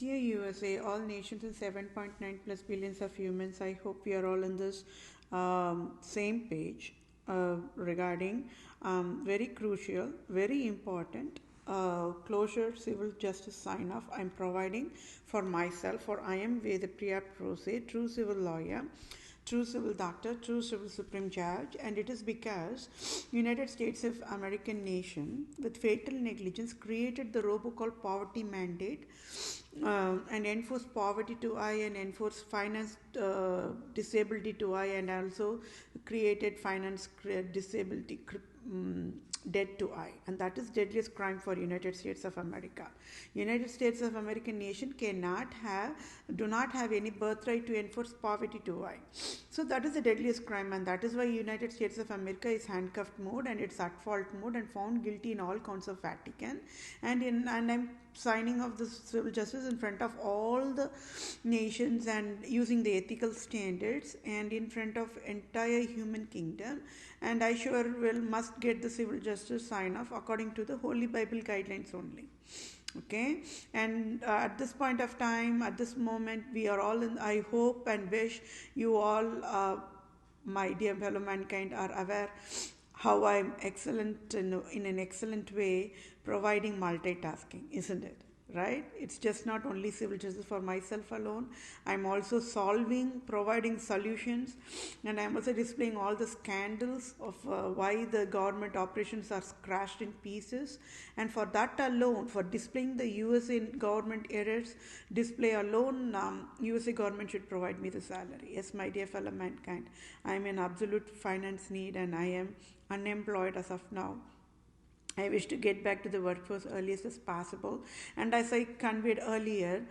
Dear USA, all nations and 7.9 plus billions of humans, I hope we are all on this same page regarding very crucial, very important closure civil justice sign off I'm providing for myself, for I am Vethapriya PROSE, true civil lawyer, true civil doctor, true civil supreme judge, and it is because United States of American nation with fatal negligence created the robocall poverty mandate and enforced poverty to I and enforced finance disability to I and also created finance disability debt to I, and that is deadliest crime for United States of America. United States of American nation do not have any birthright to enforce poverty to I. So that is the deadliest crime, and that is why United States of America is handcuffed mode and it's at fault mode and found guilty in all counts of Vatican. And I'm signing off this civil justice in front of all the nations and using the ethical standards and in front of entire human kingdom, and I sure must get the civil justice sign off according to the Holy Bible guidelines only. Okay, and at this point of time, at this moment, we are all in, I hope and wish you all, my dear fellow mankind, are aware how I'm excellent in an excellent way providing multitasking, isn't it? Right? It's just not only civil justice for myself alone. I'm also providing solutions, and I'm also displaying all the scandals of why the government operations are crashed in pieces. And for that alone, for displaying the USA government errors, display alone, USA government should provide me the salary. Yes, my dear fellow mankind, I'm in absolute finance need and I am unemployed as of now. I wish to get back to the workforce earliest as possible. And as I conveyed earlier,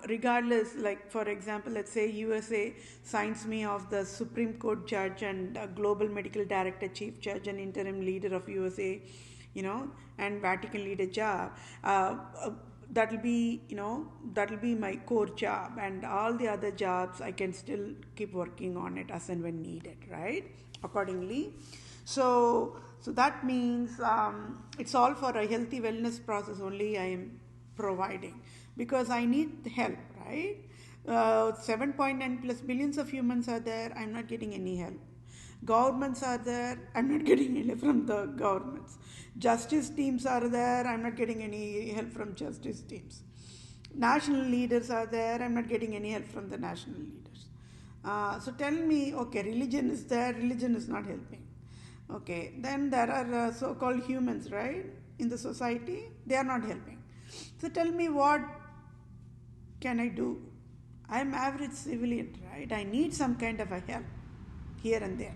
regardless, like for example, let's say USA signs me off the Supreme Court judge and global medical director, chief judge, and interim leader of USA, and Vatican leader job. That'll be my core job, and all the other jobs I can still keep working on it as and when needed, right? Accordingly. So that means it's all for a healthy wellness process only I am providing, because I need help, right? 7.9 plus billions of humans are there, I'm not getting any help. Governments are there, I'm not getting any help from the governments. Justice teams are there, I'm not getting any help from justice teams. National leaders are there, I'm not getting any help from the national leaders. So tell me, okay, religion is there, religion is not helping. Okay, then there are so-called humans, right, in the society, they are not helping. So tell me, what can I do? I'm average civilian, right? I need some kind of a help here and there,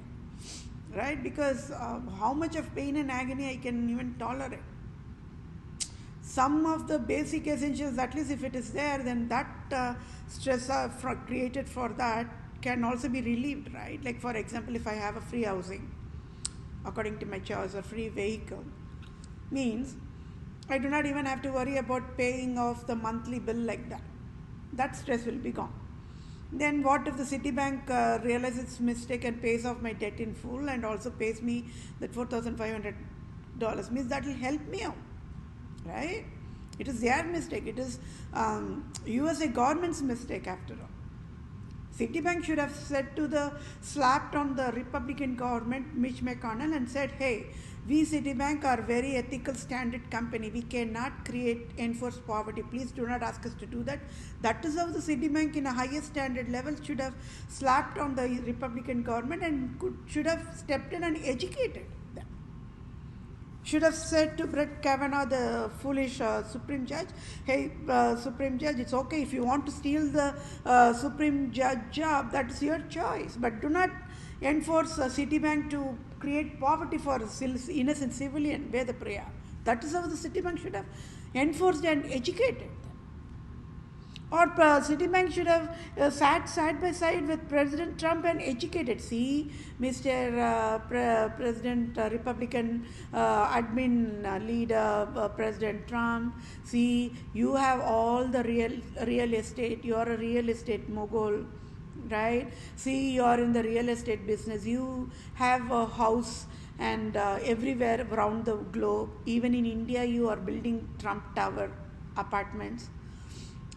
right? Because how much of pain and agony I can even tolerate? Some of the basic essentials, at least if it is there, then that stress created for that can also be relieved, right? Like for example, if I have a free housing, according to my choice, or free vehicle, means I do not even have to worry about paying off the monthly bill like that. That stress will be gone. Then what if the Citibank realizes its mistake and pays off my debt in full and also pays me that $4,500? Means that will help me out, right? It is their mistake. It is USA government's mistake after all. Citibank should have slapped on the Republican government, Mitch McConnell, and said, hey, we Citibank are very ethical standard company. We cannot enforce poverty. Please do not ask us to do that. That is how the Citibank in a higher standard level should have slapped on the Republican government and should have stepped in and educated them. Should have said to Brett Kavanaugh, the foolish Supreme Judge, hey, Supreme Judge, it's okay if you want to steal the Supreme Judge job, that's your choice. But do not enforce Citibank to create poverty for innocent civilian, Vethapriya. That is how the Citibank should have enforced and educated them. Or Citibank should have sat side by side with President Trump and educated. See, Mr. President, Republican admin leader, President Trump. See, you have all the real estate. You are a real estate mogul, right? See, you are in the real estate business. You have a house and everywhere around the globe. Even in India, you are building Trump Tower apartments.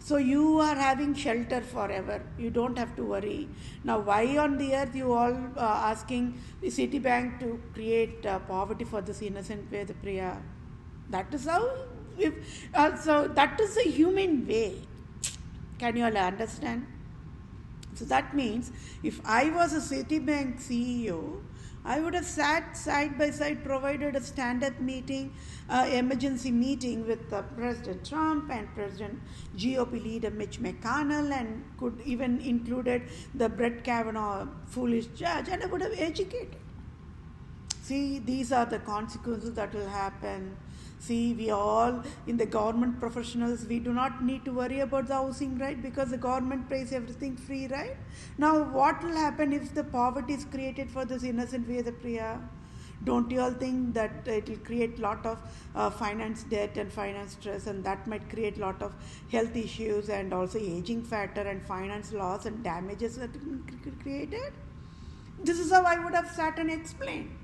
So you are having shelter forever. You don't have to worry. Now, why on the earth you all asking the Citibank to create poverty for this innocent Vethapriya? That is how. So that is a human way. Can you all understand? So that means if I was a Citibank CEO, I would have sat side by side, provided a stand-up meeting, emergency meeting with President Trump and President GOP leader Mitch McConnell, and could even included the Brett Kavanaugh foolish judge, and I would have educated. See, these are the consequences that will happen. See, we all in the government professionals, we do not need to worry about the housing, right? Because the government pays everything free, right? Now, what will happen if the poverty is created for this innocent Vethapriya? Don't you all think that it will create lot of finance debt and finance stress, and that might create lot of health issues and also aging factor and finance loss and damages that it created? This is how I would have sat and explained.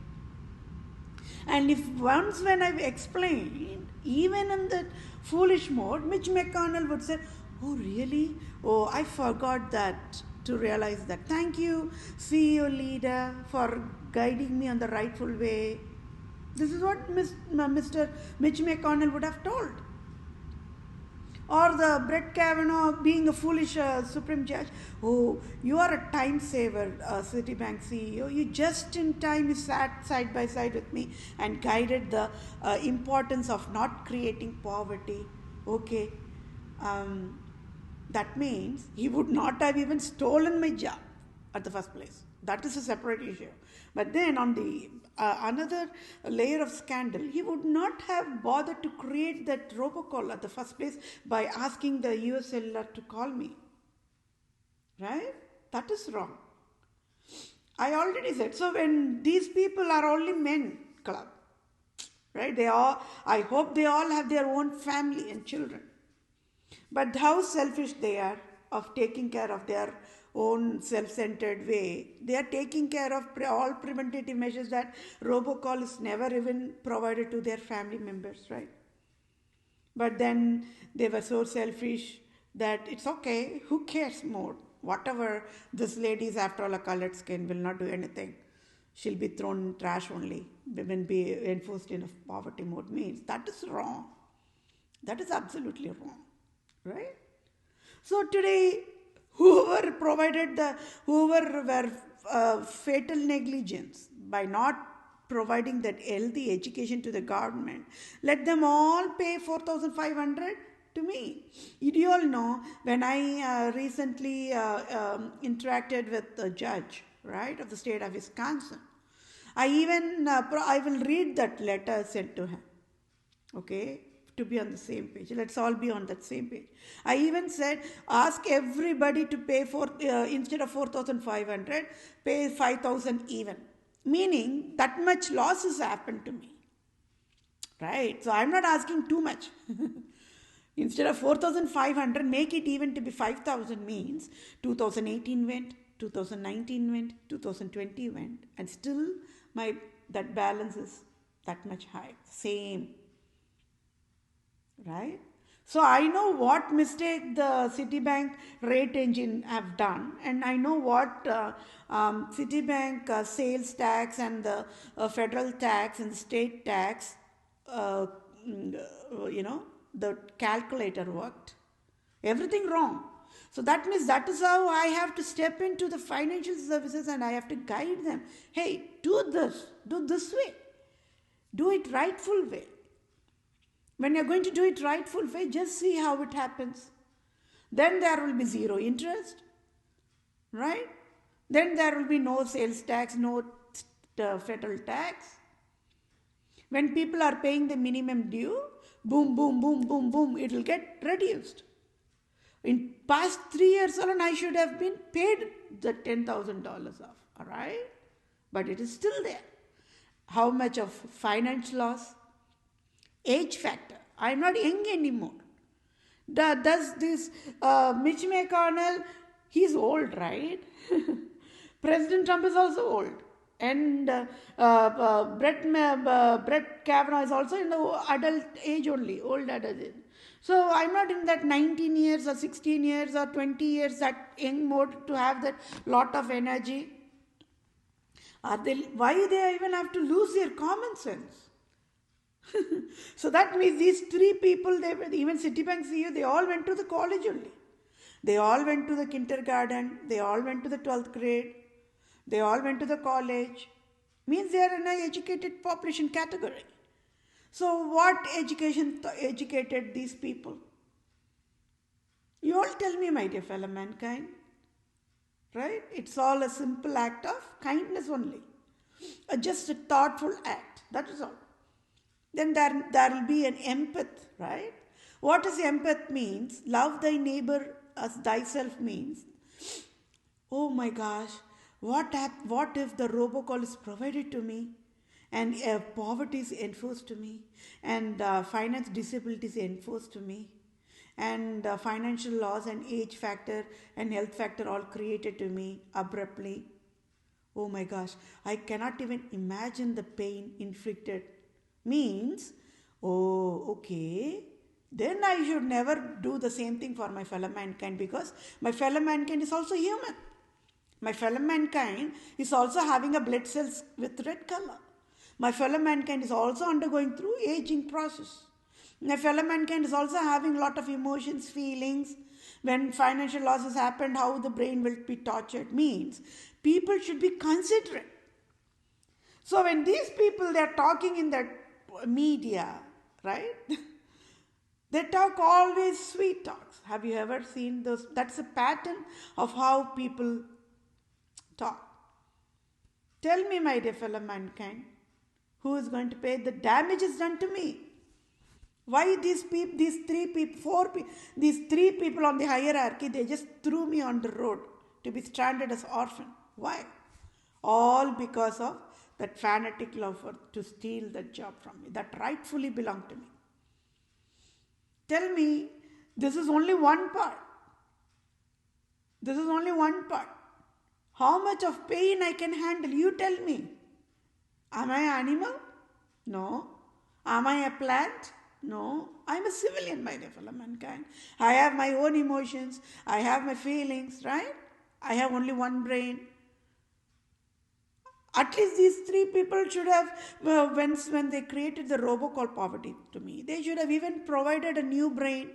And if once when I've explained, even in that foolish mode, Mitch McConnell would say, oh really? Oh, I forgot that, to realize that. Thank you, CEO leader, for guiding me on the rightful way. This is what Mr. Mitch McConnell would have told. Or the Brett Kavanaugh being a foolish Supreme Judge. Oh, you are a time saver, Citibank CEO. You just in time, you sat side by side with me and guided the importance of not creating poverty. Okay. That means he would not have even stolen my job at the first place. That is a separate issue. But then on the another layer of scandal, he would not have bothered to create that robocall at the first place by asking the US cellular to call me. Right? That is wrong. I already said. So when these people are only men club, right? I hope they all have their own family and children. But how selfish they are of taking care of their own self-centered way. They are taking care of all preventative measures that robocall is never even provided to their family members, right? But then they were so selfish that it's okay, who cares more? Whatever, this lady is after all a colored skin, will not do anything. She'll be thrown in trash only, when be enforced in a poverty mode means. That is wrong. That is absolutely wrong, right? So today, whoever were fatal negligence by not providing that healthy education to the government, let them all pay 4,500 to me. You all know, when I recently interacted with the judge, right, of the state of Wisconsin, I will read that letter sent to him, okay, to be on the same page. Let's all be on that same page. I even said, ask everybody to pay instead of 4,500, pay 5,000 even. Meaning that much loss has happened to me. Right? So I'm not asking too much. Instead of 4,500, make it even to be 5,000 means 2018 went, 2019 went, 2020 went, and still that balance is that much high. Same. Right? So I know what mistake the Citibank rate engine have done, and I know what Citibank sales tax and the federal tax and the state tax, the calculator worked. Everything wrong. So that means that is how I have to step into the financial services and I have to guide them. Hey, do this way. Do it rightful way. When you're going to do it rightful way, just see how it happens. Then there will be zero interest, right? Then there will be no sales tax, no federal tax. When people are paying the minimum due, boom, boom, boom, boom, boom, it will get reduced. In past 3 years alone, I should have been paid the $10,000 off, all right? But it is still there. How much of finance loss? Age factor. I'm not young anymore. Does this Mitch McConnell, he's old, right? President Trump is also old. And Brett Kavanaugh is also in the adult age only, old adult age. So I'm not in that 19 years or 16 years or 20 years, that young mode to have that lot of energy. Why they even have to lose their common sense? So that means these three people, even Citibank CEO, they all went to the college only. They all went to the kindergarten, they all went to the 12th grade, they all went to the college. Means they are in an educated population category. So what education educated these people? You all tell me, my dear fellow mankind. Right? It's all a simple act of kindness only. Just a thoughtful act. That is all. Then there will be an empathy, right? What does empath means? Love thy neighbor as thyself means. Oh my gosh, what if the robocall is provided to me, and poverty is enforced to me, and finance disability is enforced to me, and financial loss and age factor and health factor all created to me abruptly. Oh my gosh, I cannot even imagine the pain inflicted. Means, oh, okay, then I should never do the same thing for my fellow mankind, because my fellow mankind is also human. My fellow mankind is also having a blood cells with red color. My fellow mankind is also undergoing through aging process. My fellow mankind is also having a lot of emotions, feelings. When financial losses happened, how the brain will be tortured. Means people should be considerate. So when these people, they are talking in the media, right? They talk always sweet talks. Have you ever seen those? That's a pattern of how people talk. Tell me, my dear fellow mankind, who is going to pay the damages done to me? Why these three people on the hierarchy, they just threw me on the road to be stranded as orphan? Why? All because of that fanatic love to steal that job from me, that rightfully belonged to me. Tell me, this is only one part. This is only one part. How much of pain I can handle? You tell me. Am I an animal? No. Am I a plant? No. I'm a civilian, my dear fellow mankind. I have my own emotions. I have my feelings, right? I have only one brain. At least these three people should have, when they created the robocall poverty to me, they should have even provided a new brain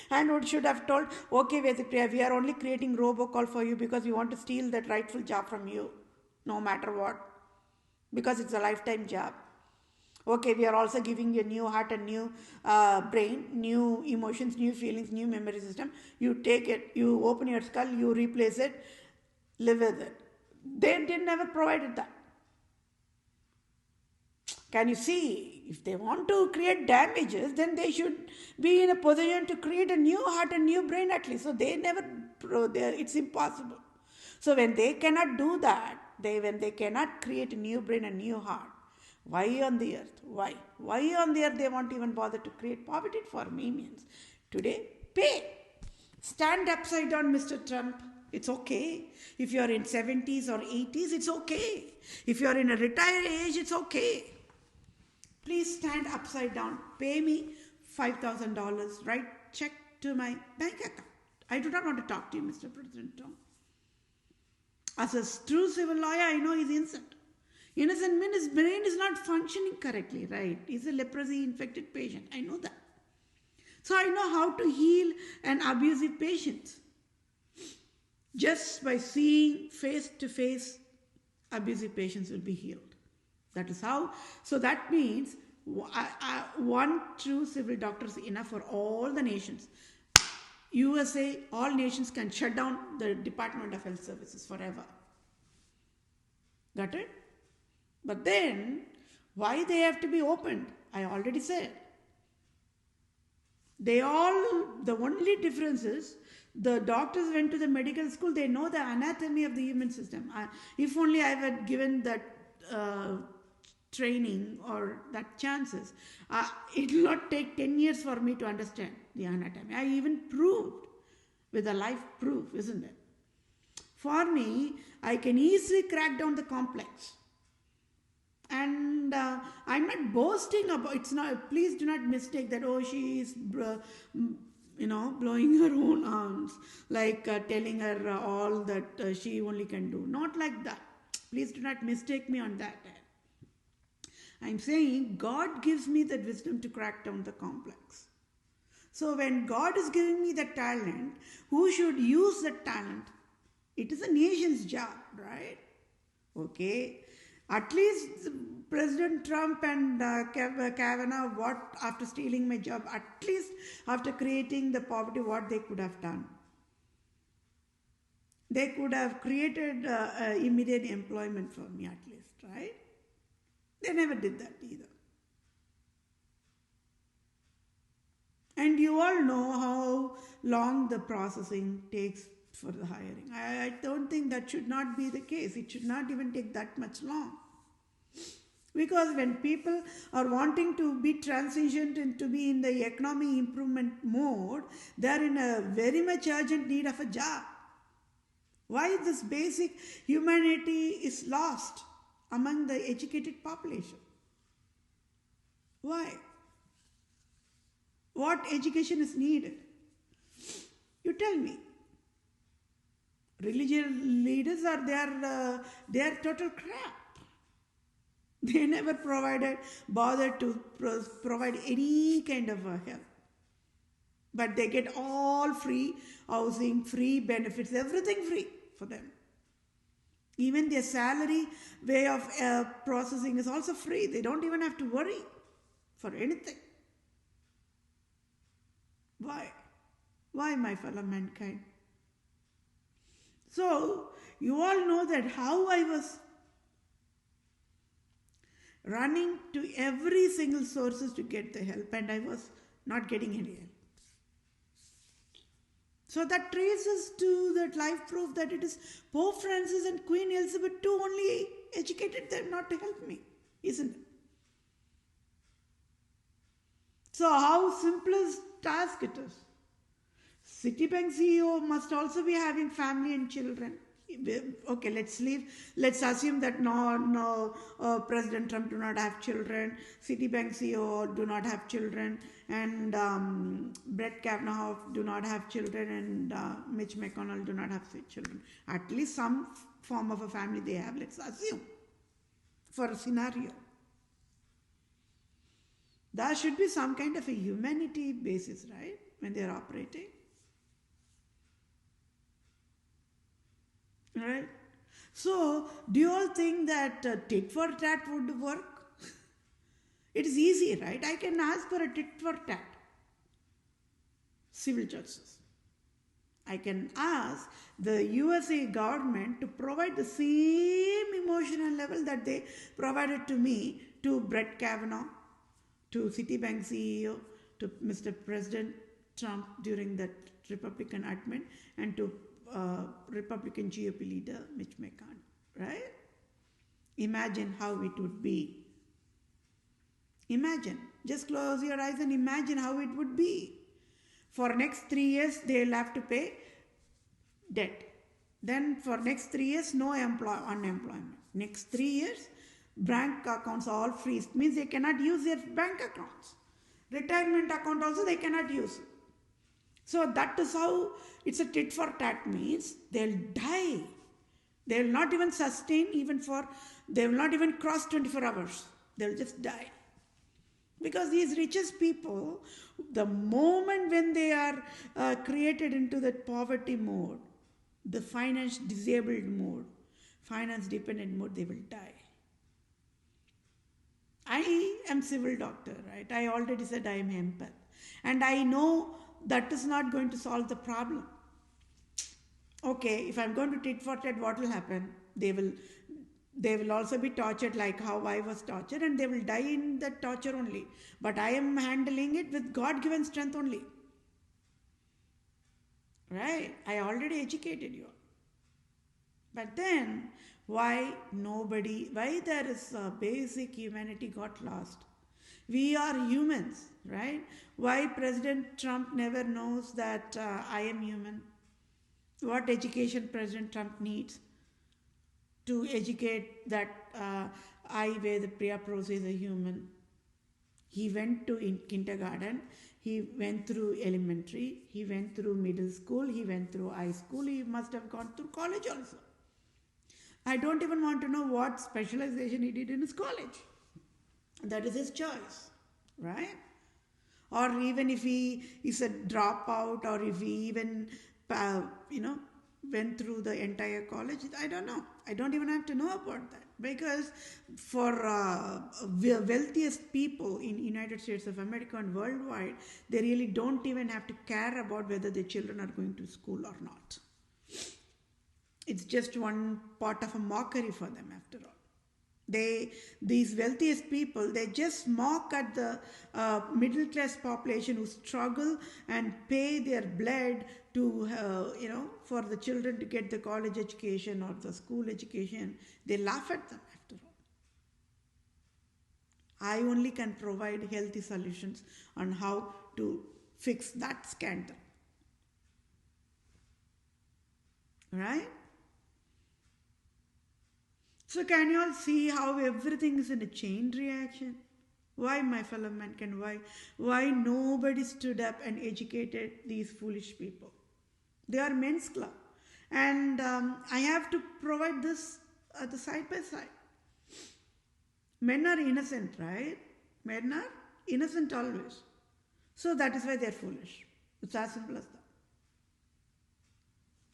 and should have told, okay, Vethapriya, we are only creating robocall for you because we want to steal that rightful job from you, no matter what, because it's a lifetime job. Okay, we are also giving you a new heart, a new brain, new emotions, new feelings, new memory system. You take it, you open your skull, you replace it, live with it. They never provided that. Can you see? If they want to create damages, then they should be in a position to create a new heart, a new brain at least. So they never, it's impossible. So when they cannot do that, when they cannot create a new brain, a new heart, why on the earth? Why? Why on the earth they won't even bother to create poverty for me? Means today, pay. Stand upside down, Mr. Trump. It's okay. If you're in 70s or 80s, it's okay. If you're in a retired age, it's okay. Please stand upside down. Pay me $5,000. Write check to my bank account. I do not want to talk to you, Mr. President Trump. As a true civil lawyer, I know he's innocent. Innocent means his brain is not functioning correctly, right? He's a leprosy-infected patient. I know that. So I know how to heal an abusive patient. Just by seeing face-to-face, abusive patients will be healed. That is how. So that means one true civil doctor is enough for all the nations. USA, all nations can shut down the Department of Health Services forever. Got it? But then, why they have to be opened? I already said. The only difference is, the doctors went to the medical school, they know the anatomy of the human system. If only I had given that training or that chances, it will not take 10 years for me to understand the anatomy. I even proved with a life proof, isn't it? For me, I can easily crack down the complex. And And I'm not boasting about, it's not, please do not mistake that, oh, she is, blowing her own arms, like telling her all that she only can do. Not like that. Please do not mistake me on that. I'm saying God gives me that wisdom to crack down the complex. So when God is giving me the talent, who should use that talent? It is a nation's job, right? Okay. At least President Trump and Kavanaugh, what after stealing my job, at least after creating the poverty, what they could have done? They could have created immediate employment for me at least, right? They never did that either. And you all know how long the processing takes for the hiring. I don't think that should not be the case. It should not even take that much long. Because when people are wanting to be transitioned and to be in the economic improvement mode, they are in a very much urgent need of a job. Why this basic humanity is lost among the educated population? Why? What education is needed? You tell me. Religious leaders are their total crap. They never bothered to provide any kind of help. But they get all free housing, free benefits, everything free for them. Even their salary way of processing is also free. They don't even have to worry for anything. Why? Why, my fellow mankind? So, you all know that how I was running to every single sources to get the help, and I was not getting any help. So that traces to that life proof that it is Pope Francis and Queen Elizabeth II only educated them not to help me, isn't it? So how simplest task it is. Citibank CEO must also be having family and children. Okay, let's assume that no, President Trump do not have children, Citibank CEO do not have children, and Brett Kavanaugh do not have children, and Mitch McConnell do not have children. At least some form of a family they have, let's assume, for a scenario. There should be some kind of a humanity basis, right, when they are operating. Right? So, do you all think that tit for tat would work? It is easy, right? I can ask for a tit for tat. Civil justice. I can ask the USA government to provide the same emotional level that they provided to me, to Brett Kavanaugh, to Citibank CEO, to Mr. President Trump during that Republican admin, and to Republican GOP leader Mitch McConnell, right? Imagine how it would be. Imagine. Just close your eyes and imagine how it would be. For next 3 years, they'll have to pay debt. Then for next 3 years, no unemployment. Next 3 years, bank accounts are all freeze. Means they cannot use their bank accounts. Retirement account also they cannot use. So that is how it's a tit for tat, means they'll die. They will not even sustain they will not even cross 24 hours. They'll just die. Because these richest people, the moment when they are created into that poverty mode, the finance disabled mode, finance dependent mode, they will die. I am civil doctor, right? I already said I am empath. And I know that is not going to solve the problem. Okay, if I'm going to tit for tat, what will happen? They will also be tortured like how I was tortured, and they will die in that torture only. But I am handling it with God-given strength only. Right? I already educated you. But then, why there is a basic humanity got lost? We are humans, right? Why President Trump never knows that I am human? What education President Trump needs to educate that Vethapriya, PROSE is a human. He went to kindergarten, he went through elementary, he went through middle school, he went through high school, he must have gone through college also. I don't even want to know what specialization he did in his college. That is his choice, right? Or even if he is a dropout, or if he even, went through the entire college, I don't know. I don't even have to know about that. Because for the wealthiest people in United States of America and worldwide, they really don't even have to care about whether their children are going to school or not. It's just one part of a mockery for them after all. These wealthiest people, they just mock at the middle class population who struggle and pay their blood to, for the children to get the college education or the school education. They laugh at them after all. I only can provide healthy solutions on how to fix that scandal. Right? So can you all see how everything is in a chain reaction? Why, my fellow mankind, why nobody stood up and educated these foolish people? They are men's club. And I have to provide this at the side by side. Men are innocent, right? Men are innocent always. So that is why they are foolish. It's as simple as that.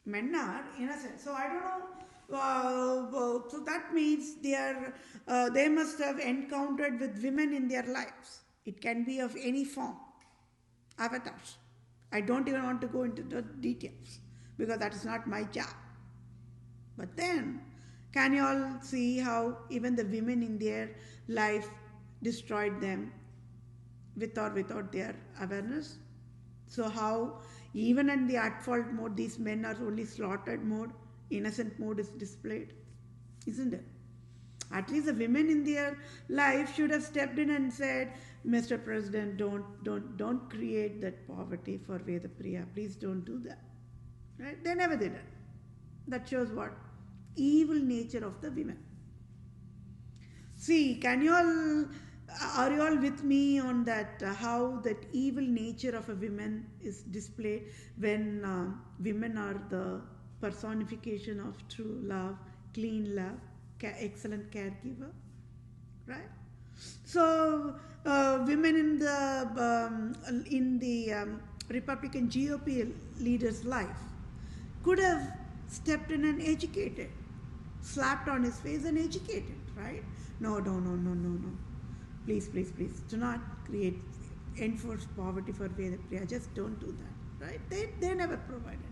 Men are innocent. So I don't know. So that means they must have encountered with women in their lives. It can be of any form. Avatars. I don't even want to go into the details because that is not my job. But then, can you all see how even the women in their life destroyed them with or without their awareness? So how even in the at-fault mode, these men are only slaughtered mode. Innocent mode is displayed, isn't it? At least the women in their life should have stepped in and said, Mr. President, don't create that poverty for Vethapriya. Please don't do that. Right? They never did it. That shows what? Evil nature of the women. See, are you all with me on that, how that evil nature of a woman is displayed when women are the personification of true love, clean love, excellent caregiver, right? So women in the Republican GOP leader's life could have stepped in and educated, slapped on his face and educated, right? No. Please, do not enforce poverty for Vethapriya. Just don't do that, right? They never provided.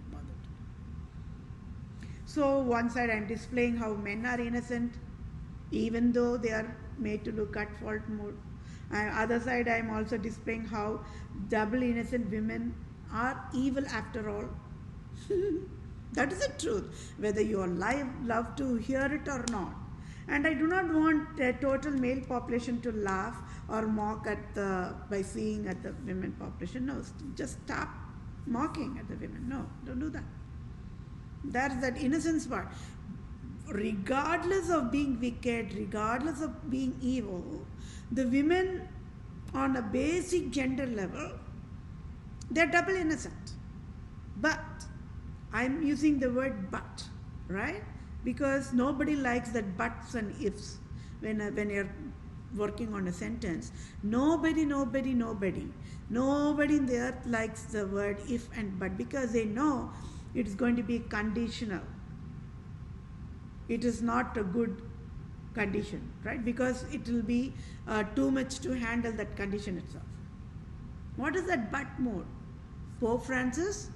So one side I am displaying how men are innocent even though they are made to look at fault mode. Other side I am also displaying how double innocent women are evil after all. That is the truth, whether you are love to hear it or not. And I do not want the total male population to laugh or mock by seeing at the women population. No, just stop mocking at the women. No, don't do that. That's that innocence part. Regardless of being wicked, regardless of being evil, the women on a basic gender level, they're double innocent. But, I'm using the word but, right? Because nobody likes that buts and ifs when you're working on a sentence. Nobody in the earth likes the word if and but because they know it is going to be conditional. It is not a good condition, right? Because it will be too much to handle that condition itself. What is that but mode? Pope Francis,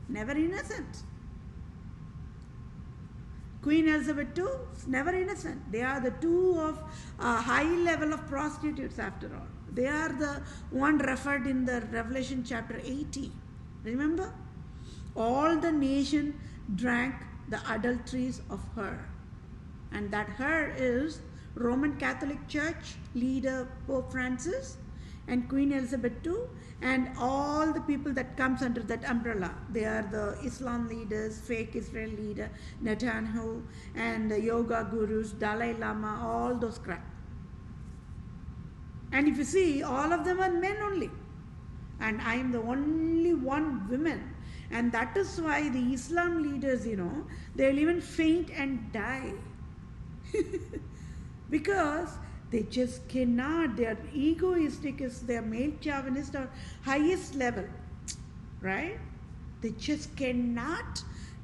never innocent. Queen Elizabeth II, never innocent. They are the two of high level of prostitutes after all. They are the one referred in the Revelation chapter 80. Remember? All the nation drank the adulteries of her. And that her is Roman Catholic Church leader Pope Francis and Queen Elizabeth II and all the people that comes under that umbrella. They are the Islam leaders, fake Israel leader, Netanyahu, and the yoga gurus, Dalai Lama, all those crap. And if you see, all of them are men only. And I am the only one woman. And that is why the Islam leaders, they'll even faint and die. Because they just cannot, they are egoistic, is their male chauvinist or highest level, right? They just cannot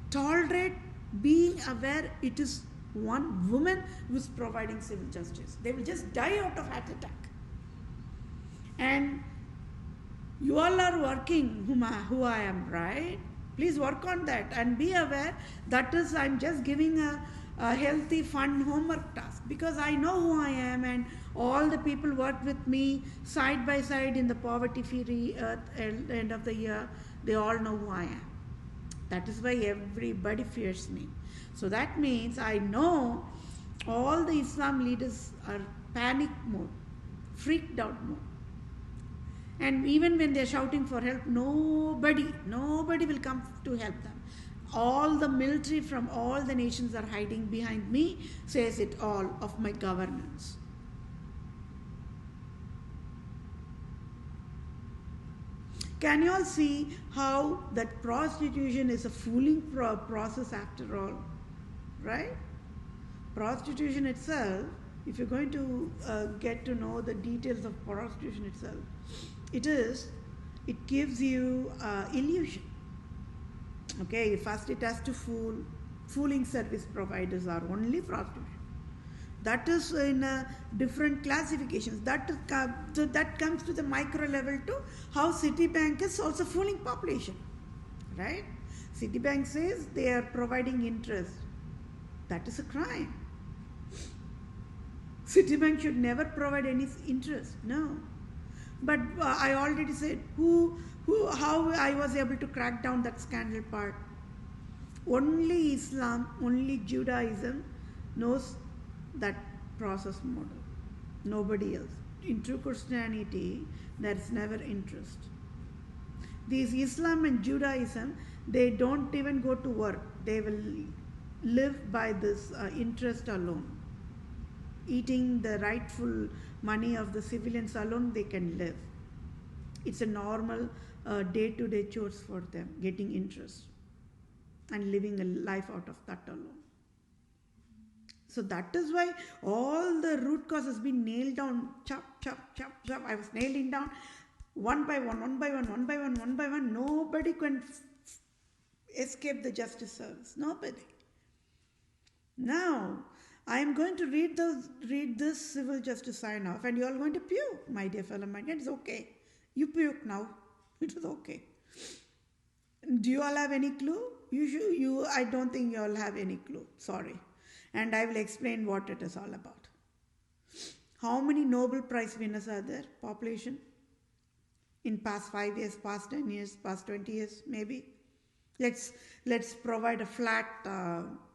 tolerate being aware it is one woman who is providing civil justice. They will just die out of heart attack. And you all are working, who I am, right? Please work on that and be aware that is, I'm just giving a healthy, fun homework task, because I know who I am, and all the people work with me side by side in the poverty-free earth at the end of the year. They all know who I am. That is why everybody fears me. So that means I know all the Islam leaders are panic mode, freaked out mode. And even when they're shouting for help, nobody will come to help them. All the military from all the nations are hiding behind me, says it all of my governance. Can you all see how that prostitution is a fooling process after all, right? Prostitution itself, if you're going to get to know the details of prostitution itself, it gives you illusion. Okay, first it has to fooling service providers are only prostitution. That is in different classifications. So that comes to the micro level too. How Citibank is also fooling population, right? Citibank says they are providing interest. That is a crime. Citibank should never provide any interest. No. But I already said how I was able to crack down that scandal part. Only Islam, only Judaism knows that process model. Nobody else. In true Christianity, there is never interest. These Islam and Judaism, they don't even go to work. They will live by this interest alone. Eating the rightful money of the civilians alone, they can live. It's a normal day-to-day chores for them, getting interest and living a life out of that alone. So that is why all the root cause has been nailed down, chop. I was nailing down one by one. Nobody can escape the justice service. Nobody. Now, I am going to read this civil justice sign off, and you are going to puke, my dear fellow migrants. It's okay. You puke now. It is okay. Do you all have any clue? I don't think you all have any clue. Sorry. And I will explain what it is all about. How many Nobel Prize winners are there? Population? In past 5 years, past 10 years, past 20 years, maybe? Let's provide a flat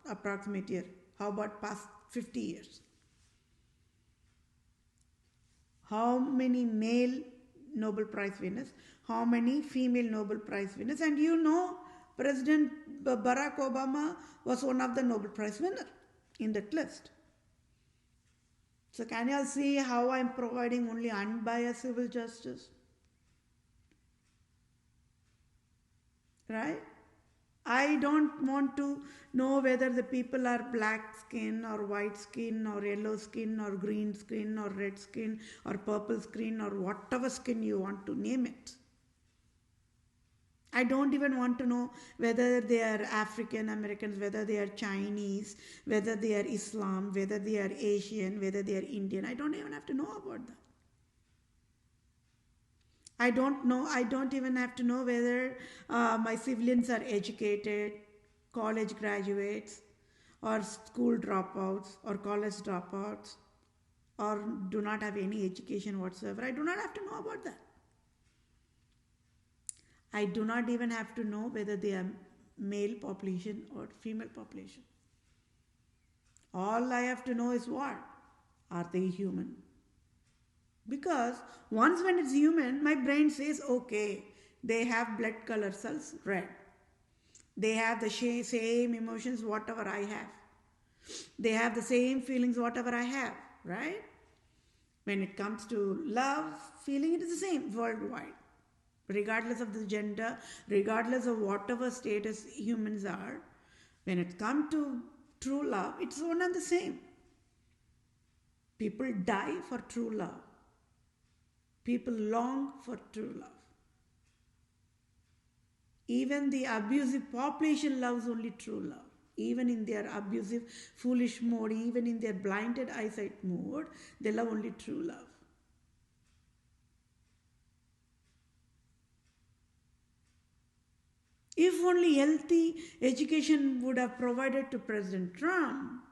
approximate year. How about past 50 years? How many male Nobel Prize winners? How many female Nobel Prize winners? And President Barack Obama was one of the Nobel Prize winners in that list. So can you all see how I am providing only unbiased civil justice? Right? I don't want to know whether the people are black skin or white skin or yellow skin or green skin or red skin or purple skin or whatever skin you want to name it. I don't even want to know whether they are African Americans, whether they are Chinese, whether they are Islam, whether they are Asian, whether they are Indian. I don't even have to know about that. I don't even have to know whether my civilians are educated, college graduates, or school dropouts, or college dropouts, or do not have any education whatsoever. I do not have to know about that. I do not even have to know whether they are male population or female population. All I have to know is what? Are they human? Because once when it's human, my brain says, okay, they have blood color cells, red. They have the same emotions, whatever I have. They have the same feelings, whatever I have, right? When it comes to love, feeling, it is the same worldwide. Regardless of the gender, regardless of whatever status humans are, when it comes to true love, it's one and the same. People die for true love. People long for true love. Even the abusive population loves only true love. Even in their abusive, foolish mode, even in their blinded eyesight mode, they love only true love. If only healthy education would have provided to President Trump,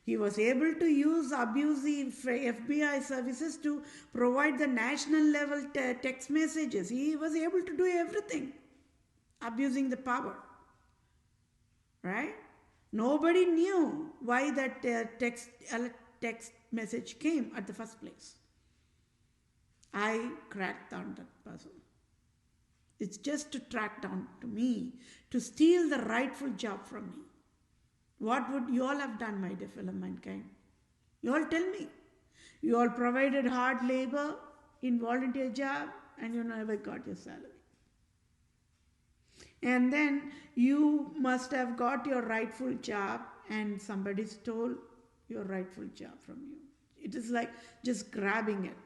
he was able to use abusive FBI services to provide the national level text messages. He was able to do everything, abusing the power. Right? Nobody knew why that text message came at the first place. I cracked down that puzzle. It's just to track down to me, to steal the rightful job from me. What would you all have done, my dear fellow mankind? You all tell me. You all provided hard labor in volunteer job and you never got your salary. And then you must have got your rightful job and somebody stole your rightful job from you. It is like just grabbing it,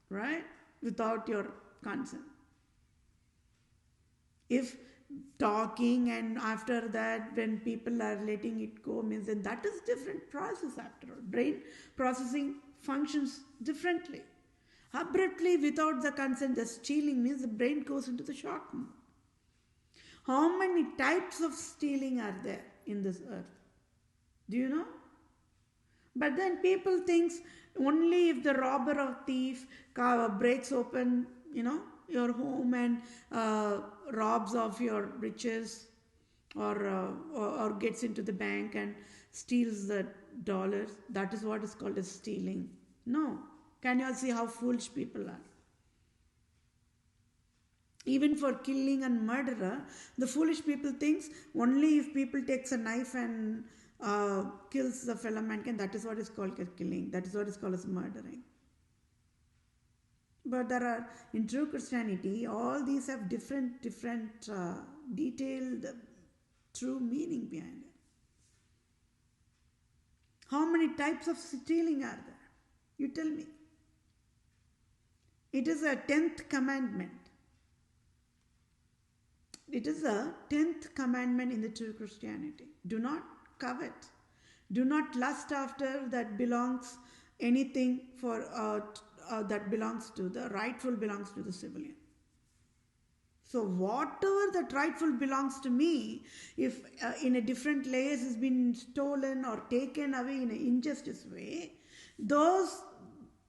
right? Without your consent. If talking and after that when people are letting it go means, then that is different process after all. Brain processing functions differently. Abruptly without the consent, the stealing means the brain goes into the shock mode. How many types of stealing are there in this earth? Do you know? But then people think only if the robber or thief breaks open, your home and robs of your riches or gets into the bank and steals the dollars, that is what is called as stealing. No. Can you all see how foolish people are? Even for killing and murder, the foolish people thinks only if people takes a knife and kills the fellow mankind, that is what is called as killing. That is what is called as murdering. But there are, in true Christianity, all these have different detailed, true meaning behind it. How many types of stealing are there? You tell me. It is a 10th commandment. It is a 10th commandment in the true Christianity. Do not covet. Do not lust after that belongs anything for that belongs to the rightful belongs to the civilian. So whatever that rightful belongs to me, if in a different layers has been stolen or taken away in an injustice way, those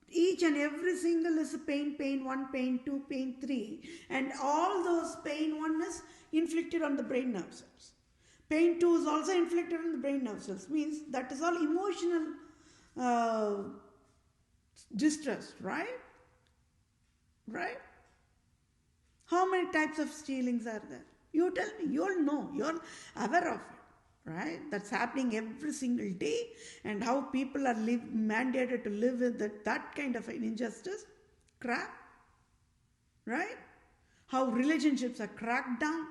each and every single is a pain 1, pain 2, pain 3, and all those pain 1 is inflicted on the brain nerve cells. Pain 2 is also inflicted on the brain nerve cells, means that is all emotional distress, right? Right? How many types of stealings are there? You tell me, you all know, you are aware of it, right? That's happening every single day, and how people are mandated to live with that kind of an injustice, crap, right? How relationships are cracked down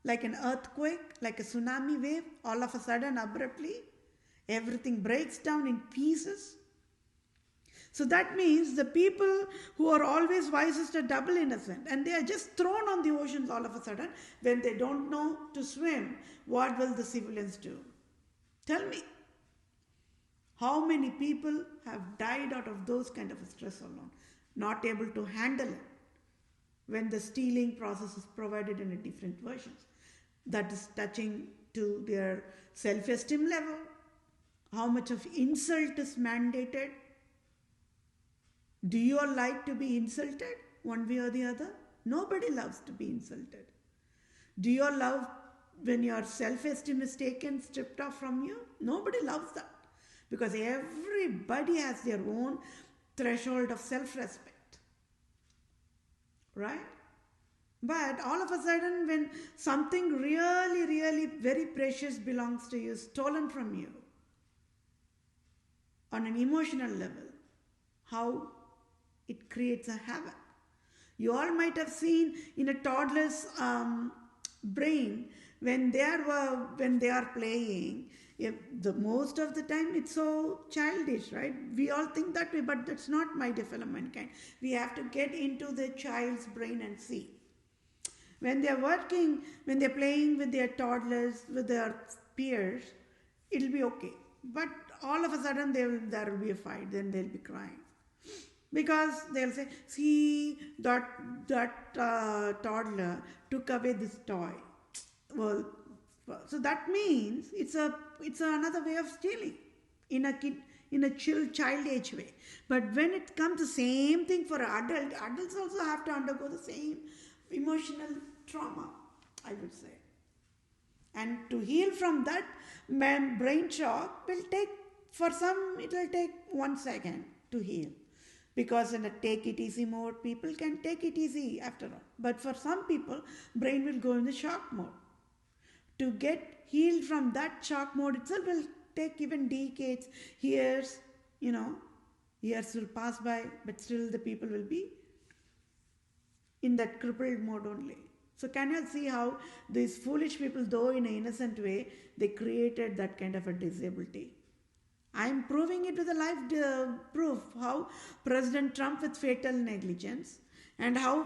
like an earthquake, like a tsunami wave, all of a sudden, abruptly, everything breaks down in pieces. So that means the people who are always wisest are double innocent, and they are just thrown on the oceans all of a sudden when they don't know to swim. What will the civilians do? Tell me. How many people have died out of those kind of a stress alone, not able to handle it when the stealing process is provided in a different versions? That is touching to their self-esteem level. How much of insult is mandated? Do you all like to be insulted one way or the other? Nobody loves to be insulted. Do you all love when your self-esteem is taken, stripped off from you? Nobody loves that, because everybody has their own threshold of self-respect, right? But all of a sudden, when something really, really very precious belongs to you, stolen from you on an emotional level, how It creates a havoc. You all might have seen in a toddler's brain when they are playing. If the most of the time it's so childish, right? We all think that way, but that's not, my dear fellow mankind. We have to get into the child's brain and see. When they're working, when they're playing with their toddlers, with their peers, it'll be okay. But all of a sudden there will be a fight, then they'll be crying. Because they'll say, see, that toddler took away this toy. Well, so that means it's another way of stealing in a child age way. But when it comes the same thing for adults also have to undergo the same emotional trauma, I would say. And to heal from that brain shock will take, for some it will take 1 second to heal. Because in a take it easy mode, people can take it easy after all. But for some people, brain will go in the shock mode. To get healed from that shock mode itself will take even decades, years, years will pass by, but still the people will be in that crippled mode only. So can you see how these foolish people, though in an innocent way, they created that kind of a disability? I am proving it with a live proof, how President Trump with fatal negligence, and how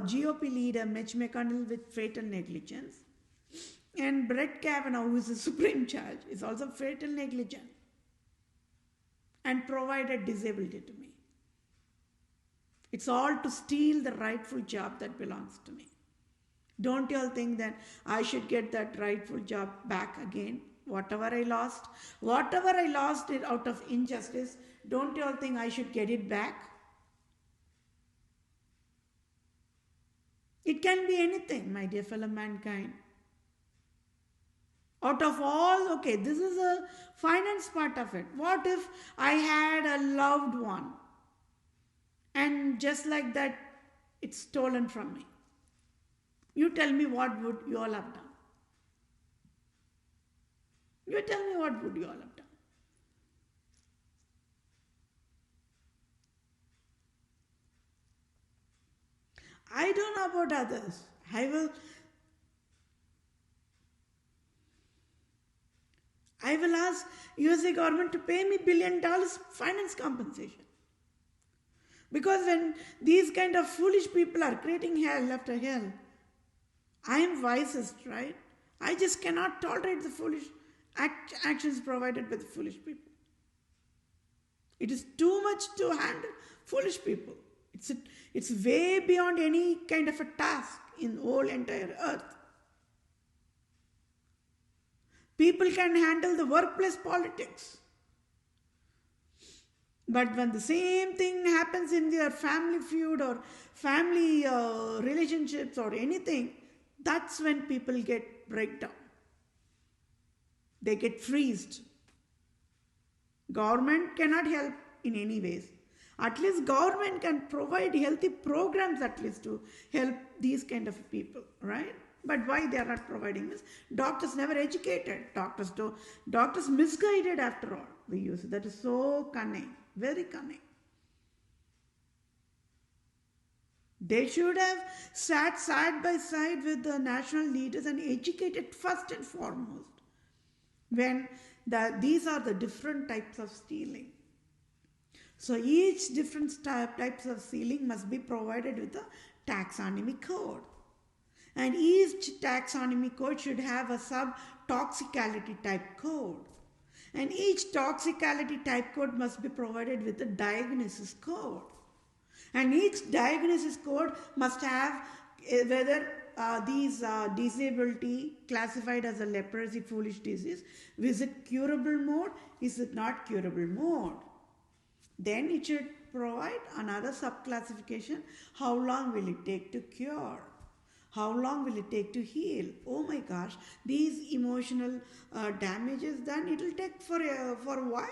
GOP leader Mitch McConnell with fatal negligence, and Brett Kavanaugh, who is the Supreme Judge, is also fatal negligent and provided disability to me. It's all to steal the rightful job that belongs to me. Don't you all think that I should get that rightful job back again? Whatever I lost it out of injustice, don't you all think I should get it back? It can be anything, my dear fellow mankind. Out of all, okay, this is a finance part of it. What if I had a loved one and just like that it's stolen from me? You tell me, what would you all have done? You tell me, what would you all have done? I don't know about others. I will ask USA government to pay me $1 billion finance compensation. Because when these kind of foolish people are creating hell after hell, I am wisest, right? I just cannot tolerate the foolish actions provided by the foolish people. It is too much to handle foolish people. It's way beyond any kind of a task in the whole entire earth. People can handle the workplace politics. But when the same thing happens in their family feud or family relationships or anything, that's when people get breakdown. They get freezed. Government cannot help in any ways. At least government can provide healthy programs at least to help these kind of people, right? But why they are not providing this? Doctors never educated. Doctors misguided after all. We use it. That is so cunning, very cunning. They should have sat side by side with the national leaders and educated first and foremost when these are the different types of stealing. So each different types of stealing must be provided with a taxonomy code. And each taxonomy code should have a sub-toxicality type code. And each toxicality type code must be provided with a diagnosis code. And each diagnosis code must have whether these disability classified as a leprosy foolish disease, is it curable mode, is it not curable mode. Then it should provide another subclassification. How long will it take to cure? How long will it take to heal? Oh my gosh, these emotional damages, then it will take for a while.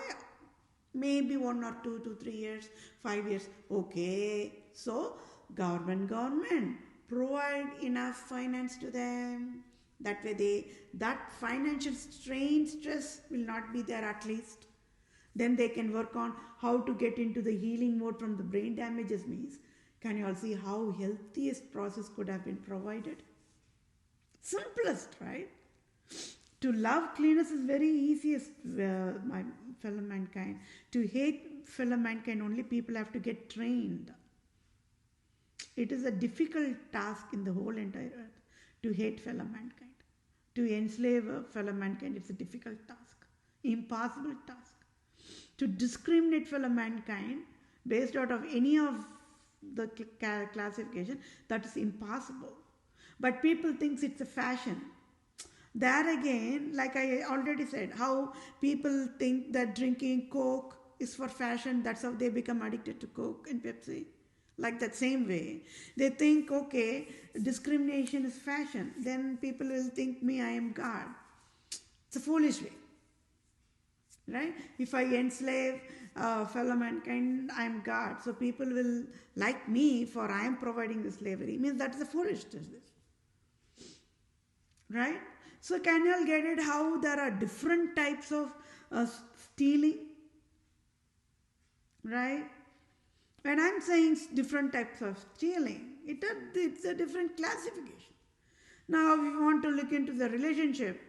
Maybe 1 or 2 to 3 years, 5 years. Okay, so government, provide enough finance to them. That way that financial stress will not be there at least. Then they can work on how to get into the healing mode from the brain damages means. Can you all see how healthiest process could have been provided? Simplest, right? To love cleanness is very easiest, my fellow mankind. To hate fellow mankind, only people have to get trained. It is a difficult task in the whole entire earth to hate fellow mankind. To enslave a fellow mankind, it's a difficult task, impossible task. To discriminate fellow mankind based out of any of the classification, that is impossible. But people think it's a fashion. There again, like I already said, how people think that drinking Coke is for fashion, that's how they become addicted to Coke and Pepsi. Like that same way, they think, okay, discrimination is fashion, then people will think me, I am God. It's a foolish way, right? If I enslave fellow mankind, I am God. So people will like me for I am providing the slavery. Means that is a foolishness, right? So can you all get it how there are different types of stealing, right? When I'm saying different types of stealing, it's a different classification. Now, if you want to look into the relationship,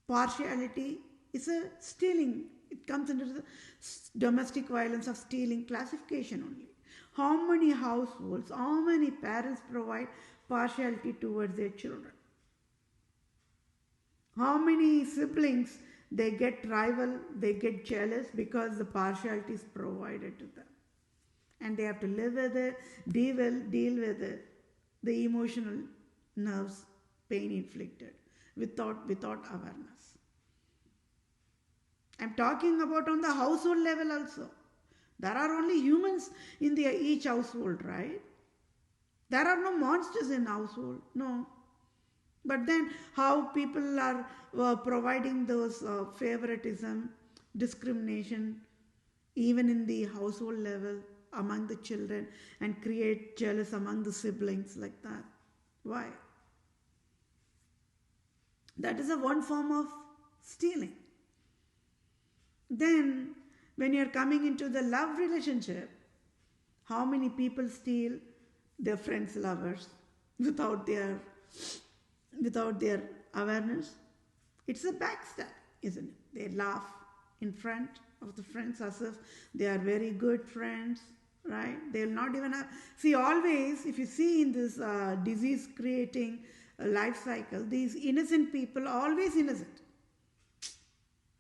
partiality is a stealing. It comes under the domestic violence of stealing classification only. How many households, how many parents provide partiality towards their children? How many siblings, they get rival, they get jealous because the partiality is provided to them. And they have to live with it, deal with it, the emotional nerves, pain inflicted, without awareness. I'm talking about on the household level also. There are only humans in each household, right? There are no monsters in household, no. But then how people are providing those favoritism, discrimination, even in the household level, among the children, and create jealous among the siblings like that. Why? That is one form of stealing. Then when you are coming into the love relationship, how many people steal their friends' lovers without their awareness? It's a backstab, isn't it? They laugh in front of the friends as if they are very good friends, right? They'll not even have... See, always, if you see in this disease-creating life cycle, these innocent people are always innocent.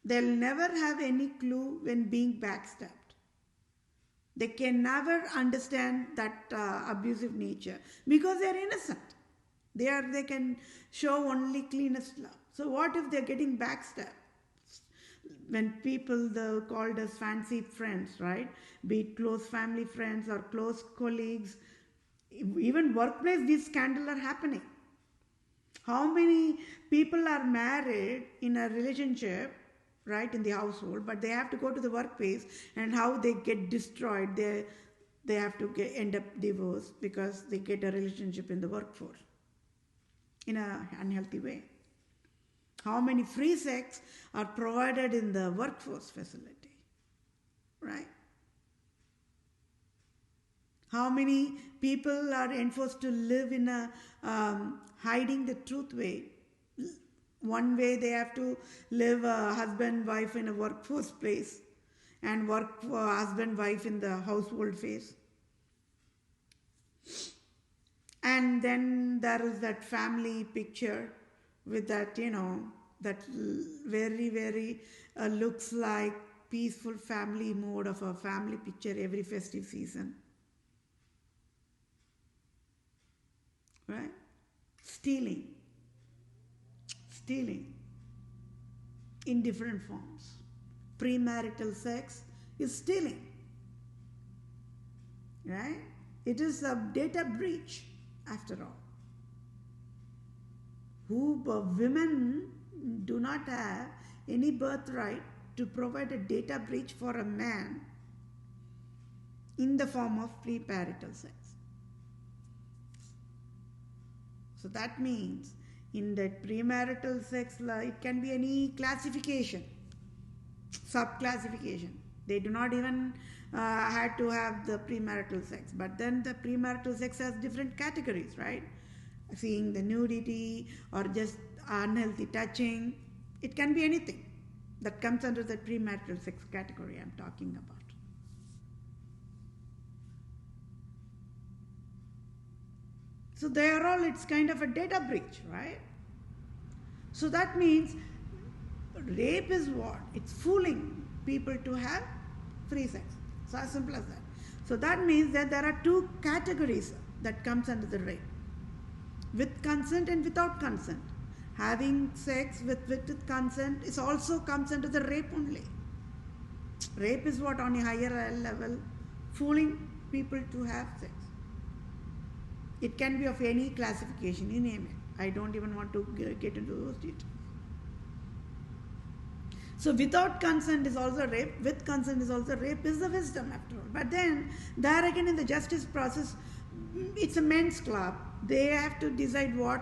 They'll never have any clue when being backstabbed. They can never understand that abusive nature because they're innocent. They can show only cleanest love. So what if they're getting backstabbed? When people called as fancy friends, right? Be it close family friends or close colleagues, even workplace, these scandals are happening. How many people are married in a relationship, right, in the household, but they have to go to the workplace, and how they get destroyed? They have to end up divorced because they get a relationship in the workforce in an unhealthy way. How many free sex are provided in the workforce facility, right? How many people are enforced to live in a hiding the truth way? One way they have to live husband, wife in a workforce place and work for husband, wife in the household phase. And then there is that family picture with that, that very, very looks like peaceful family mode of a family picture every festive season. Right? Stealing in different forms. Premarital sex is stealing. Right? It is a data breach after all. Women do not have any birthright to provide a data breach for a man in the form of premarital sex. So that means in that premarital sex, it can be any classification. sub-classification. They do not even had to have the premarital sex. But then the premarital sex has different categories, right? Seeing the nudity or just unhealthy touching. It can be anything that comes under the premarital sex category I'm talking about. So they are all, it's kind of a data breach, right? So that means rape is what? It's fooling people to have free sex. So as simple as that. So that means that there are two categories that comes under the rape. With consent and without consent. Having sex with consent is also comes under the rape only. Rape is what on a higher level, fooling people to have sex. It can be of any classification, you name it. I don't even want to get into those details. So without consent is also rape, with consent is also rape, is the wisdom after all. But then, there again in the justice process, it's a men's club. They have to decide what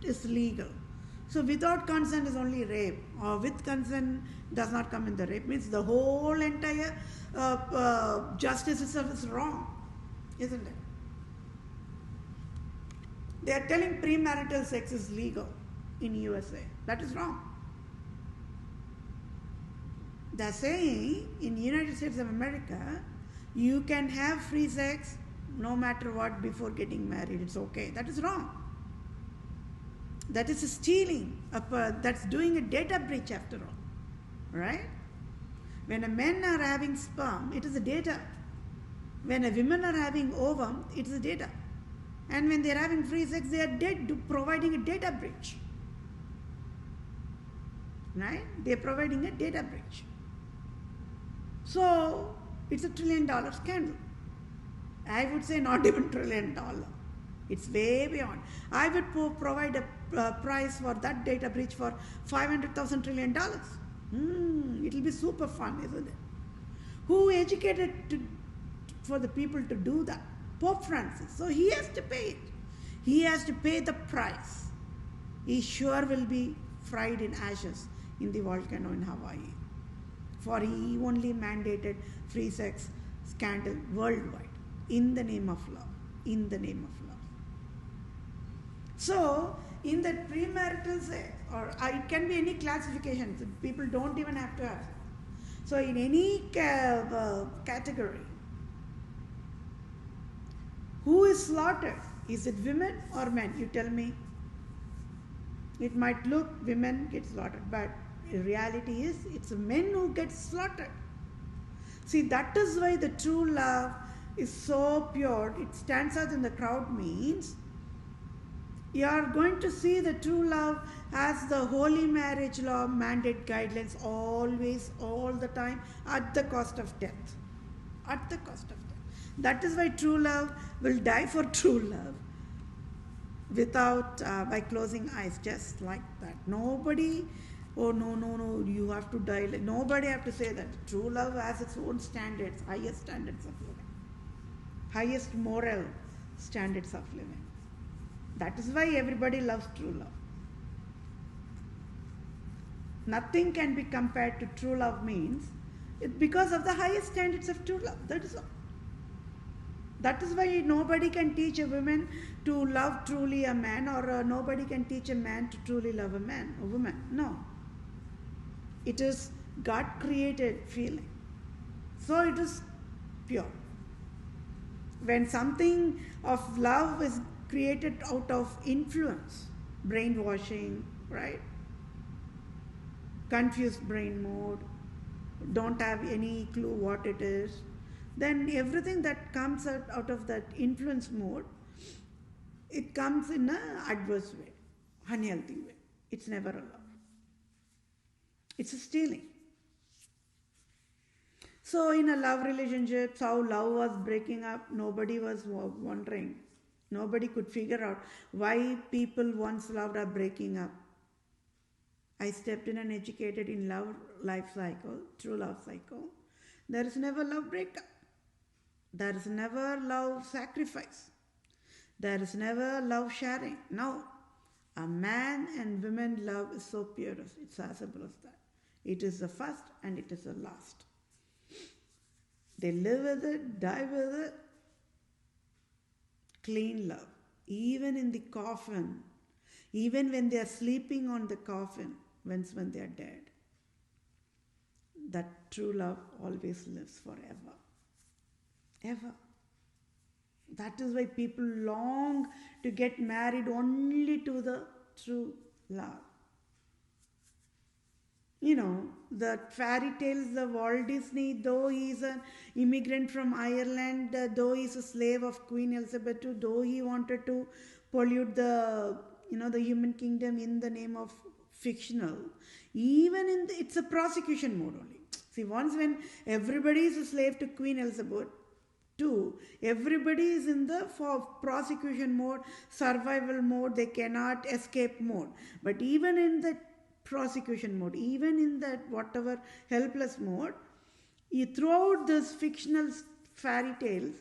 is legal. So without consent is only rape, or with consent does not come in the rape. Means the whole entire justice itself is wrong, isn't it? They are telling premarital sex is legal in USA. That is wrong. They are saying in the United States of America, you can have free sex no matter what before getting married. It's okay. That is wrong. That is stealing. That's doing a data breach after all. Right? When a men are having sperm, it is a data. When a women are having ovum, it is a data. And when they are having free sex, they are providing a data breach. Right? They are providing a data breach. So, it's $1 trillion scandal. I would say not even $1 trillion. It's way beyond. I would provide a price for that data breach for $500,000 trillion. It'll be super fun, isn't it? Who educated for the people to do that? Pope Francis. So he has to pay it. He has to pay the price. He sure will be fried in ashes in the volcano in Hawaii. For he only mandated free sex scandal worldwide in the name of love. In the name of love. So, in that premarital sex, or it can be any classification, so people don't even have to have sex. So, in any category, who is slaughtered? Is it women or men? You tell me. It might look women get slaughtered, but in reality is it's men who get slaughtered. See, that is why the true love is so pure. It stands out in the crowd means you are going to see the true love as the holy marriage law mandate guidelines always, all the time, at the cost of death. At the cost of death. That is why true love will die for true love without, by closing eyes, just like that. Nobody, oh no, you have to die. Nobody have to say that. True love has its own standards, highest standards of living, highest moral standards of living. That is why everybody loves true love. Nothing can be compared to true love means it because of the highest standards of true love. That is all. That is why nobody can teach a woman to love truly a man, or nobody can teach a man to truly love a woman. No. It is God created feeling. So it is pure. When something of love is created out of influence, brainwashing, right? Confused brain mode, don't have any clue what it is, then everything that comes out of that influence mode, it comes in an adverse way, unhealthy way. It's never a love. It's a stealing. So in a love relationship, how love was breaking up, nobody was wondering. Nobody could figure out why people once loved are breaking up. I stepped in and educated in love life cycle, true love cycle. There is never love breakup. There is never love sacrifice. There is never love sharing. No. A man and women love is so pure. It's as simple as that. It is the first and it is the last. They live with it, die with it. Clean love. Even in the coffin, even when they are sleeping on the coffin, when they are dead, that true love always lives forever. Ever. That is why people long to get married only to the true love. You know, the fairy tales of Walt Disney, though he is an immigrant from Ireland, though he is a slave of Queen Elizabeth II, though he wanted to pollute the human kingdom in the name of fictional, even in it's a prosecution mode only. See, once when everybody is a slave to Queen Elizabeth II, everybody is in the prosecution mode, survival mode, they cannot escape mode. But even in the prosecution mode, even in that whatever helpless mode, throughout this fictional fairy tales,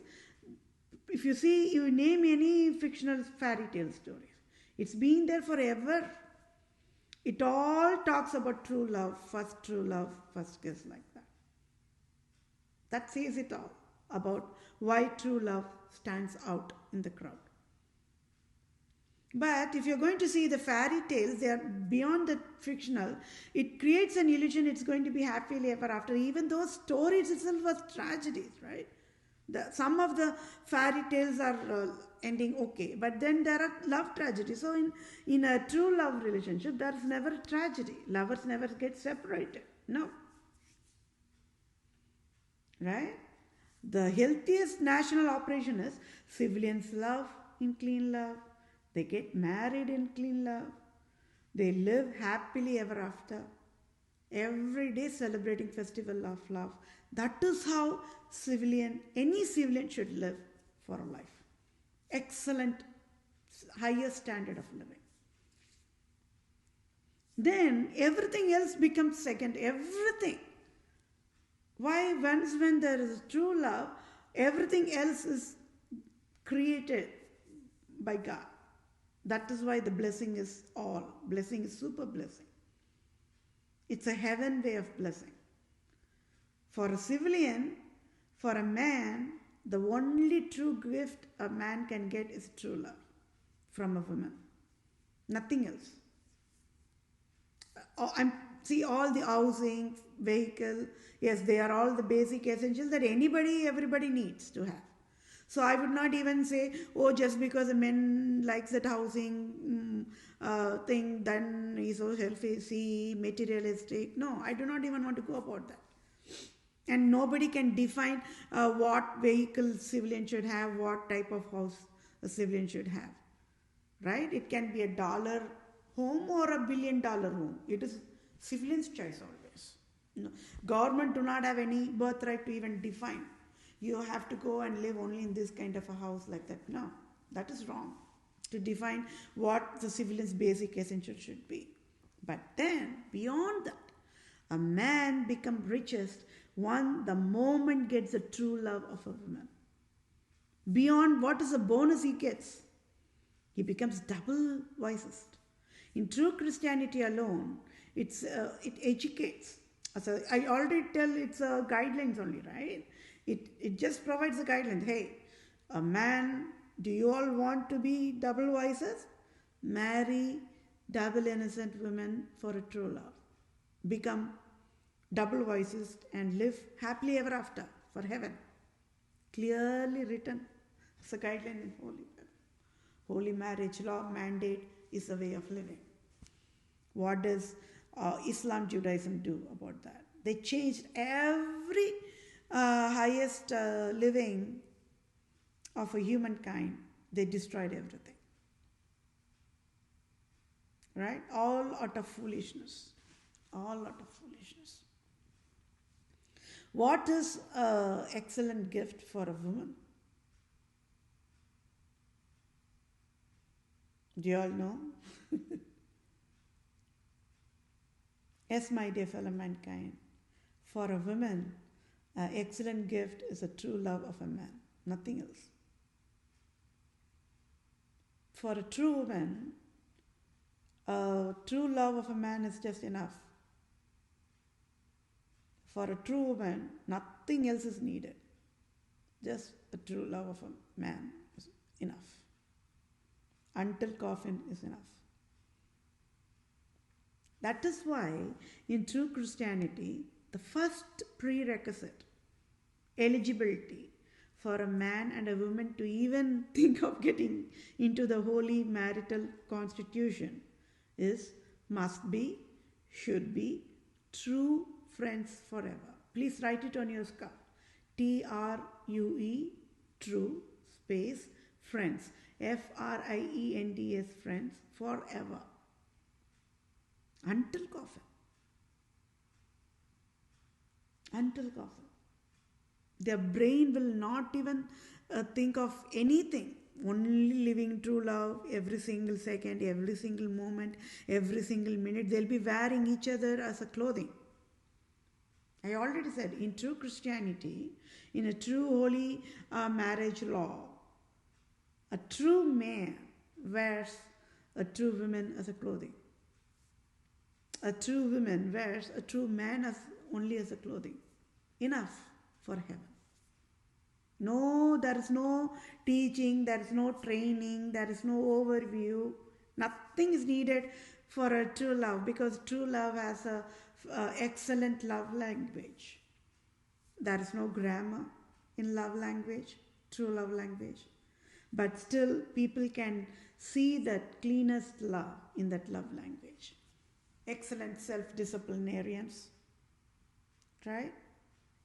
if you see, you name any fictional fairy tale stories, it's been there forever. It all talks about true love, first kiss, like that. That says it all about why true love stands out in the crowd. But if you're going to see the fairy tales, they are beyond the fictional. It creates an illusion it's going to be happily ever after. Even those stories itself was tragedies, right? Some of the fairy tales are ending okay, but then there are love tragedies. So in a true love relationship, there's never a tragedy. Lovers never get separated. No. Right? The healthiest national operation is civilians love in clean love. They get married in clean love. They live happily ever after. Every day celebrating festival of love. That is how any civilian should live for a life. Excellent, highest standard of living. Then everything else becomes second. Everything. Why? When there is true love, everything else is created by God. That is why the blessing is all. Blessing is super blessing. It's a heaven way of blessing. For a civilian, for a man, the only true gift a man can get is true love from a woman. Nothing else. See, all the housing, vehicle, yes, they are all the basic essentials that everybody needs to have. So I would not even say, just because a man likes that housing thing, then he's so selfish, materialistic. No, I do not even want to go about that. And nobody can define what vehicle civilian should have, what type of house a civilian should have. Right? It can be $1 home or $1 billion home. It is civilian's choice always. No. Government do not have any birthright to even define. You have to go and live only in this kind of a house like that. No, that is wrong. To define what the civilian's basic essential should be. But then, beyond that, a man becomes richest the moment gets the true love of a woman. Beyond what is the bonus he gets? He becomes double wisest. In true Christianity alone, it educates. So I already tell it's guidelines only, right? It just provides the guidelines. Hey, a man, do you all want to be double wisest? Marry double innocent women for a true love. Become double wisest and live happily ever after for heaven. Clearly written. It's a guideline in Holy marriage law mandate is a way of living. What does Islam, Judaism do about that? They changed every highest living of a humankind. They destroyed everything. Right? All out of foolishness. All out of foolishness. What is an excellent gift for a woman? Do you all know? Yes, my dear fellow mankind, for a woman, an excellent gift is a true love of a man, nothing else. For a true woman, a true love of a man is just enough. For a true woman, nothing else is needed. Just the true love of a man is enough. Until coffin is enough. That is why in true Christianity, the first prerequisite, eligibility for a man and a woman to even think of getting into the holy marital constitution is must be, should be, true friends forever. Please write it on your scarf. TRUE, true, space, friends. FRIENDS, friends, forever. Until coffin. Until coffin. Their brain will not even think of anything. Only living true love every single second, every single moment, every single minute. They'll be wearing each other as a clothing. I already said, in true Christianity, in a true holy marriage law, a true man wears a true woman as a clothing. A true woman wears a true man as only as a clothing. Enough for heaven. No, there is no teaching, there is no training, there is no overview. Nothing is needed for a true love, because true love has a excellent love language. There is no grammar in love language, true love language. But still people can see that cleanest love in that love language. Excellent self-disciplinarians, right?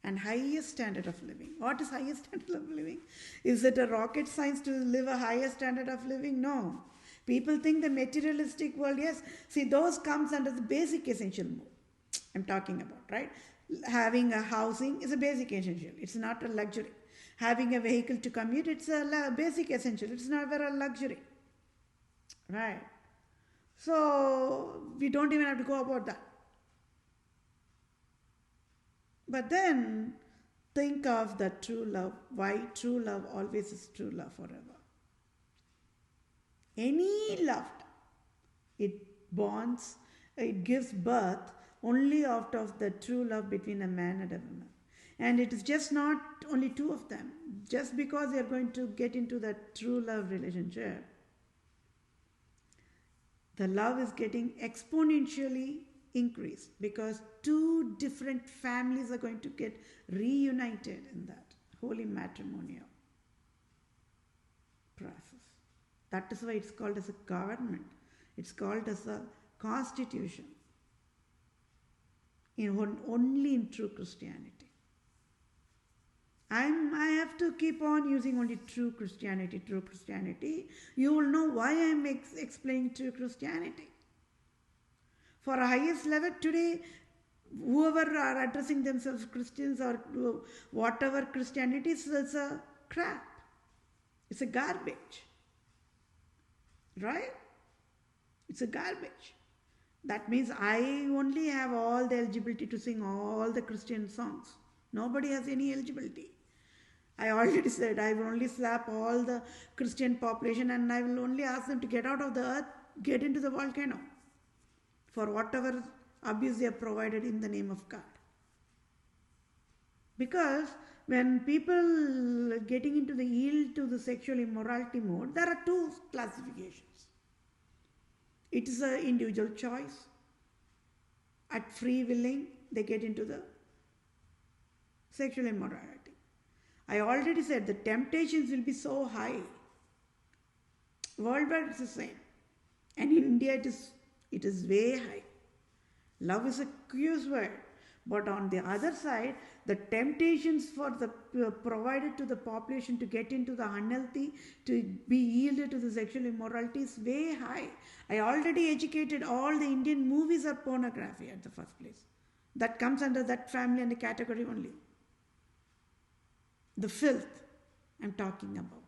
And highest standard of living. What is highest standard of living? Is it a rocket science to live a higher standard of living? No. People think the materialistic world, yes. See, those comes under the basic essential mode I'm talking about, right? Having a housing is a basic essential. It's not a luxury. Having a vehicle to commute, it's a basic essential. It's never a luxury, right? So we don't even have to go about that. But then think of the true love. Why true love always is true love forever. Any love, it bonds, it gives birth only out of the true love between a man and a woman. And it is just not only two of them. Just because they are going to get into that true love relationship, the love is getting exponentially increased, because two different families are going to get reunited in that holy matrimonial process. That is why it's called as a government. It's called as a constitution. Only in true Christianity. I have to keep on using only true Christianity, true Christianity. You will know why I am explaining true Christianity. For a highest level today, whoever are addressing themselves Christians or whatever Christianity is, it's a crap. It's a garbage. Right? It's a garbage. That means I only have all the eligibility to sing all the Christian songs. Nobody has any eligibility. I already said I will only slap all the Christian population and I will only ask them to get out of the earth, get into the volcano for whatever abuse they have provided in the name of God. Because when people getting into the yield to the sexual immorality mode, there are two classifications. It is an individual choice. At free willing, they get into the sexual immorality. I already said the temptations will be so high. Worldwide it's the same. And in India it is way high. Love is a curious word. But on the other side, the temptations for the provided to the population to get into the unhealthy, to be yielded to the sexual immorality is way high. I already educated all the Indian movies are pornography at the first place. That comes under that family and the category only. The filth I'm talking about.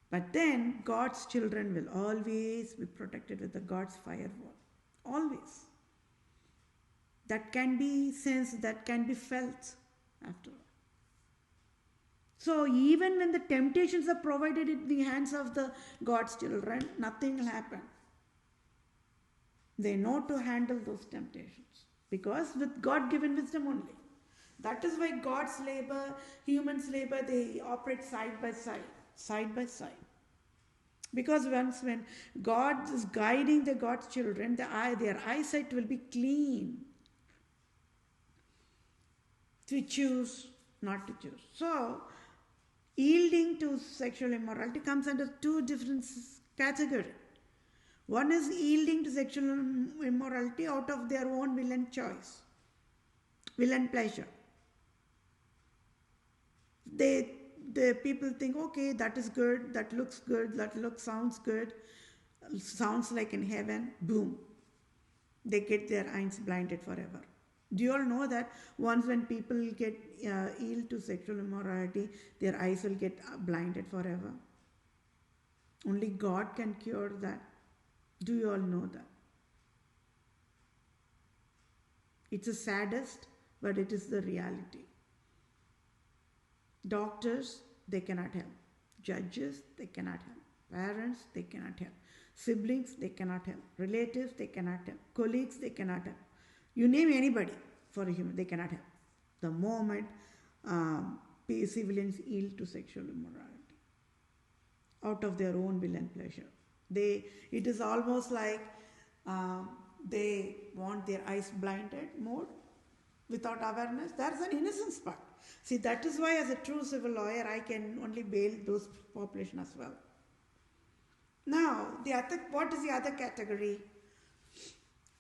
But then God's children will always be protected with the God's firewall. Always. That can be sensed, that can be felt after all. So even when the temptations are provided in the hands of the God's children, nothing will happen. They know to handle those temptations. because with God-given wisdom only. That is why God's labor, humans' labor, they operate side by side, side by side. Because once when God is guiding the God's children, their eyesight will be clean to choose, not to choose. So, yielding to sexual immorality comes under two different categories. One is yielding to sexual immorality out of their own will and choice, will and pleasure. The people think, okay, that is good, that looks good, sounds good, sounds like in heaven, boom. They get their eyes blinded forever. Do you all know that once when people get yield to sexual immorality, their eyes will get blinded forever? Only God can cure that. Do you all know that? It's the saddest, but it is the reality. Doctors, they cannot help. Judges, they cannot help. Parents, they cannot help. Siblings, they cannot help. Relatives, they cannot help. Colleagues, they cannot help. You name anybody for a human, they cannot help. The moment civilians yield to sexual immorality out of their own will and pleasure, it is almost like they want their eyes blinded more without awareness. That's an innocence part. See, that is why as a true civil lawyer, I can only bail those population as well. Now, what is the other category?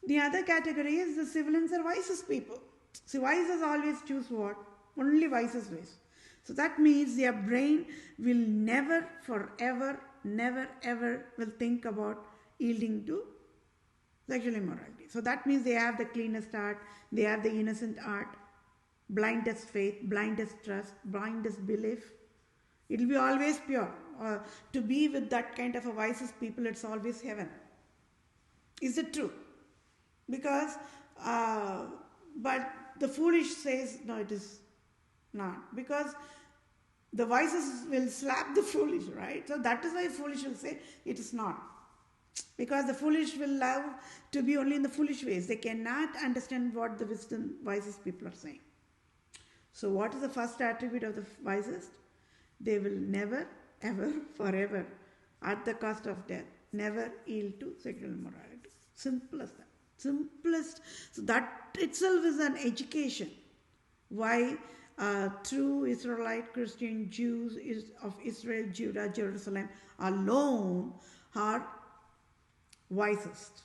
The other category is the civilians are wisest people. See, wisest always choose what? Only wisest ways. So that means their brain will never, forever, never, ever will think about yielding to sexual immorality. So that means they have the cleanest heart, they have the innocent heart, blindest faith, blindest trust, blindest belief. It will be always pure. To be with that kind of a wisest people, it's always heaven. Is it true? Because, but the foolish says, no, it is not. Because the wisest will slap the foolish, right? So that is why foolish will say, it is not. Because the foolish will love to be only in the foolish ways. They cannot understand what the wisest people are saying. So what is the first attribute of the wisest? They will never, ever, forever, at the cost of death, never yield to sexual immorality. Simple as that. Simplest. So that itself is an education. Why true Israelite Christian Jews of Israel, Judah, Jerusalem alone are wisest.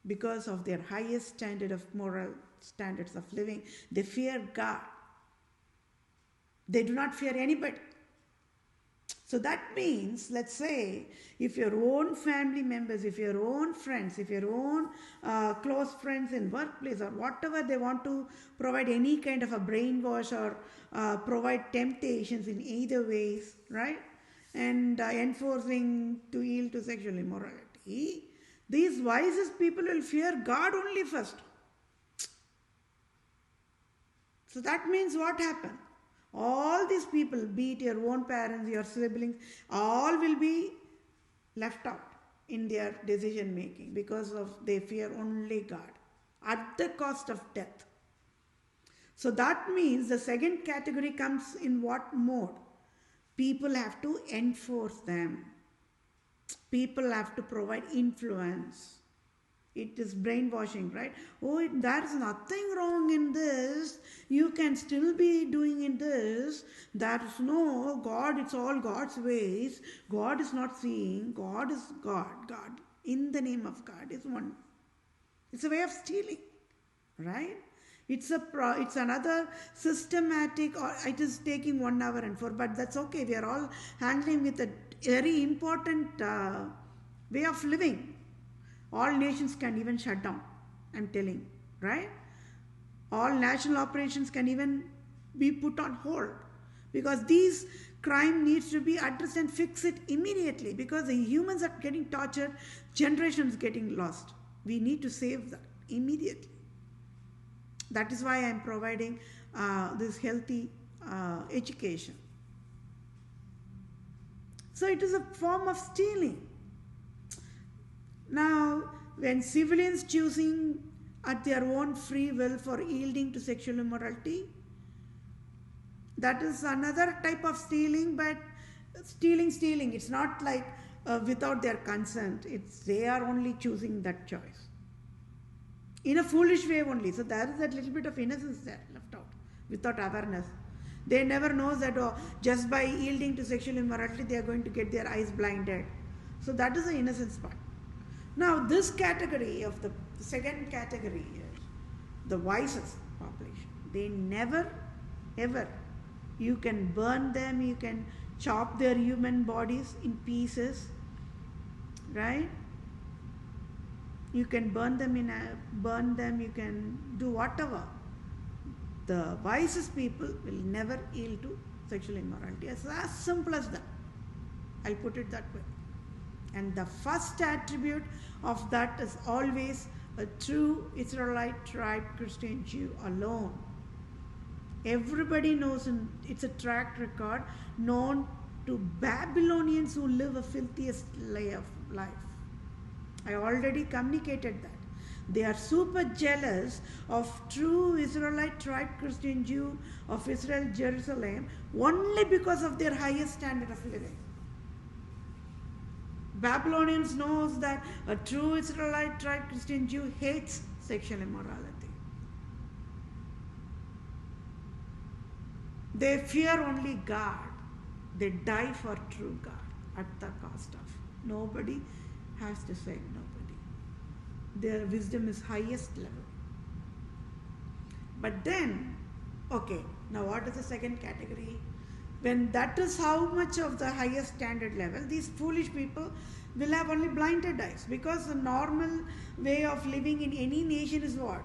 Because of their highest standard of moral standards of living, they fear God. They do not fear anybody. So that means, let's say, if your own family members, if your own friends, if your own close friends in workplace or whatever, they want to provide any kind of a brainwash or provide temptations in either ways, right? And enforcing to yield to sexual immorality, these wisest people will fear God only first. So that means what happened? All these people, be it your own parents, your siblings, all will be left out in their decision making because of they fear only God at the cost of death. So that means the second category comes in what mode? People have to enforce them. People have to provide influence. It is brainwashing, right? Oh, there is nothing wrong in this. You can still be doing in this. There is no God. It's all God's ways. God is not seeing. God is God. God, in the name of God, is one. It's a way of stealing, right? It's another systematic, or it is taking 1 hour and 4, but that's okay. We are all handling with a very important way of living. All nations can even shut down, I'm telling, right? All national operations can even be put on hold because these crime needs to be addressed and fix it immediately because the humans are getting tortured, generations getting lost. We need to save that immediately. That is why I'm providing this healthy education. So it is a form of stealing. Now, when civilians choosing at their own free will for yielding to sexual immorality. That is another type of stealing, but stealing. It's not like without their consent. They are only choosing that choice. In a foolish way only. So there is that little bit of innocence there left out, without awareness. They never know that just by yielding to sexual immorality, they are going to get their eyes blinded. So that is the innocence part. Now this category of the second category is the wisest population. They never, ever, you can burn them, you can chop their human bodies in pieces, right? You can burn them, you can do whatever. The wisest people will never yield to sexual immorality. It's as simple as that. I'll put it that way. And the first attribute of that is always a true Israelite tribe Christian Jew alone. Everybody knows, it's a track record known to Babylonians who live a filthiest life. I already communicated that. They are super jealous of true Israelite tribe Christian Jew of Israel, Jerusalem, only because of their highest standard of living. Babylonians knows that a true Israelite tribe Christian Jew hates sexual immorality. They fear only God. They die for true God at the cost of. Nobody has to say nobody. Their wisdom is highest level. But then, okay, now what is the second category? When that is how much of the highest standard level, these foolish people will have only blinded eyes, because the normal way of living in any nation is what?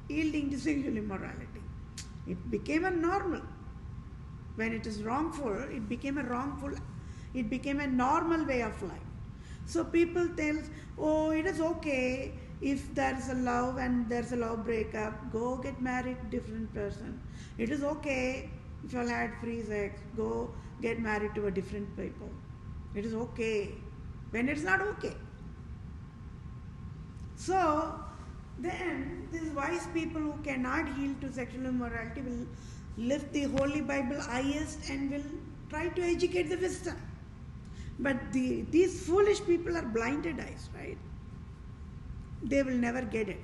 Yielding to sexual immorality. It became a normal. When it is wrongful, it became a normal way of life. So people tell, oh, it is okay if there is a love and there is a love breakup, go get married to different person. It is okay if you all had free sex, go get married to a different people. It is okay when it's not okay. So then these wise people who cannot yield to sexual immorality will lift the Holy Bible highest and will try to educate the wisdom. But these foolish people are blinded eyes, right? They will never get it.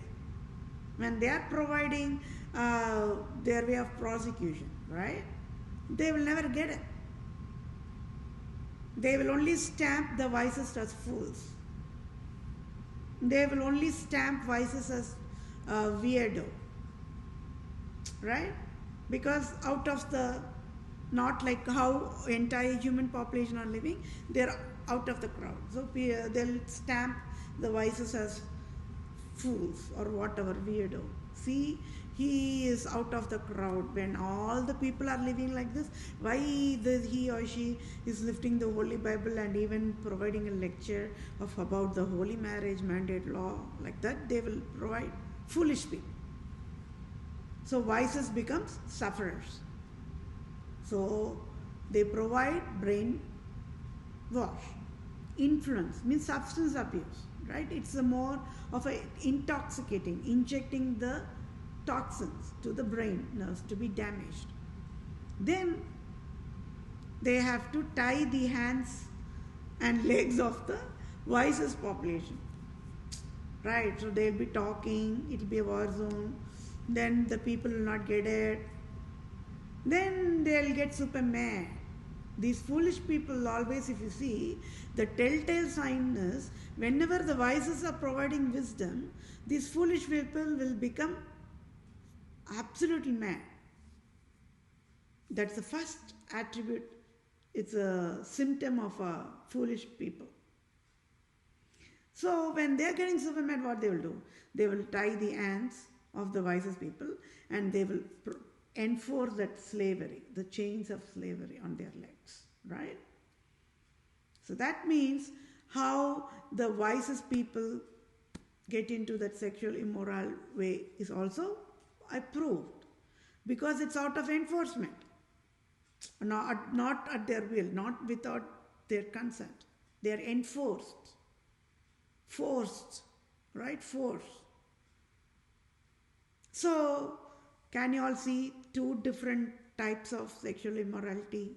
When they are providing their way of prosecution, right? They will never get it. They will only stamp the wisest as fools. They will only stamp wisest as weirdo, right? Because out of the, not like how entire human population are living, they're out of the crowd. So they'll stamp the wisest as fools or whatever, weirdo. See, he is out of the crowd. When all the people are living like this, why he or she is lifting the Holy Bible and even providing a lecture about the holy marriage mandate law, like that they will provide. Foolish people. So wisest becomes sufferers. So they provide brain wash. Influence means substance abuse, right? It's a more of a intoxicating, injecting the toxins to the brain nerves to be damaged. Then they have to tie the hands and legs of the wisest population, right? So they'll be talking, it'll be a war zone, then the people will not get it, then they'll get super mad. These foolish people always, if you see, the telltale sign is whenever the wisest are providing wisdom, these foolish people will become absolutely mad. That's the first attribute. It's a symptom of foolish people. So when they are getting super mad, what they will do? They will tie the hands of the wisest people and they will enforce that slavery, the chains of slavery on their legs, right? So that means how the wisest people get into that sexual immoral way is also approved, because it's out of enforcement, not at their will, not without their consent. They are enforced, forced, right? Force. So, can you all see two different types of sexual immorality?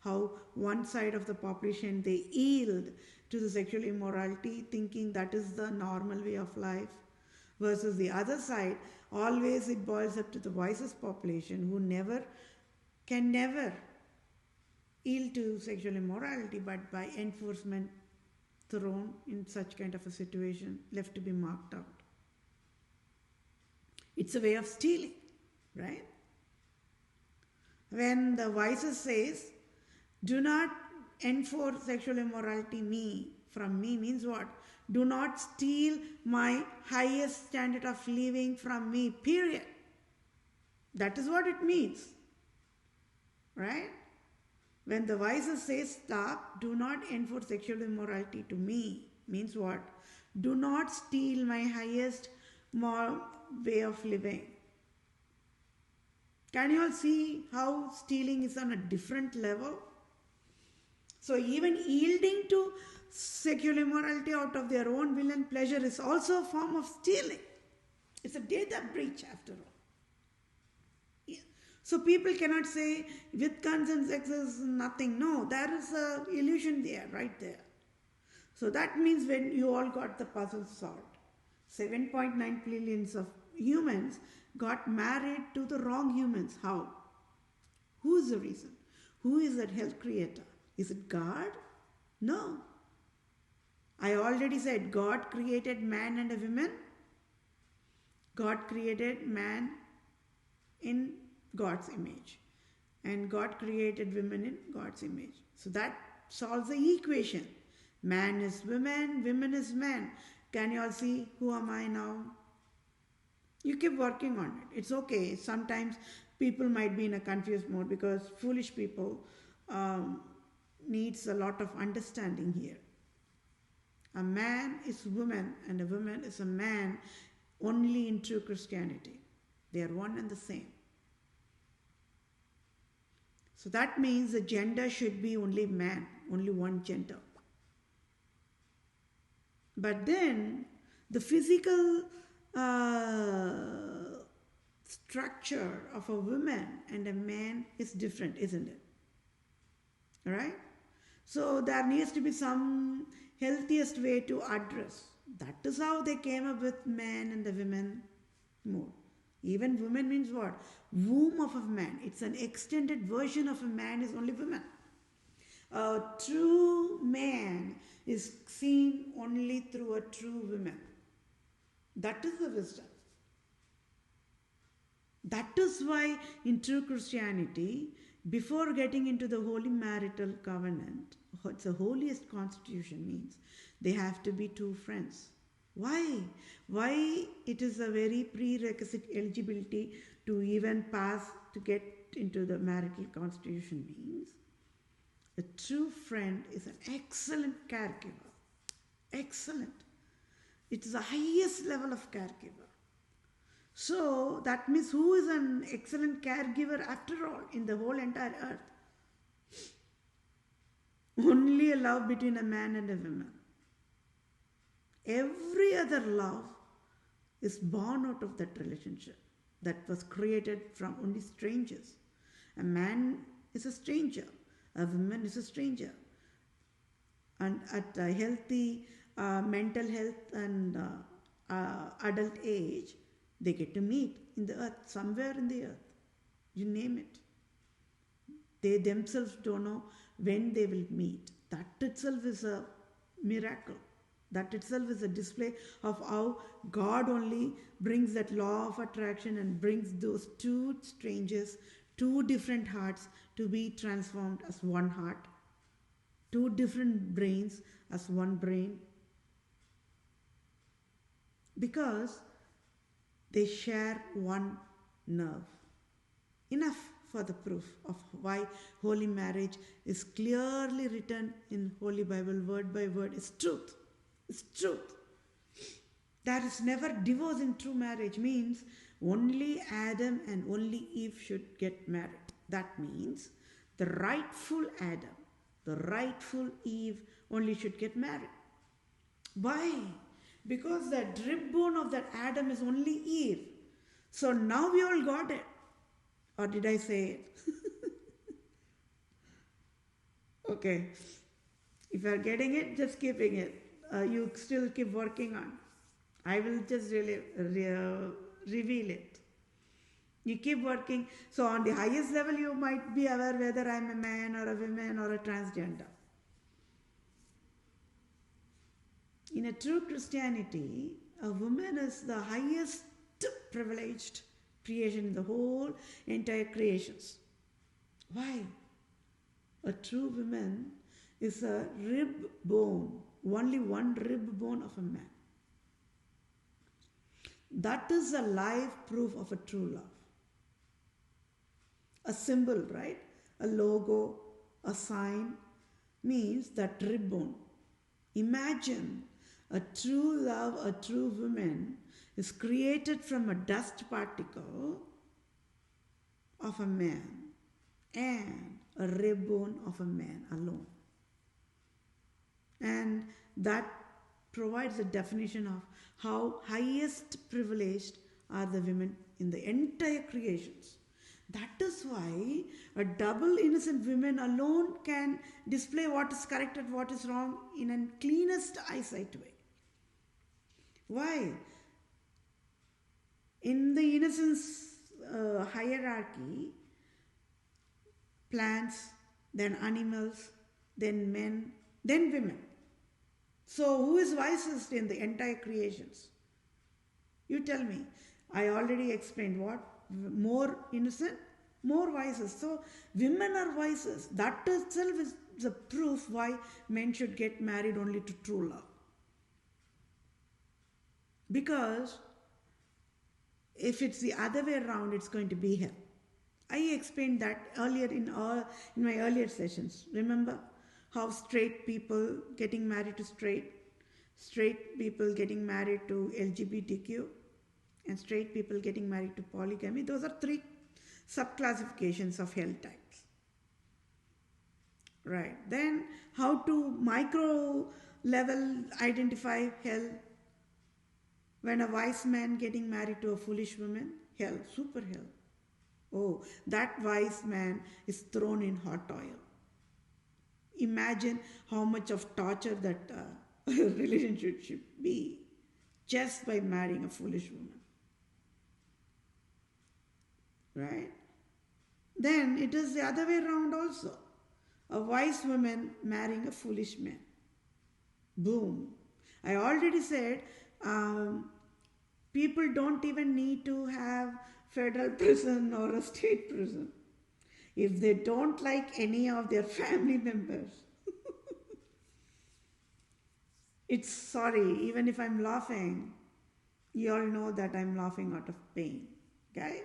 How one side of the population, they yield to the sexual immorality thinking that is the normal way of life, versus the other side, always it boils up to the wisest population who can never yield to sexual immorality, but by enforcement thrown in such kind of a situation, left to be marked out. It's a way of stealing, right? When the wisest says, do not enforce sexual immorality from me means what? Do not steal my highest standard of living from me, period. That is what it means, right? When the wisest says stop, do not enforce sexual immorality to me means what? Do not steal my highest way of living. Can you all see how stealing is on a different level? So even yielding to sexual immorality out of their own will and pleasure is also a form of stealing. It's a data breach after all. Yeah. So people cannot say with consent sex is nothing. No, there is an illusion there, right there. So that means when you all got the puzzle solved, 7.9 billions of humans got married to the wrong humans. How? Who is the reason? Who is that health creator? Is it God? No. I already said God created man and a woman. God created man in God's image. And God created women in God's image. So that solves the equation. Man is woman, woman is man. Can you all see who am I now? You keep working on it. It's okay. Sometimes people might be in a confused mode because foolish people needs a lot of understanding here. A man is woman and a woman is a man only in true Christianity. They are one and the same. So that means the gender should be only man, only one gender. But then the physical structure of a woman and a man is different, isn't it? Right? So there needs to be some healthiest way to address. That is how they came up with man and the women mode. Even woman means what? Womb of a man. It's an extended version of a man is only woman. A true man is seen only through a true woman. That is the wisdom. That is why in true Christianity, before getting into the holy marital covenant, the holiest constitution means they have to be two friends. Why? Why it is a very prerequisite eligibility to even pass to get into the marital constitution means a true friend is an excellent caregiver. Excellent. It is the highest level of caregiver. So that means who is an excellent caregiver after all in the whole entire earth? Only a love between a man and a woman. Every other love is born out of that relationship that was created from only strangers. A man is a stranger. A woman is a stranger. And at a healthy mental health and adult age, they get to meet in the earth, somewhere in the earth. You name it. They themselves don't know when they will meet. That itself is a miracle. That itself is a display of how God only brings that law of attraction and brings those two strangers, two different hearts to be transformed as one heart, two different brains as one brain. Because they share one nerve. Enough for the proof of why holy marriage is clearly written in Holy Bible, word by word. It's truth. It's truth. There is never divorce in true marriage. Means only Adam and only Eve should get married. That means the rightful Adam, the rightful Eve only should get married. Why? Because the rib bone of that Adam is only Eve. So now we all got it. Or did I say it? Okay. If you are getting it, just keeping it. You still keep working on. I will just really reveal it. You keep working. So on the highest level, you might be aware whether I'm a man or a woman or a transgender. In a true Christianity, a woman is the highest privileged creation in the whole entire creations. Why? A true woman is a rib bone, only one rib bone of a man. That is a live proof of a true love. A symbol, right? A logo, a sign means that rib bone. Imagine a true love, a true woman is created from a dust particle of a man and a rib bone of a man alone. And that provides a definition of how highest privileged are the women in the entire creations. That is why a double innocent woman alone can display what is correct and what is wrong in a cleanest eyesight way. Why? In the innocence hierarchy, plants, then animals, then men, then women. So who is wisest in the entire creations? You tell me. I already explained what? More innocent, more wisest. So women are wisest. That itself is the proof why men should get married only to true love. Because if it's the other way around, it's going to be hell. I explained that earlier in my earlier sessions. Remember how straight people getting married to straight people getting married to LGBTQ, and straight people getting married to polygamy. Those are 3 subclassifications of hell types. Right. Then how to micro level identify hell? When a wise man getting married to a foolish woman, hell, super hell. Oh, that wise man is thrown in hot oil. Imagine how much of torture that relationship should be just by marrying a foolish woman. Right? Then it is the other way around also. A wise woman marrying a foolish man. Boom. I already said people don't even need to have federal prison or a state prison. If they don't like any of their family members, it's sorry, even if I'm laughing, you all know that I'm laughing out of pain. Okay?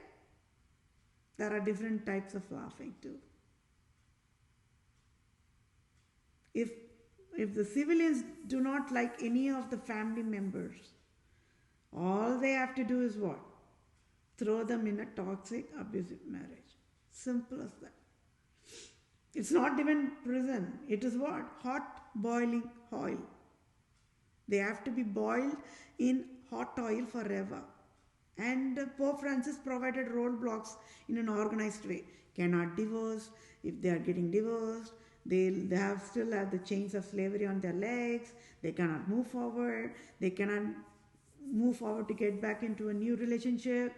There are different types of laughing too. If the civilians do not like any of the family members, all they have to do is what? Throw them in a toxic, abusive marriage. Simple as that. It's not even prison. It is what? Hot boiling oil. They have to be boiled in hot oil forever. And Pope Francis provided roadblocks in an organized way. Cannot divorce. If they are getting divorced, they still have the chains of slavery on their legs. They cannot move forward. They cannot move forward to get back into a new relationship.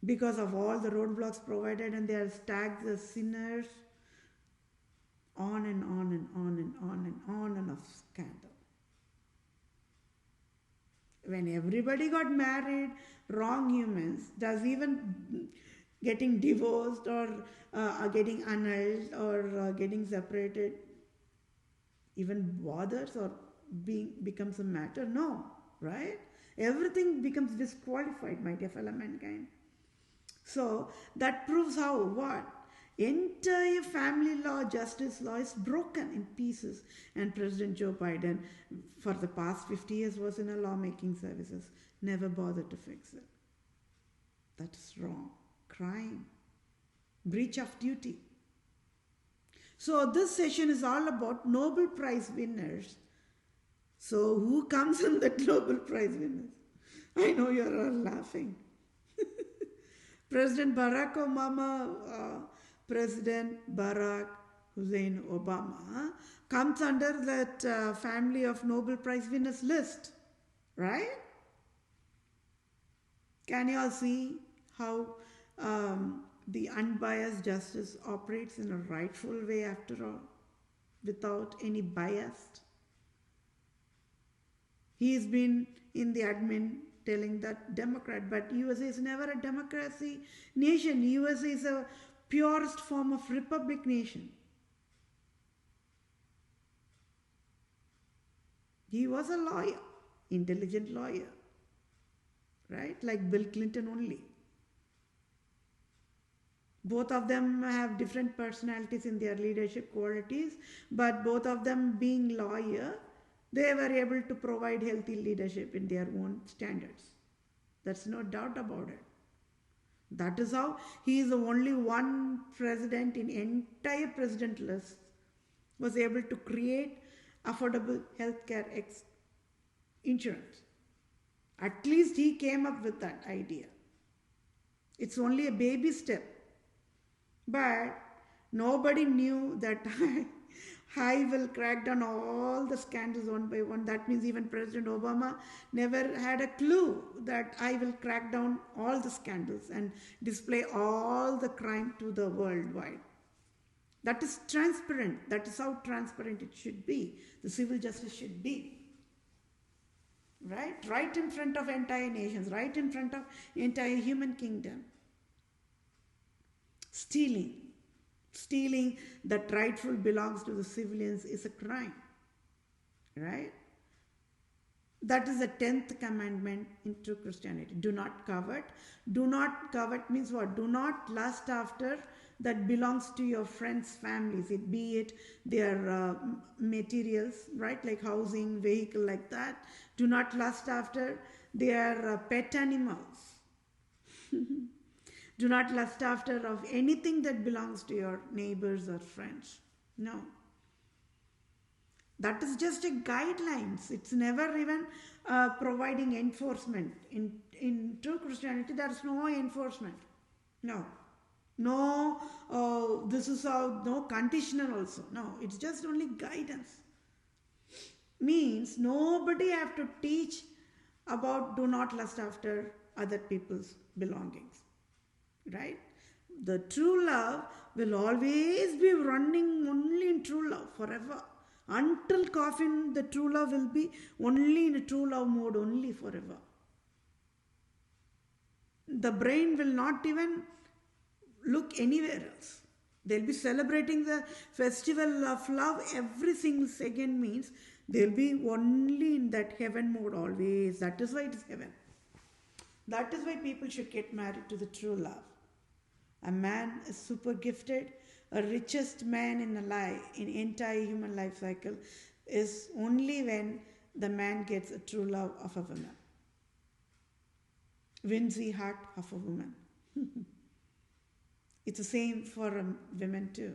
Because of all the roadblocks provided, and they are tagged as sinners. On and on and on and on and on and of scandal. When everybody got married, wrong humans, does even getting divorced or getting annulled or getting separated even bothers or becomes a matter? No, right? Everything becomes disqualified, my dear fellow mankind. So that proves how what? Entire family law, justice law is broken in pieces. And President Joe Biden, for the past 50 years, was in a lawmaking services, never bothered to fix it. That is wrong. Crime. Breach of duty. So this session is all about Nobel Prize winners So who comes in the Nobel Prize winners? I know you're all laughing. President Barack Obama, President Barack Hussein Obama comes under that family of Nobel Prize winners list, right? Can you all see how the unbiased justice operates in a rightful way after all, without any bias? He's been in the admin telling that Democrat, but USA is never a democracy nation. USA is a purest form of republic nation. He was a lawyer, intelligent lawyer, right? Like Bill Clinton only. Both of them have different personalities in their leadership qualities, but both of them being lawyer, they were able to provide healthy leadership in their own standards. That's no doubt about it. That is how he is the only one president in entire president list was able to create affordable healthcare insurance. At least he came up with that idea. It's only a baby step. But nobody knew that I will crack down all the scandals one by one. That means even President Obama never had a clue that I will crack down all the scandals and display all the crime to the worldwide. That is transparent. That is how transparent it should be. The civil justice should be. Right in front of entire nations, right in front of entire human kingdom. Stealing that rightful belongs to the civilians is a crime, right? That is the 10th commandment in true Christianity. Do not covet. Do not covet means what? Do not lust after that belongs to your friends' families, be it their materials, right? Like housing, vehicle, like that. Do not lust after their pet animals. Do not lust after of anything that belongs to your neighbors or friends. No. That is just a guidelines. It's never even providing enforcement. In true Christianity, there is no enforcement. No. No, this is how, no conditional also. No, it's just only guidance. Means nobody have to teach about do not lust after other people's belongings. Right? The true love will always be running only in true love forever. Until coffin, the true love will be only in a true love mode only forever. The brain will not even look anywhere else. They'll be celebrating the festival of love every single second, means they'll be only in that heaven mode always. That is why it is heaven. That is why people should get married to the true love. A man is super gifted. A richest man in entire human life cycle is only when the man gets a true love of a woman. Wins the heart of a woman. It's the same for women too.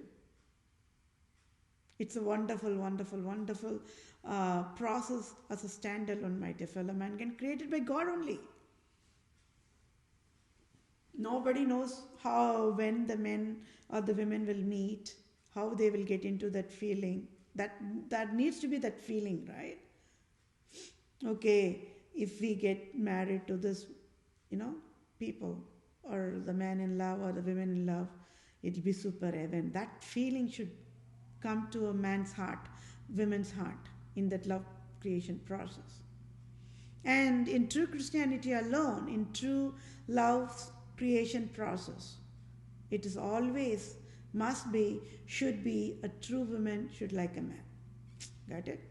It's a wonderful, wonderful, wonderful process as a standalone, my dear fellow mankind, created by God only. Nobody knows how, when the men or the women will meet, how they will get into that feeling. That needs to be that feeling, right? Okay, if we get married to this, people, or the man in love or the women in love, it'll be super heaven. That feeling should come to a man's heart, women's heart, in that love creation process. And in true Christianity alone, in true love creation process, it is always, must be, should be, a true woman should like a man. Got it?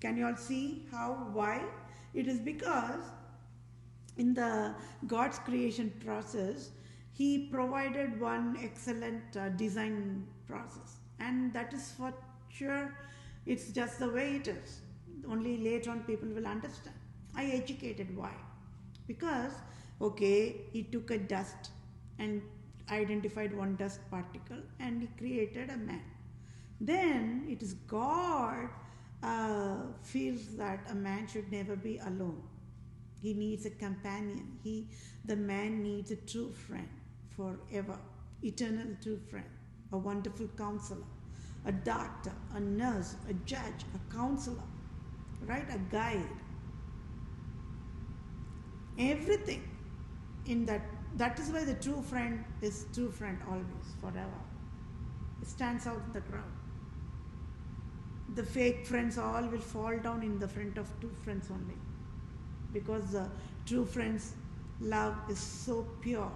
Can you all see how, why? It is because in the God's creation process, He provided one excellent design process. And that is for sure, it's just the way it is. Only later on people will understand. I educated why. Because, okay, He took a dust and identified one dust particle and He created a man. Then it is God feels that a man should never be alone. He needs a companion. The man needs a true friend forever, eternal true friend, a wonderful counselor, a doctor, a nurse, a judge, a counselor, right? A guide. Everything in that. That is why the true friend is true friend always, forever. It stands out in the crowd. The fake friends all will fall down in the front of two friends only, because the true friends' love is so pure.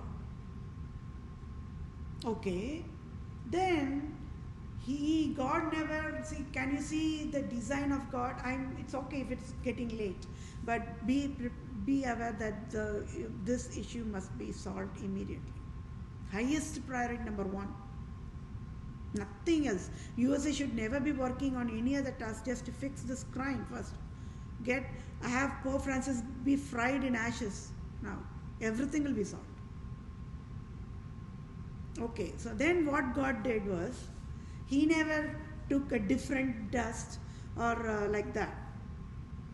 Okay, then God never see. Can you see the design of God? It's okay if it's getting late, but be aware that this issue must be solved immediately. Highest priority number one. Nothing else. USA should never be working on any other task just to fix this crime first. Have Pope Francis be fried in ashes now. Everything will be solved. Okay, so then what God did was, He never took a different dust or like that.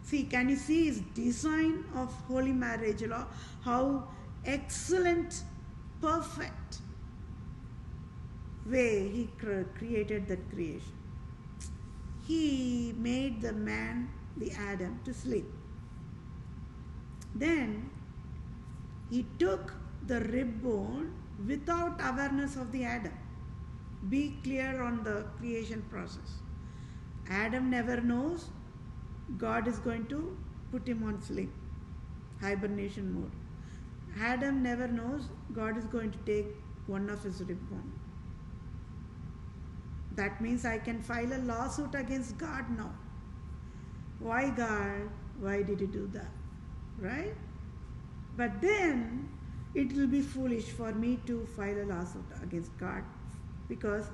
See, can you see His design of holy marriage law? How excellent, perfect way He created that creation. He made the man, the Adam, to sleep. Then He took the rib bone without awareness of the Adam. Be clear on the creation process. Adam never knows God is going to put him on sleep, hibernation mode. Adam never knows God is going to take one of his rib bone. That means I can file a lawsuit against God now. Why, God? Why did you do that? Right? But then it will be foolish for me to file a lawsuit against God, because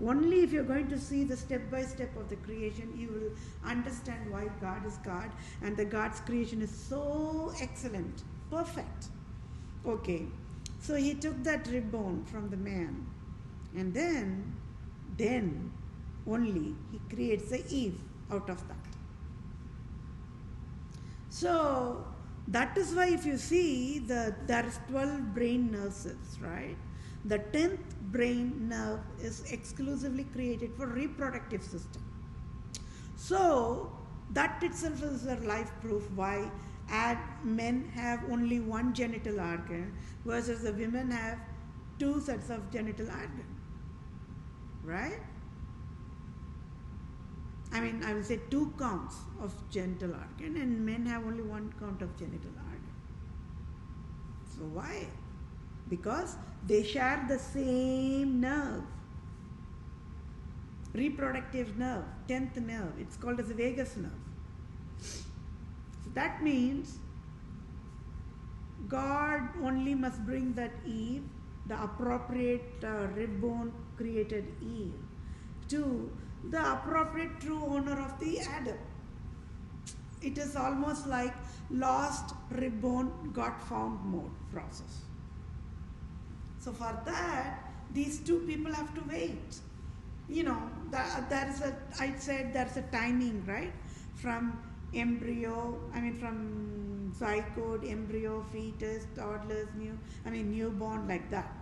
only if you're going to see the step by step of the creation, you will understand why God is God, and the God's creation is so excellent, perfect. Okay, so He took that rib bone from the man, and then only He creates the Eve out of that. So that is why if you see there is 12 brain nerve cells, right? The 10th brain nerve is exclusively created for reproductive system. So that itself is a life proof why men have only one genital organ versus the women have two sets of genital organ. Right? I will say 2 counts of genital organ, and men have only 1 count of genital organ. So why? Because they share the same nerve, reproductive nerve, 10th nerve. It's called as a vagus nerve. So that means God only must bring that Eve, the appropriate rib bone created Eve, to the appropriate true owner of the Adam. It is almost like lost rib bone got found mode process. So for that, these 2 people have to wait. I said there's a timing, right? From embryo, from zygote, embryo, fetus, toddlers, newborn, like that.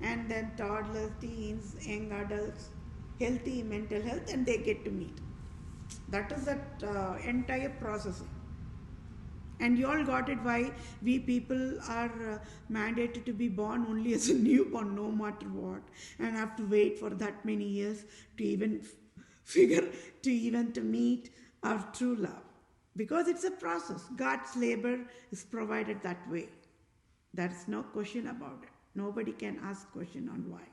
And then toddlers, teens, young adults, healthy mental health, and they get to meet. That is that entire processing. And you all got it why we people are mandated to be born only as a newborn, no matter what, and have to wait for that many years to even to meet our true love. Because it's a process. God's labor is provided that way. There is no question about it. Nobody can ask question on why.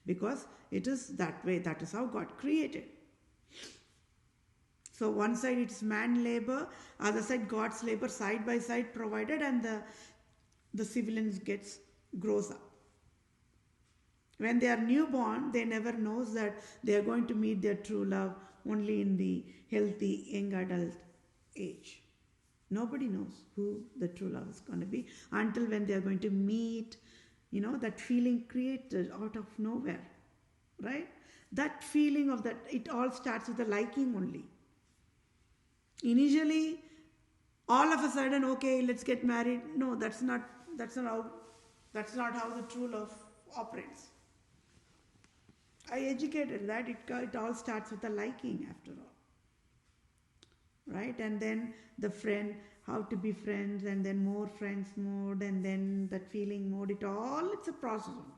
Because it is that way. That is how God created. So one side it's man labor, other side God's labor, side by side provided, and the civilians grows up. When they are newborn, they never knows that they are going to meet their true love only in the healthy young adult age. Nobody knows who the true love is going to be until when they are going to meet, that feeling created out of nowhere, right? That feeling of that, it all starts with the liking only. Initially, all of a sudden, okay, let's get married. No, that's not how the true love operates. I educated that it all starts with a liking after all, right? And then the friend, how to be friends, and then more friends mode, and then that feeling mode. It's a process only.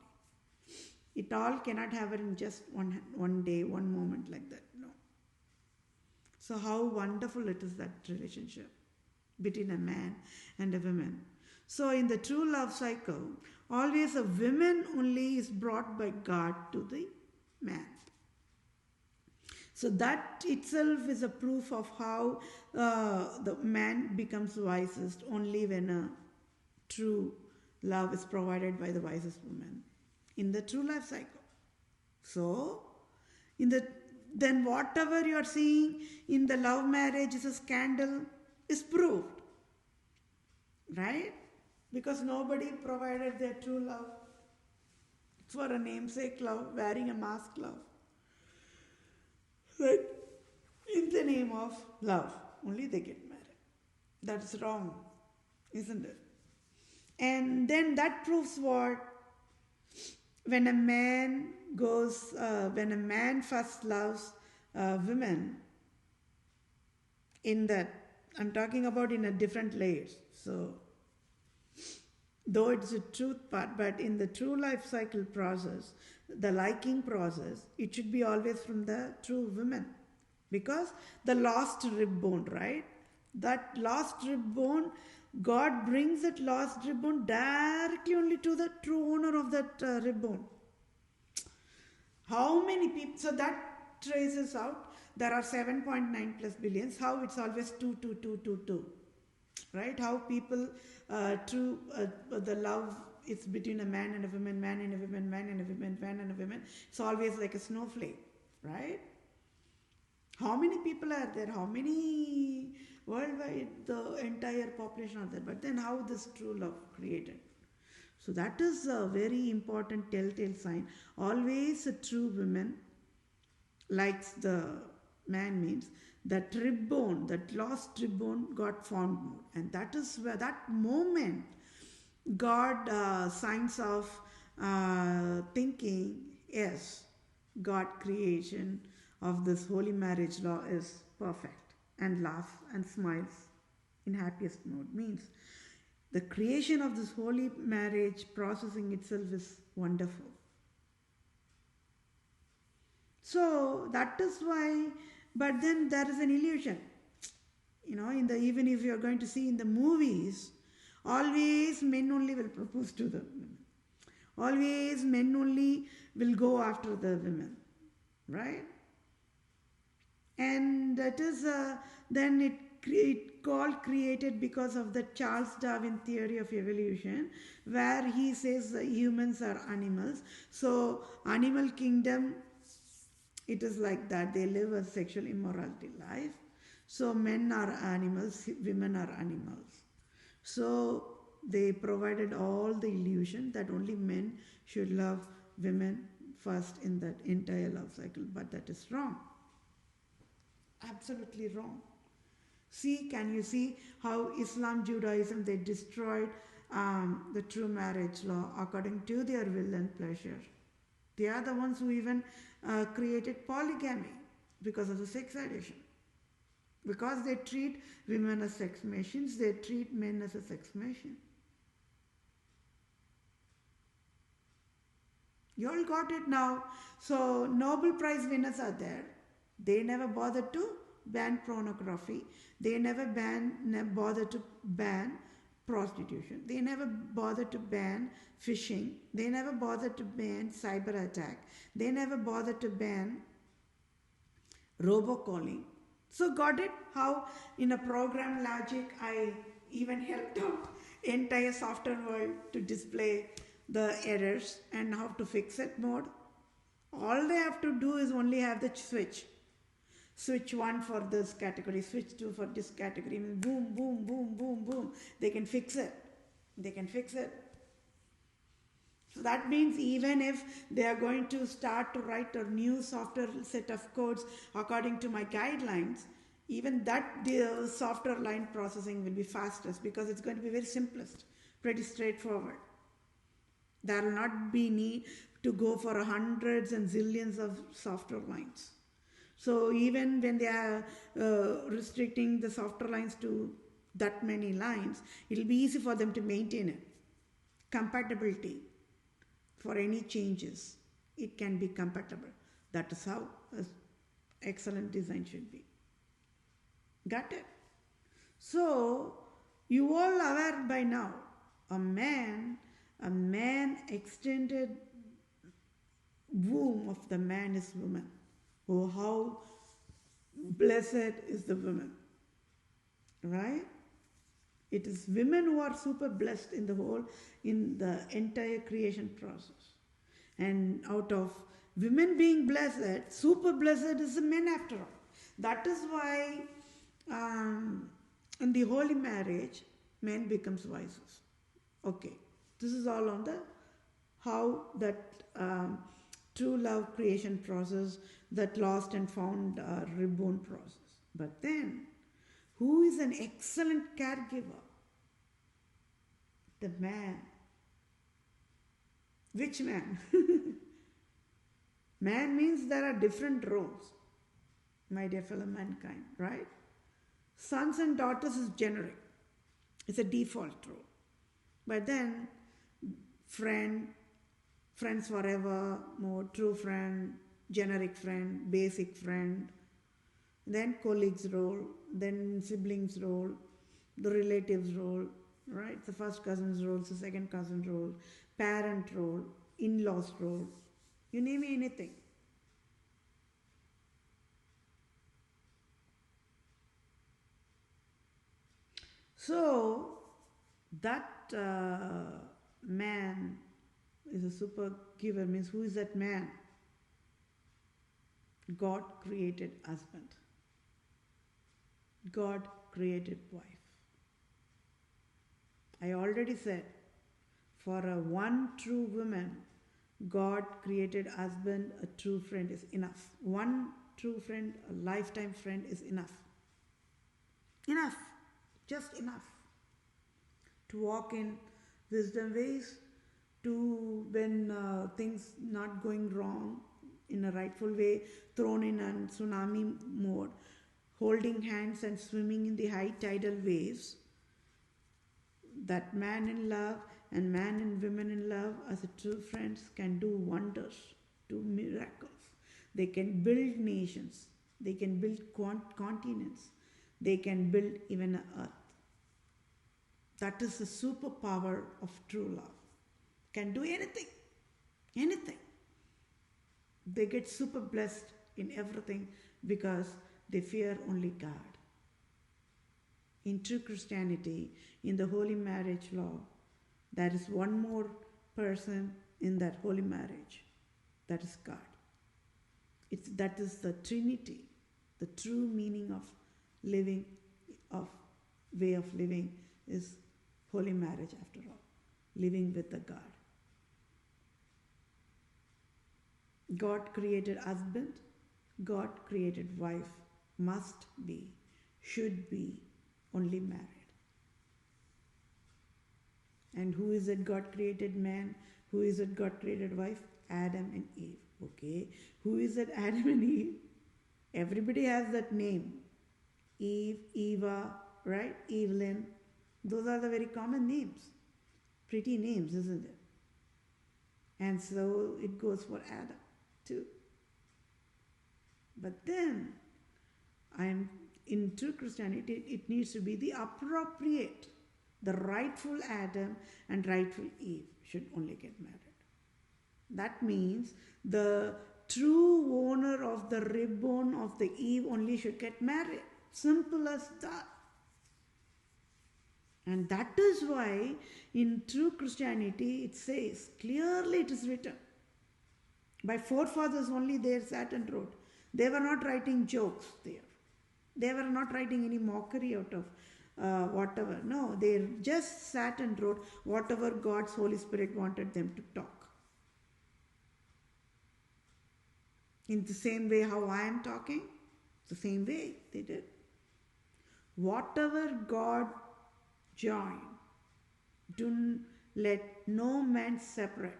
It all cannot happen in just one day, one moment like that. No. So how wonderful it is, that relationship between a man and a woman. So in the true love cycle, always a woman only is brought by God to the man. So that itself is a proof of how the man becomes wisest only when a true love is provided by the wisest woman in the true life cycle. So, then whatever you are seeing in the love marriage is a scandal is proved, right? Because nobody provided their true love for a namesake love, wearing a mask love. Right? In the name of love, only they get married. That's wrong, isn't it? And then that proves what? When a man first loves women, I'm talking about in a different layers. So, though it's a truth part, but in the true life cycle process, the liking process, it should be always from the true women. Because the lost rib bone, right? That lost rib bone, God brings that lost rib bone directly only to the true owner of that rib bone. How many people, so that traces out, there are 7.9 plus billions, how it's always 2, 2, 2, 2, 2. Right? How people, the love is between a man and a woman, man and a woman, man and a woman, man and a woman. It's always like a snowflake, right? How many people are there? How many worldwide, the entire population are there? But then how this true love created? So that is a very important telltale sign. Always a true woman likes the man, means that rib bone, that lost rib bone got found more. And that is where that moment God signs of thinking, yes, God creation of this holy marriage law is perfect, and laughs and smiles in happiest mode. Means the creation of this holy marriage processing itself is wonderful. So that is why, but then there is an illusion. Even if you are going to see in the movies, always men only will propose to the women. Always men only will go after the women, right? And that is then it called created because of the Charles Darwin theory of evolution, where he says humans are animals. So animal kingdom, it is like that. They live a sexual immorality life. So men are animals, women are animals. So they provided all the illusion that only men should love women first in that entire love cycle. But that is wrong. Absolutely wrong. Can you see how Islam, Judaism, they destroyed the true marriage law according to their will and pleasure. They are the ones who even created polygamy because of the sex addiction. Because they treat women as sex machines, they treat men as a sex machine. You all got it now. So Nobel Prize winners are there. They never bothered to ban pornography. They never bothered to ban prostitution. They never bothered to ban phishing. They never bothered to ban cyber attack. They never bothered to ban robocalling. So got it? How in a program logic I even helped out entire software world to display the errors and how to fix it mode. All they have to do is only have the switch. Switch 1 for this category, switch 2 for this category. Boom, boom, boom, boom, boom. They can fix it. They can fix it. So that means even if they are going to start to write a new software set of codes according to my guidelines, Even that, the softer line processing will be fastest because it's going to be very simplest, pretty straightforward. There will not be need to go for hundreds and zillions of softer lines. So even when they are restricting the softer lines to that many lines, it will be easy for them to maintain it. Compatibility for any changes, it can be compatible. That is how an excellent design should be. Got it? So you all aware by now, a man extended womb of the man is woman. Oh, how blessed is the woman, right? It is women who are super blessed in the entire creation process. And out of women being blessed, super blessed is the men after all. That is why in the holy marriage, men becomes wives. Okay, this is all on the how that true love creation process, that lost and found reborn process. But then, who is an excellent caregiver? The man. Which man? Man means there are different roles, my dear fellow mankind, right? Sons and daughters is generic. It's a default role. But then, friends forever, more true friend, generic friend, basic friend, then colleagues role, then siblings role, the relatives role, right? The first cousin's role, the second cousin role, parent role, in-laws role, you name anything. So that man is a super giver, means who is that man? God created husband. God created wife. I already said, for a one true woman, God created husband, a true friend is enough. One true friend, a lifetime friend is enough. Enough. Just enough. To walk in wisdom ways, to when things not going wrong in a rightful way, thrown in a tsunami mode, holding hands and swimming in the high tidal waves. That man in love and man and women in love as a true friends can do wonders, do miracles. They can build nations. They can build continents. They can build even an earth. That is the superpower of true love. Can do anything. Anything. They get super blessed in everything because they fear only God. In true Christianity, in the holy marriage law, there is one more person in that holy marriage. That is God. That is the Trinity, the true meaning of living, of way of living is holy marriage after all. Living with the God. God created husband, God created wife, must be, should be, only married. And who is it God created man? Who is it God created wife? Adam and Eve. Okay. Who is it Adam and Eve? Everybody has that name. Eve, Eva, right? Evelyn. Those are the very common names. Pretty names, isn't it? And so it goes for Adam too. But then, in true Christianity, it needs to be the appropriate, the rightful Adam and rightful Eve should only get married. That means the true owner of the ribbon of the Eve only should get married. Simple as that. And that is why in true Christianity it says, clearly it is written, by forefathers only they sat and wrote. They were not writing jokes there. They were not writing any mockery out of whatever. No, they just sat and wrote whatever God's Holy Spirit wanted them to talk. In the same way how I am talking, the same way they did. Whatever God joined, do let no man separate.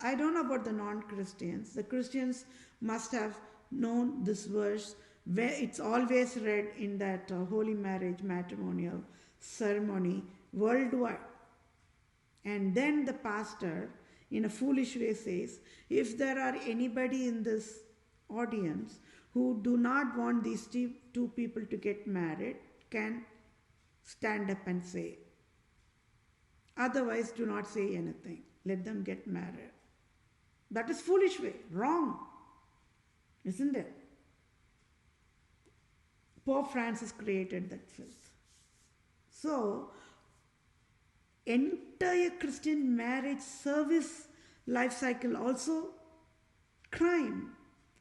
I don't know about the non-Christians. The Christians must have known this verse where it's always read in that holy marriage matrimonial ceremony worldwide. And then the pastor, in a foolish way, says, if there are anybody in this audience who do not want these two people to get married, can stand up and say. Otherwise, do not say anything. Let them get married. That is foolish way, wrong, isn't it? Pope Francis created that filth. So, entire Christian marriage service life cycle also crime,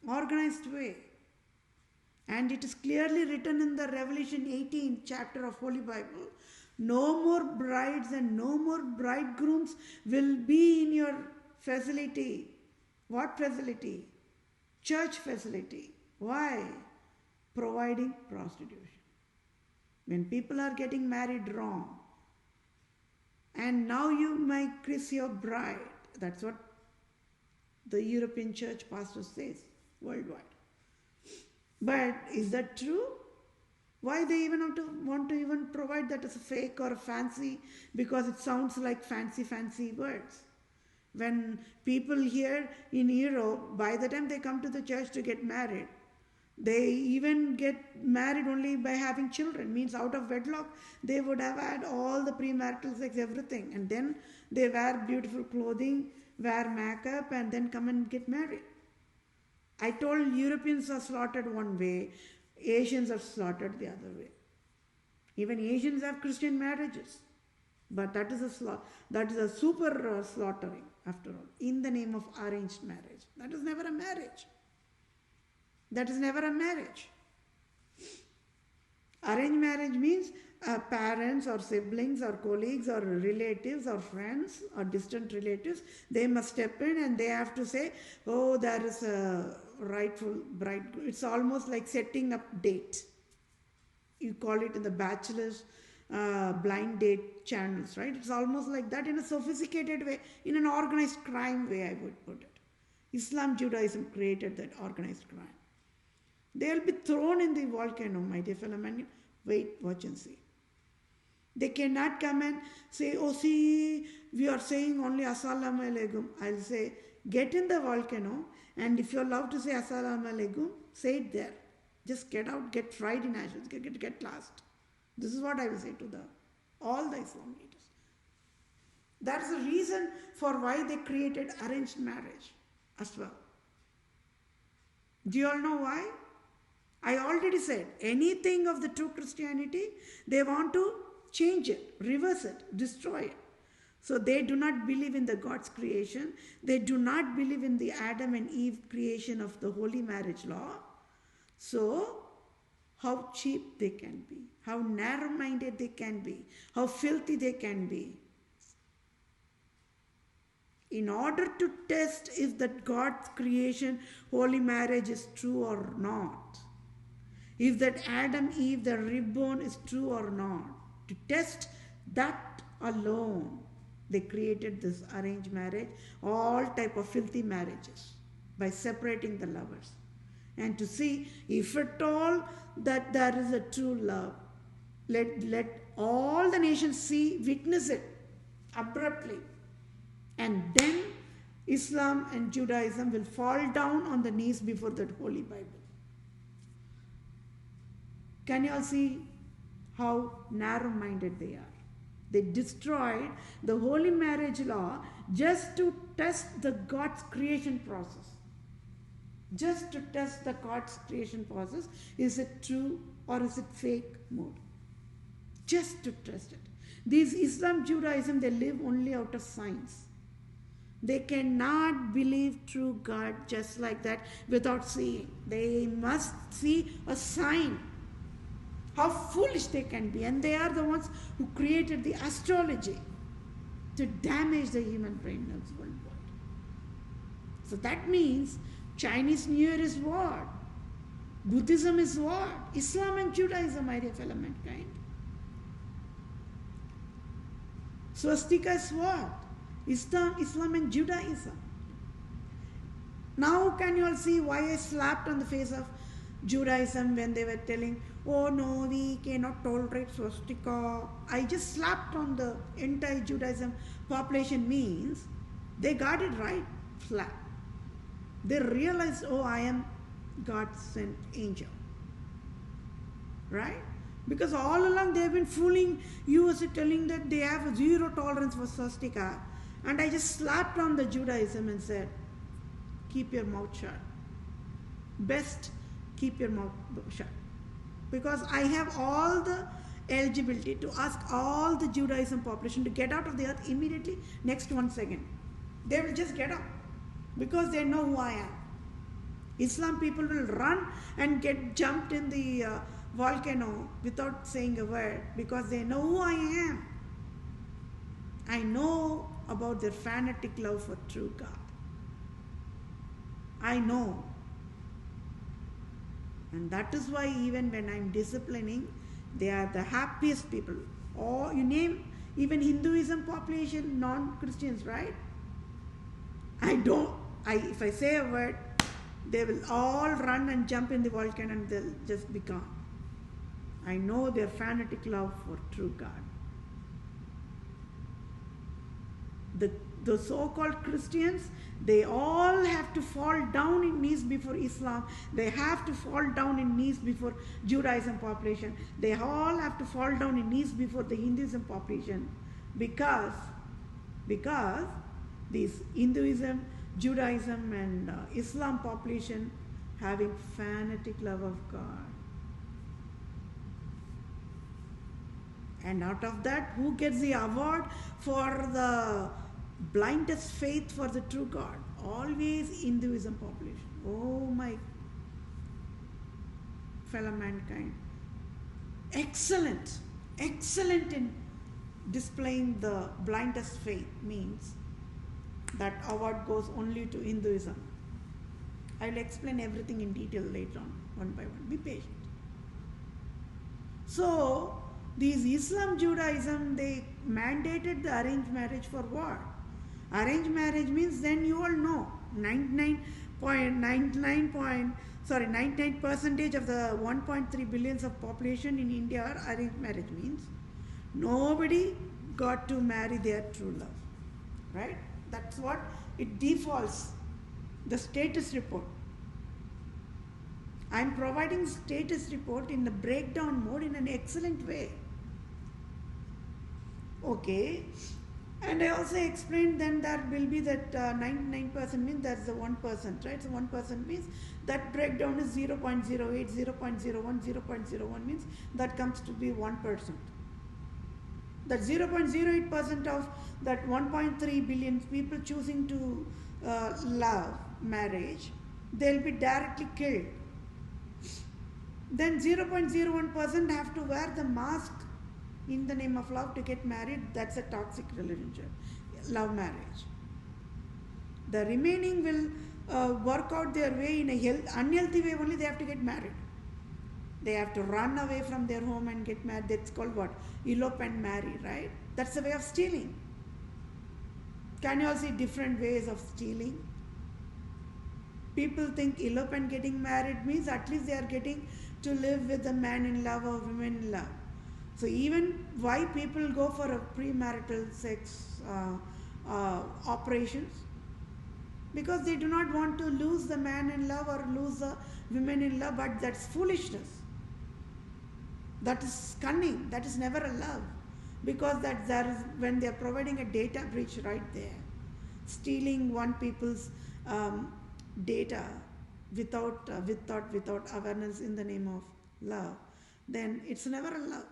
organized way. And it is clearly written in the Revelation 18 chapter of Holy Bible, no more brides and no more bridegrooms will be in your facility. What facility? Church facility. Why? Providing prostitution. When people are getting married wrong, and now you might kiss your bride. That's what the European church pastor says worldwide. But is that true? Why they even want to even provide that as a fake or a fancy? Because it sounds like fancy words. When people here in Europe, by the time they come to the church to get married, they even get married only by having children. Means out of wedlock, they would have had all the premarital sex, everything. And then they wear beautiful clothing, wear makeup, and then come and get married. I told Europeans are slaughtered one way, Asians are slaughtered the other way. Even Asians have Christian marriages. But that is a super slaughtering, after all, in the name of arranged marriage. That is never a marriage. That is never a marriage. Arranged marriage means parents or siblings or colleagues or relatives or friends or distant relatives, they must step in and they have to say, oh, there is a rightful bride. It's almost like setting up date. You call it in the bachelor's blind date channels, right? It's almost like that in a sophisticated way, in an organized crime way, I would put it. Islam, Judaism created that organized crime. They'll be thrown in the volcano, my dear fellow man. Wait, watch and see. They cannot come and say, oh, see, we are saying only Assalamu alaikum. I'll say, get in the volcano, and if you're allowed to say Assalamu alaikum, say it there. Just get out, get fried in ashes, get lost. This is what I will say to all the Islam leaders. That's the reason for why they created arranged marriage as well. Do you all know why? I already said, anything of the true Christianity, they want to change it, reverse it, destroy it. So they do not believe in the God's creation. They do not believe in the Adam and Eve creation of the holy marriage law. So, how cheap they can be, how narrow-minded they can be, how filthy they can be. In order to test if that God's creation, holy marriage is true or not, if that Adam, Eve, the reborn is true or not, to test that alone, they created this arranged marriage, all type of filthy marriages, by separating the lovers. And to see if at all that there is a true love, let all the nations see, witness it abruptly. And then Islam and Judaism will fall down on the knees before that holy Bible. Can you all see how narrow-minded they are? They destroyed the holy marriage law just to test the God's creation process. Just to test the God's creation process. Is it true or is it fake mode? Just to test it. These Islam, Judaism, they live only out of science. They cannot believe true God just like that without seeing. They must see a sign. How foolish they can be. And they are the ones who created the astrology to damage the human brain nerves worldwide. So that means Chinese New Year is what? Buddhism is what? Islam and Judaism, my dear fellow mankind. Swastika is what? Islam and Judaism. Now can you all see why I slapped on the face of Judaism when they were telling, oh no, we cannot tolerate swastika. I just slapped on the entire Judaism population means they got it right flat. They realized, oh, I am God's sent angel. Right? Because all along they have been fooling you, as telling that they have a zero tolerance for swastika. And I just slapped on the Judaism and said, keep your mouth shut. Best keep your mouth shut. Because I have all the eligibility to ask all the Judaism population to get out of the earth immediately, next 1 second. They will just get up because they know who I am. Islam people will run and get jumped in the volcano without saying a word because they know who I am. I know about their fanatic love for true God. I know. And that is why even when I'm disciplining, they are the happiest people. Or you name even Hinduism population, non-Christians, right? If I say a word, they will all run and jump in the volcano and they'll just be gone. I know their fanatic love for true God. The so-called Christians, they all have to fall down in knees before Islam. They have to fall down in knees before Judaism population. They all have to fall down in knees before the Hinduism population because these Hinduism, Judaism and Islam population having fanatic love of God. And out of that, who gets the award for the blindest faith for the true God? Always Hinduism population. Oh my fellow mankind. Excellent in displaying the blindest faith means that award goes only to Hinduism. I will explain everything in detail later on, one by one. Be patient. So, these Islam, Judaism, they mandated the arranged marriage for what? Arranged marriage means then you all know 99% of the 1.3 billions of population in India are arranged marriage means nobody got to marry their true love. Right? That's what it defaults. The status report. I am providing status report in the breakdown mode in an excellent way. Okay. And I also explained then there will be that 99% means that's the 1%, right? So 1% means that breakdown is 0.08, 0.01, 0.01 means that comes to be 1%. That 0.08% of that 1.3 billion people choosing to love marriage, they'll be directly killed. Then 0.01% have to wear the mask in the name of love to get married. That's a toxic relationship, love marriage. The remaining will work out their way in a unhealthy way only. They have to get married. They have to run away from their home and get married. That's called what? Elope and marry, right? That's the way of stealing. Can you all see different ways of stealing? People think elope and getting married means at least they are getting to live with a man in love or woman in love. So even why people go for a premarital sex operations? Because they do not want to lose the man in love or lose the woman in love, but that's foolishness. That is cunning. That is never a love. Because there is, when they are providing a data breach right there, stealing one people's data without awareness in the name of love, then it's never a love.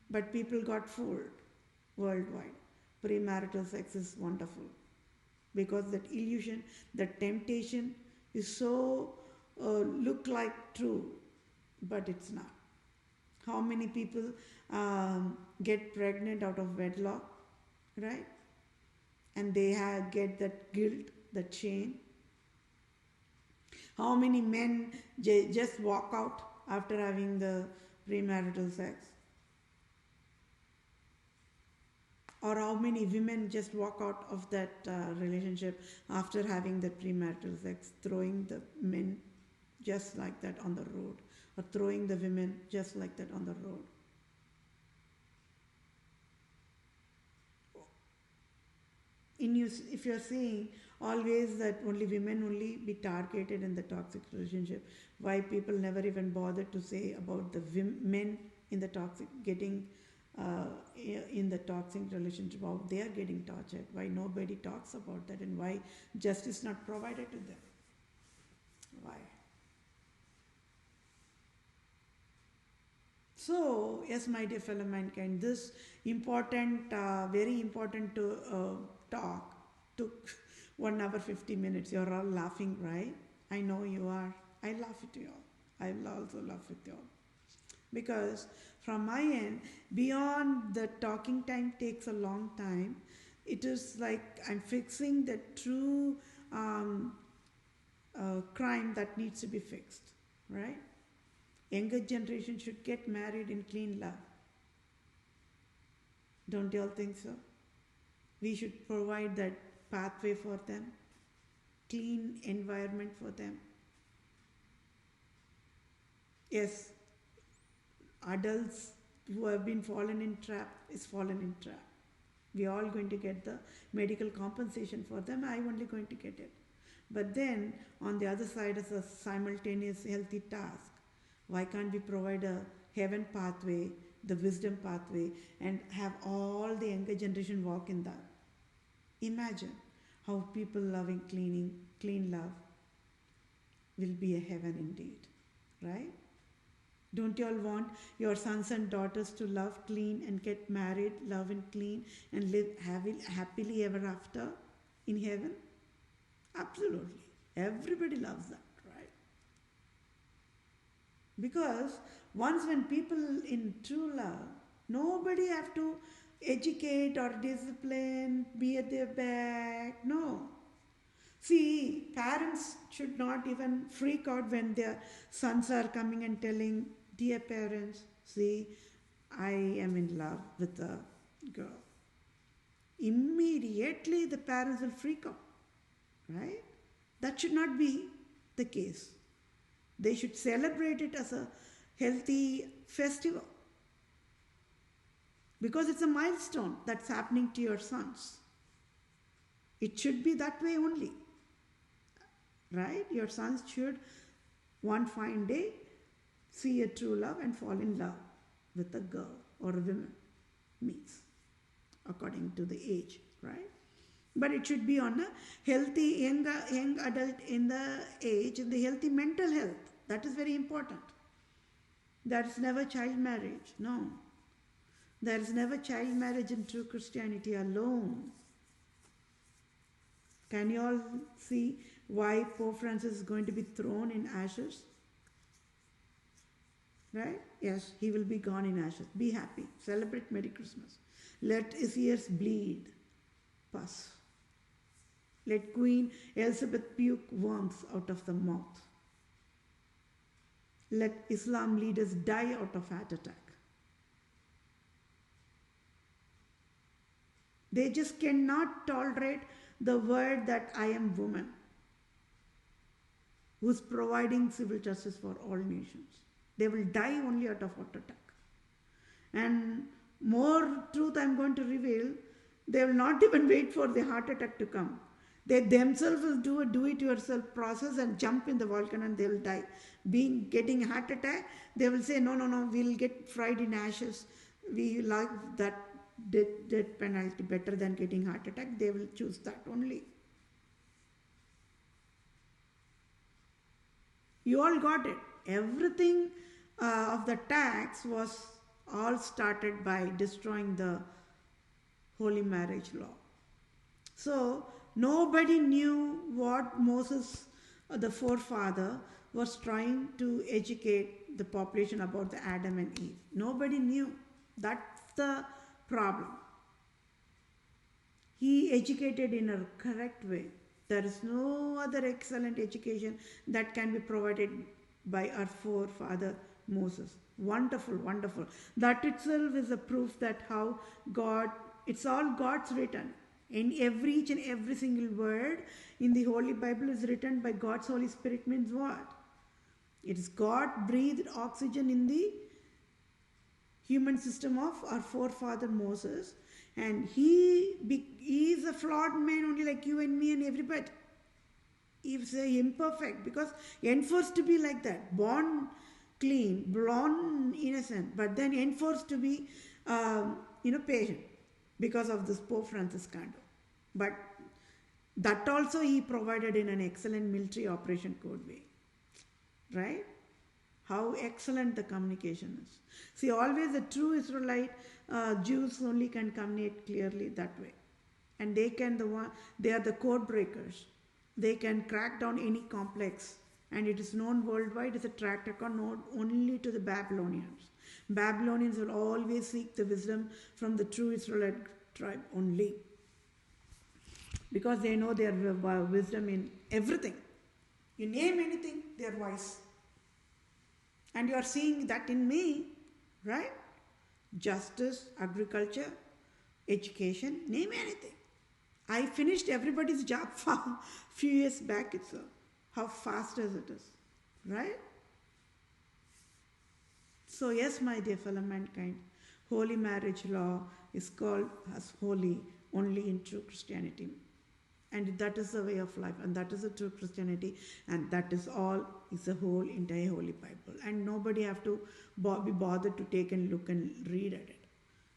But people got fooled worldwide. Premarital sex is wonderful because that illusion, that temptation is so look like true, but it's not. How many people get pregnant out of wedlock, right? And they get that guilt, that shame. How many men just walk out after having the premarital sex? Or how many women just walk out of that relationship after having that premarital sex, throwing the men just like that on the road, or throwing the women just like that on the road? If you're saying always that only women only be targeted in the toxic relationship, why people never even bother to say about the men in the toxic getting in the toxic relationship, how they are getting tortured, why nobody talks about that, and why justice not provided to them? Why? So, yes, my dear fellow mankind, this important, very important talk took 1 hour 50 minutes. You're all laughing, right? I know you are. I laugh with you all. I will also laugh with you all. Because from my end, beyond the talking time takes a long time. It is like I'm fixing the true crime that needs to be fixed, right? Younger generation should get married in clean love. Don't you all think so? We should provide that pathway for them, clean environment for them. Yes, adults who have been fallen in trap is fallen in trap. We are all going to get the medical compensation for them. I'm only going to get it. But then on the other side is a simultaneous healthy task. Why can't we provide a heaven pathway, the wisdom pathway, and have all the younger generation walk in that? Imagine how people loving clean love will be a heaven indeed, right? Don't you all want your sons and daughters to love clean and get married, love and clean, and live happily ever after in heaven? Absolutely. Everybody loves that, right? Because once when people in true love, nobody have to educate or discipline, be at their back. No. See, parents should not even freak out when their sons are coming and telling, dear parents, see, I am in love with a girl. Immediately the parents will freak out, right? That should not be the case. They should celebrate it as a healthy festival, because it's a milestone that's happening to your sons. It should be that way only, right? Your sons should one fine day see a true love and fall in love with a girl or a woman, means according to the age, right? But it should be on a healthy young adult in the age, in the healthy mental health. That is very important. There is never child marriage. No. There is never child marriage in true Christianity alone. Can you all see why Pope Francis is going to be thrown in ashes? Right? Yes, he will be gone in ashes. Be happy. Celebrate Merry Christmas. Let his ears bleed. Pus. Let Queen Elizabeth puke worms out of the mouth. Let Islam leaders die out of heart attack. They just cannot tolerate the word that I am woman, who's providing civil justice for all nations. They will die only out of heart attack. And more truth I'm going to reveal, they will not even wait for the heart attack to come. They themselves will do a do-it-yourself process and jump in the volcano and they will die. Getting heart attack, they will say, no, we'll get fried in ashes. We like that death penalty better than getting heart attack. They will choose that only. You all got it. Everything of the tax was all started by destroying the holy marriage law. So nobody knew what Moses, the forefather, was trying to educate the population about the Adam and Eve. Nobody knew. That's the problem. He educated in a correct way. There is no other excellent education that can be provided by our forefather Moses. Wonderful, wonderful. That itself is a proof that how God, it's all God's written. In each and every single word in the Holy Bible is written by God's Holy Spirit means what? It is God breathed oxygen in the human system of our forefather Moses, and he is a flawed man only like you and me and everybody. He is imperfect because enforced to be like that, born clean, born innocent, but then enforced to be patient because of this Pope Francis scandal. But that also he provided in an excellent military operation code way, right? How excellent the communication is. See, always the true Israelite Jews only can communicate clearly that way, and they are the code breakers. They can crack down any complex, and it is known worldwide as a track record known only to the Babylonians. Babylonians will always seek the wisdom from the true Israelite tribe only, because they know their wisdom in everything. You name anything, they are wise. And you are seeing that in me, right? Justice, agriculture, education, name anything. I finished everybody's job a few years back itself. How fast as it is, right? So yes, my dear fellow mankind, holy marriage law is called as holy only in true Christianity. And that is the way of life, and that is the true Christianity, and that is all is the whole entire Holy Bible. And nobody have to be bothered to take and look and read at it.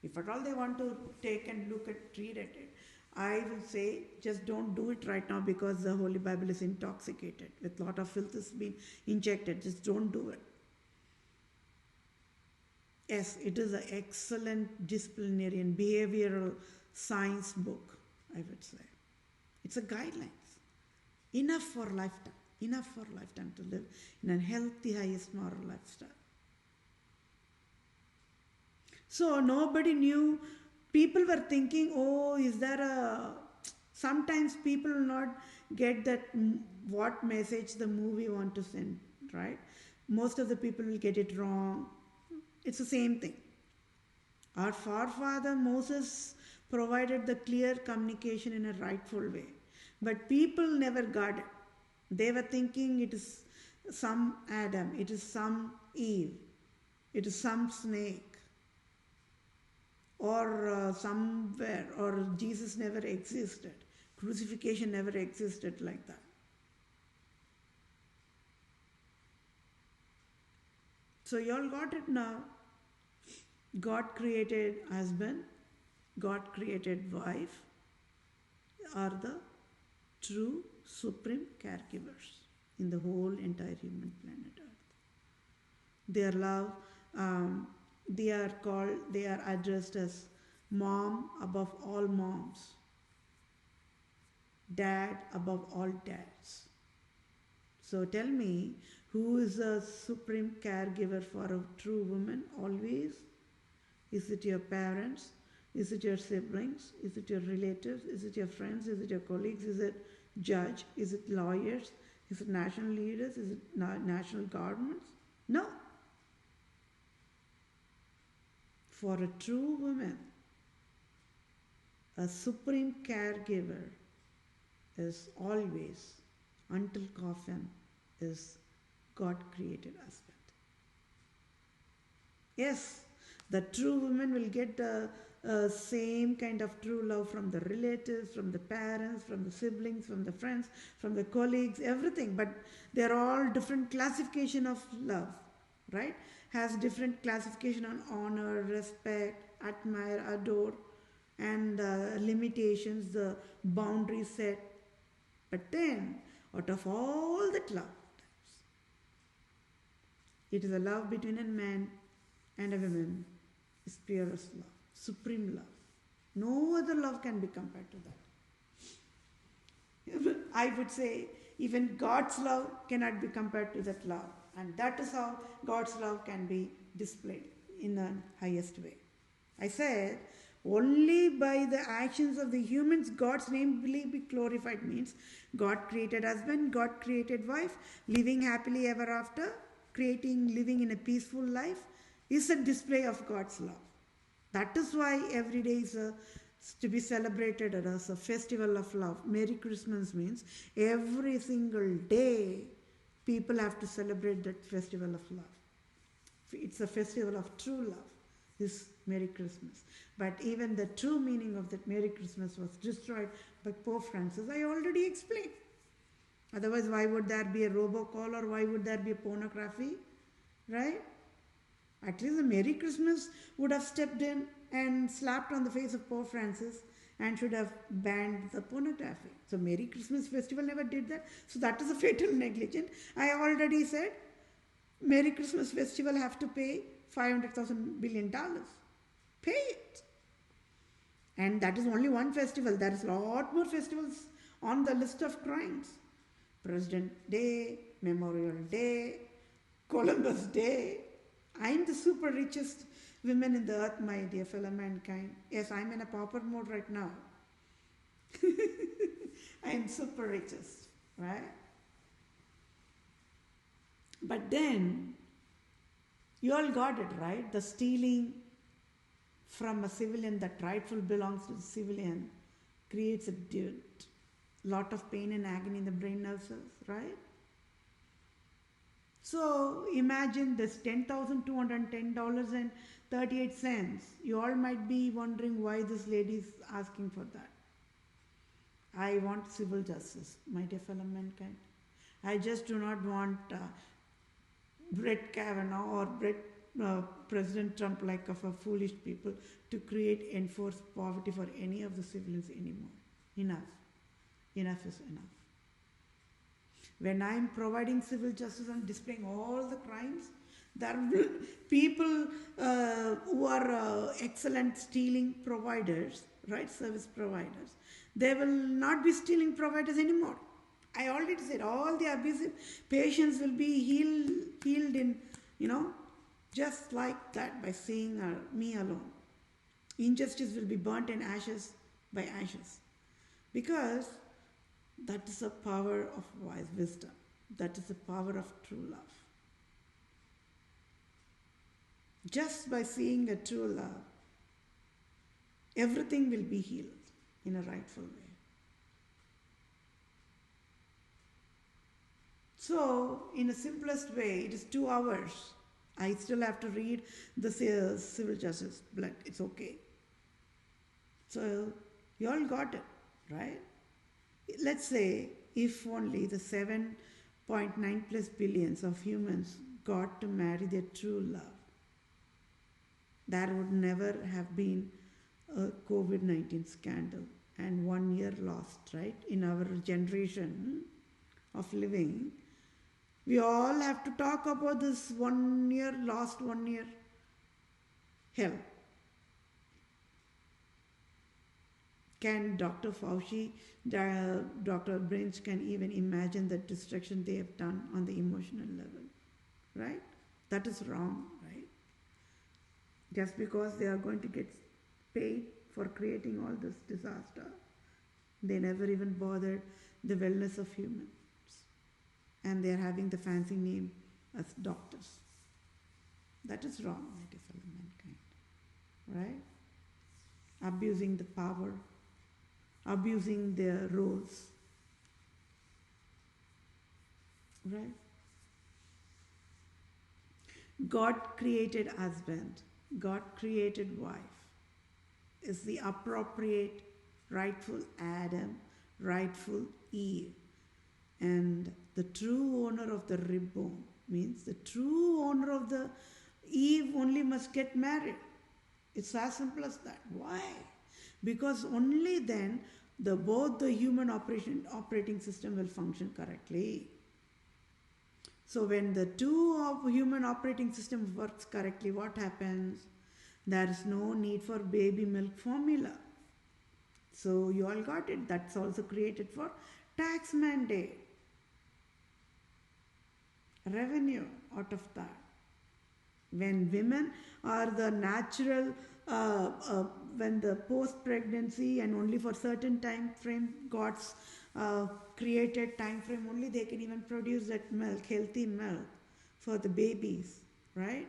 If at all they want to take and look at, read at it, I will say just don't do it right now, because the Holy Bible is intoxicated with a lot of filth is being injected. Just don't do it. Yes, it is an excellent disciplinary and behavioral science book, I would say. It's a guidelines. Enough for lifetime to live in a healthy, highest moral lifestyle. So nobody knew. People were thinking, oh, is there sometimes people will not get that what message the movie want to send, right? Most of the people will get it wrong. It's the same thing. Our forefather Moses provided the clear communication in a rightful way. But people never got it. They were thinking it is some Adam, it is some Eve, it is some snake, or somewhere, or Jesus never existed. Crucifixion never existed like that. So you all got it now. God created husband, God created wife, are the true supreme caregivers in the whole entire human planet Earth. Their love, they are addressed as mom above all moms, dad above all dads. So tell me, who is a supreme caregiver for a true woman always? Is it your parents? Is it your siblings? Is it your relatives? Is it your friends? Is it your colleagues? Is it judge? Is it lawyers? Is it national leaders? Is it national governments? No. For a true woman, a supreme caregiver is always, until coffin, is God created husband. Yes, the true woman will get the same kind of true love from the relatives, from the parents, from the siblings, from the friends, from the colleagues, everything. But they're all different classification of love, right? Has different classification on honor, respect, admire, adore, and limitations, the boundaries set. But then, out of all that love, it is a love between a man and a woman, is purest love, supreme love. No other love can be compared to that. I would say even God's love cannot be compared to that love. And that is how God's love can be displayed in the highest way. I said, Only by the actions of the humans God's name will be glorified, means God created husband, God created wife, living happily ever after, living in a peaceful life is a display of God's love. That is why every day is to be celebrated as a festival of love. Merry Christmas means every single day people have to celebrate that festival of love. It's a festival of true love, this Merry Christmas. But even the true meaning of that Merry Christmas was destroyed by Pope Francis. I already explained. Otherwise, why would there be a robocall, or why would there be a pornography? Right? At least the Merry Christmas would have stepped in and slapped on the face of Pope Francis and should have banned the pornography. So Merry Christmas festival never did that. So that is a fatal negligence. I already said Merry Christmas festival have to pay $500,000 billion. Pay it. And that is only one festival. There is a lot more festivals on the list of crimes. President Day, Memorial Day, Columbus Day. I am the super richest woman in the earth, my dear fellow mankind. Yes, I am in a pauper mode right now. I am super richest, right? But then, you all got it, right? The stealing from a civilian that rightfully belongs to the civilian creates a lot of pain and agony in the brain nerve cells, right? So imagine this $10,210.38. You all might be wondering why this lady is asking for that. I want civil justice, my dear fellow mankind. I just do not want Brett Kavanaugh or President Trump like of a foolish people to enforce poverty for any of the civilians anymore. Enough. Enough is enough. When I am providing civil justice and displaying all the crimes, there will people who are excellent stealing providers, right, service providers, they will not be stealing providers anymore. I already said all the abusive patients will be healed in, just like that by seeing me alone. Injustice will be burnt in ashes by ashes. Because that is the power of wise wisdom. That is the power of true love. Just by seeing a true love, everything will be healed in a rightful way. So, in the simplest way, it is 2 hours. I still have to read the civil justice, but it's okay. So, you all got it, right? Let's say if only the 7.9 plus billions of humans got to marry their true love, there would never have been a COVID-19 scandal and 1 year lost, right? In our generation of living, we all have to talk about this 1 year lost, 1 year hell. Can Dr. Fauci, Dr. Branch can even imagine the destruction they have done on the emotional level, right? That is wrong, right? Just because they are going to get paid for creating all this disaster, they never even bothered the wellness of humans. And they are having the fancy name as doctors. That is wrong, my dear fellow mankind, right? Abusing the power, abusing their roles, right? God created husband, God created wife, is the appropriate, rightful Adam, rightful Eve. And the true owner of the ribbon means the true owner of the Eve only must get married. It's as simple as that. Why? Because only then both the human operating system will function correctly. So when the human operating system works correctly, what happens? There is no need for baby milk formula. So you all got it. That's also created for tax mandate. Revenue out of that. When women are the natural when the post-pregnancy and only for certain time frame, God's created time frame, only they can even produce that milk, healthy milk for the babies, right?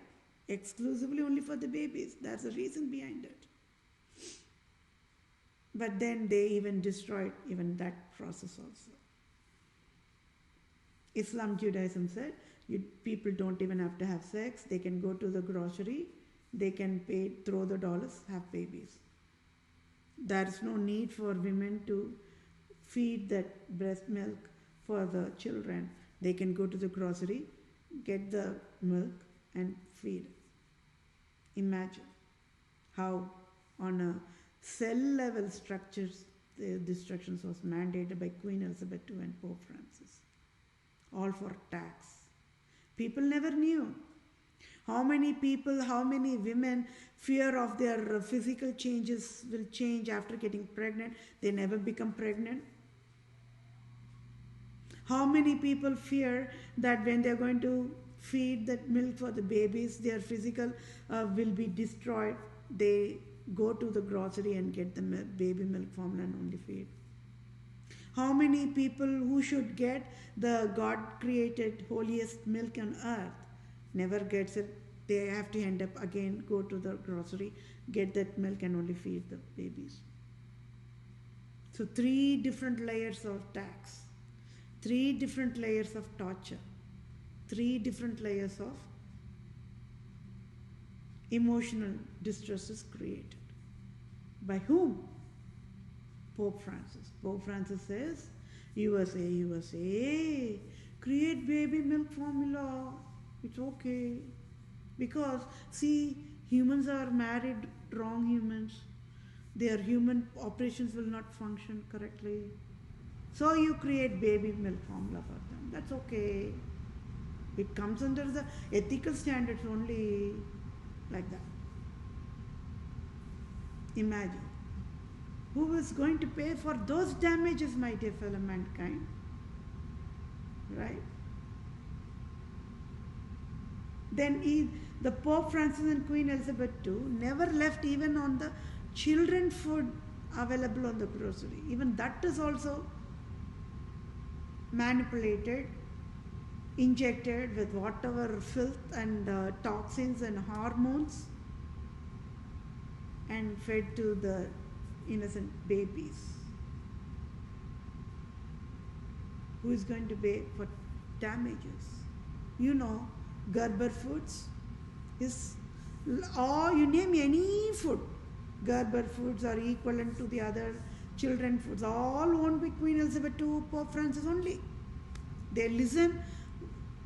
Exclusively only for the babies. That's the reason behind it. But then they even destroyed even that process also. Islam, Judaism said, people don't even have to have sex. They can go to the grocery. They can pay, throw the dollars, have babies. There's no need for women to feed that breast milk for the children. They can go to the grocery, get the milk and feed. Imagine how on a cell level structures the destructions was mandated by Queen Elizabeth II and Pope Francis. All for tax. People never knew. How many people, how many women fear of their physical changes will change after getting pregnant. They never become pregnant. How many people fear that when they're going to feed that milk for the babies, their physical will be destroyed. They go to the grocery and get the baby milk formula and only feed. How many people who should get the God-created holiest milk on earth never gets it? They have to end up again, go to the grocery, get that milk and only feed the babies. So 3 different layers of tax, 3 different layers of torture, 3 different layers of emotional distress is created. By whom? Pope Francis. Pope Francis says, USA, create baby milk formula. It's okay. Because, see, humans are married wrong humans. Their human operations will not function correctly. So you create baby milk formula for them. That's okay. It comes under the ethical standards only, like that. Imagine. Who is going to pay for those damages, my dear fellow mankind? Right? Then the Pope Francis and Queen Elizabeth II never left even on the children food available on the grocery. Even that is also manipulated, injected with whatever filth and toxins and hormones and fed to the innocent babies. Who is going to pay for damages? You know, Gerber Foods is, or you name any food, Gerber Foods are equivalent to the other children foods, all owned by Queen Elizabeth II, Pope Francis only. They listen.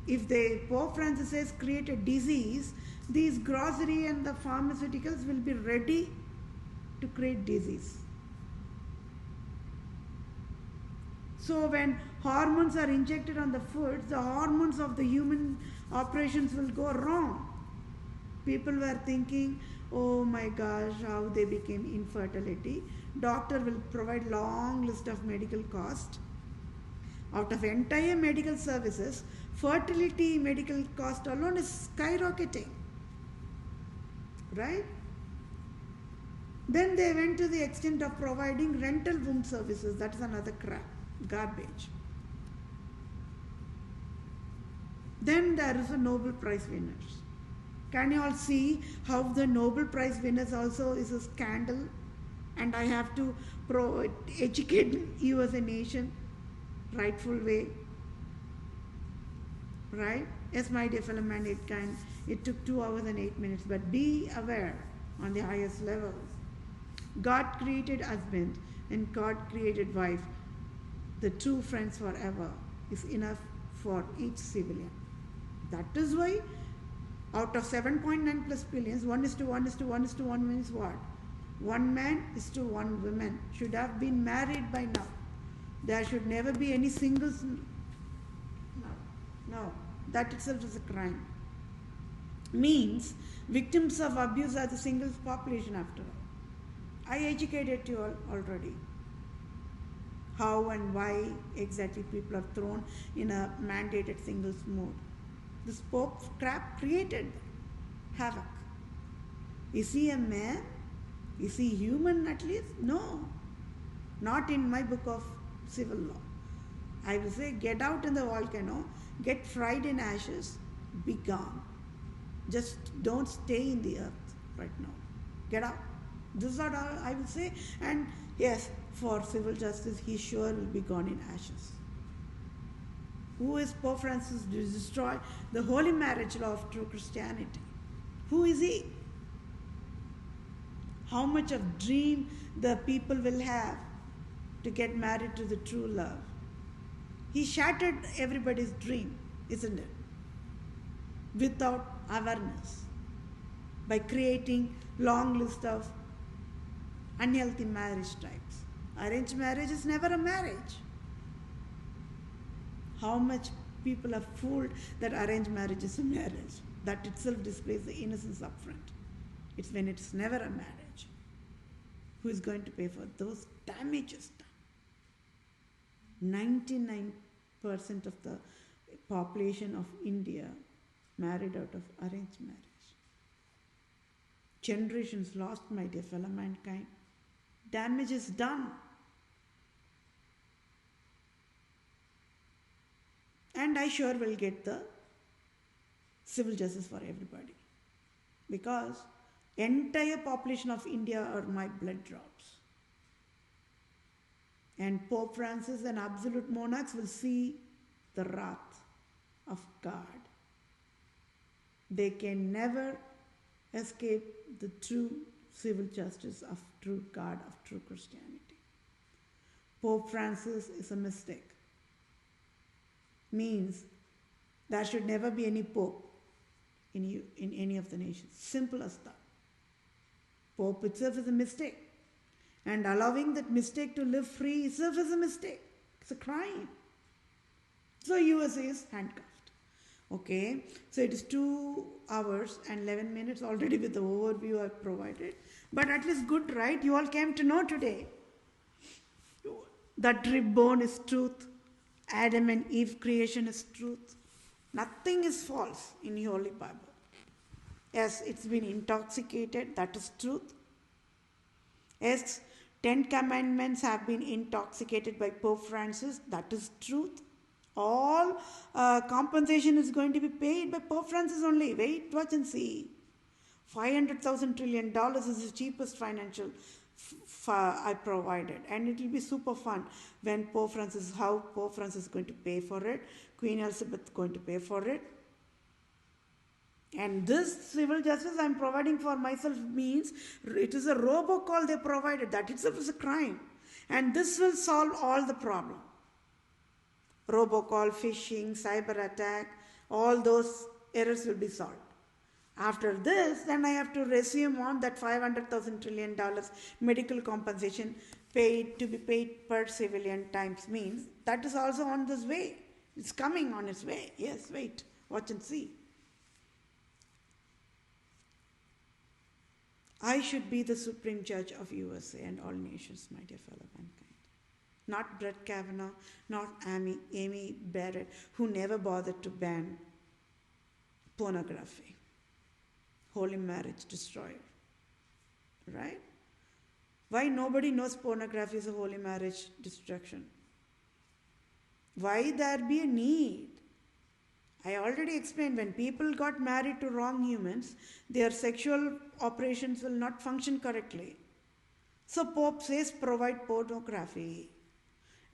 If Pope Francis says create a disease, these grocery and the pharmaceuticals will be ready to create disease. So when hormones are injected on the foods, the hormones of the human operations will go wrong. People were thinking, oh my gosh, how they became infertility. Doctor will provide long list of medical cost. Out of entire medical services, fertility medical cost alone is skyrocketing. Right? Then they went to the extent of providing rental womb services. That is another crap, garbage. Then there is a Nobel Prize winners. Can you all see how the Nobel Prize winners also is a scandal? And I have to educate you as a nation, rightful way. Right? Yes, my dear fellow mankind, it took 2 hours and 8 minutes, but be aware on the highest level. God created husband and God created wife. The true friends forever is enough for each civilian. That is why out of 7.9 plus billions, 1:1:1:1 means what? 1 man is to 1 woman should have been married by now. There should never be any singles. No, that itself is a crime. Means victims of abuse are the singles population after all. I educated you all already. How and why exactly people are thrown in a mandated singles mode. This Pope crap created havoc. Is he a man Is he human at least? No. Not in my book of civil law. I will say, get out in the volcano, get fried in ashes, be gone. Just don't stay in the earth right now. Get out. This is what I will say. And yes, for civil justice, he sure will be gone in ashes. Who is Pope Francis to destroy the holy marriage law of true Christianity? Who is he? How much of dream the people will have to get married to the true love? He shattered everybody's dream, isn't it? Without awareness. By creating long list of unhealthy marriage types. Arranged marriage is never a marriage. How much people are fooled that arranged marriage is a marriage. That itself displays the innocence up front. It's when it's never a marriage. Who is going to pay for those damages done? 99% of the population of India married out of arranged marriage. Generations lost, my dear fellow mankind. Damage is done. And I sure will get the civil justice for everybody. Because entire population of India are my blood drops. And Pope Francis and absolute monarchs will see the wrath of God. They can never escape the true civil justice of true God, of true Christianity. Pope Francis is a mistake. Means there should never be any pope in any of the nations. Simple as that. Pope itself is a mistake. And allowing that mistake to live free itself is a mistake. It's a crime. So USA is handcuffed. Okay, so it is 2 hours and 11 minutes already with the overview I've provided. But at least good, right? You all came to know today that rib bone is truth. Adam and Eve creation is truth. Nothing is false in the Holy Bible. Yes, it's been intoxicated, that is truth. Yes, 10 commandments have been intoxicated by Pope Francis, that is truth. All compensation is going to be paid by Pope Francis only. Wait, watch and see. $500,000 trillion is the cheapest financial I provided, and it will be super fun when Pope Francis, how Pope Francis is going to pay for it, Queen Elizabeth is going to pay for it. And this civil justice I am providing for myself means it is a robocall they provided. That itself is a crime. And this will solve all the problem. Robocall, phishing, cyber attack, all those errors will be solved. After this, then I have to resume on that $500,000 trillion medical compensation paid to be paid per civilian times means that is also on this way. It's coming on its way. Yes, wait, watch and see. I should be the Supreme Judge of USA and all nations, my dear fellow mankind. Not Brett Kavanaugh, not Amy Barrett, who never bothered to ban pornography. Holy marriage destroyer. Right? Why nobody knows pornography is a holy marriage destruction? Why there be a need? I already explained, when people got married to wrong humans, their sexual operations will not function correctly. So Pope says provide pornography.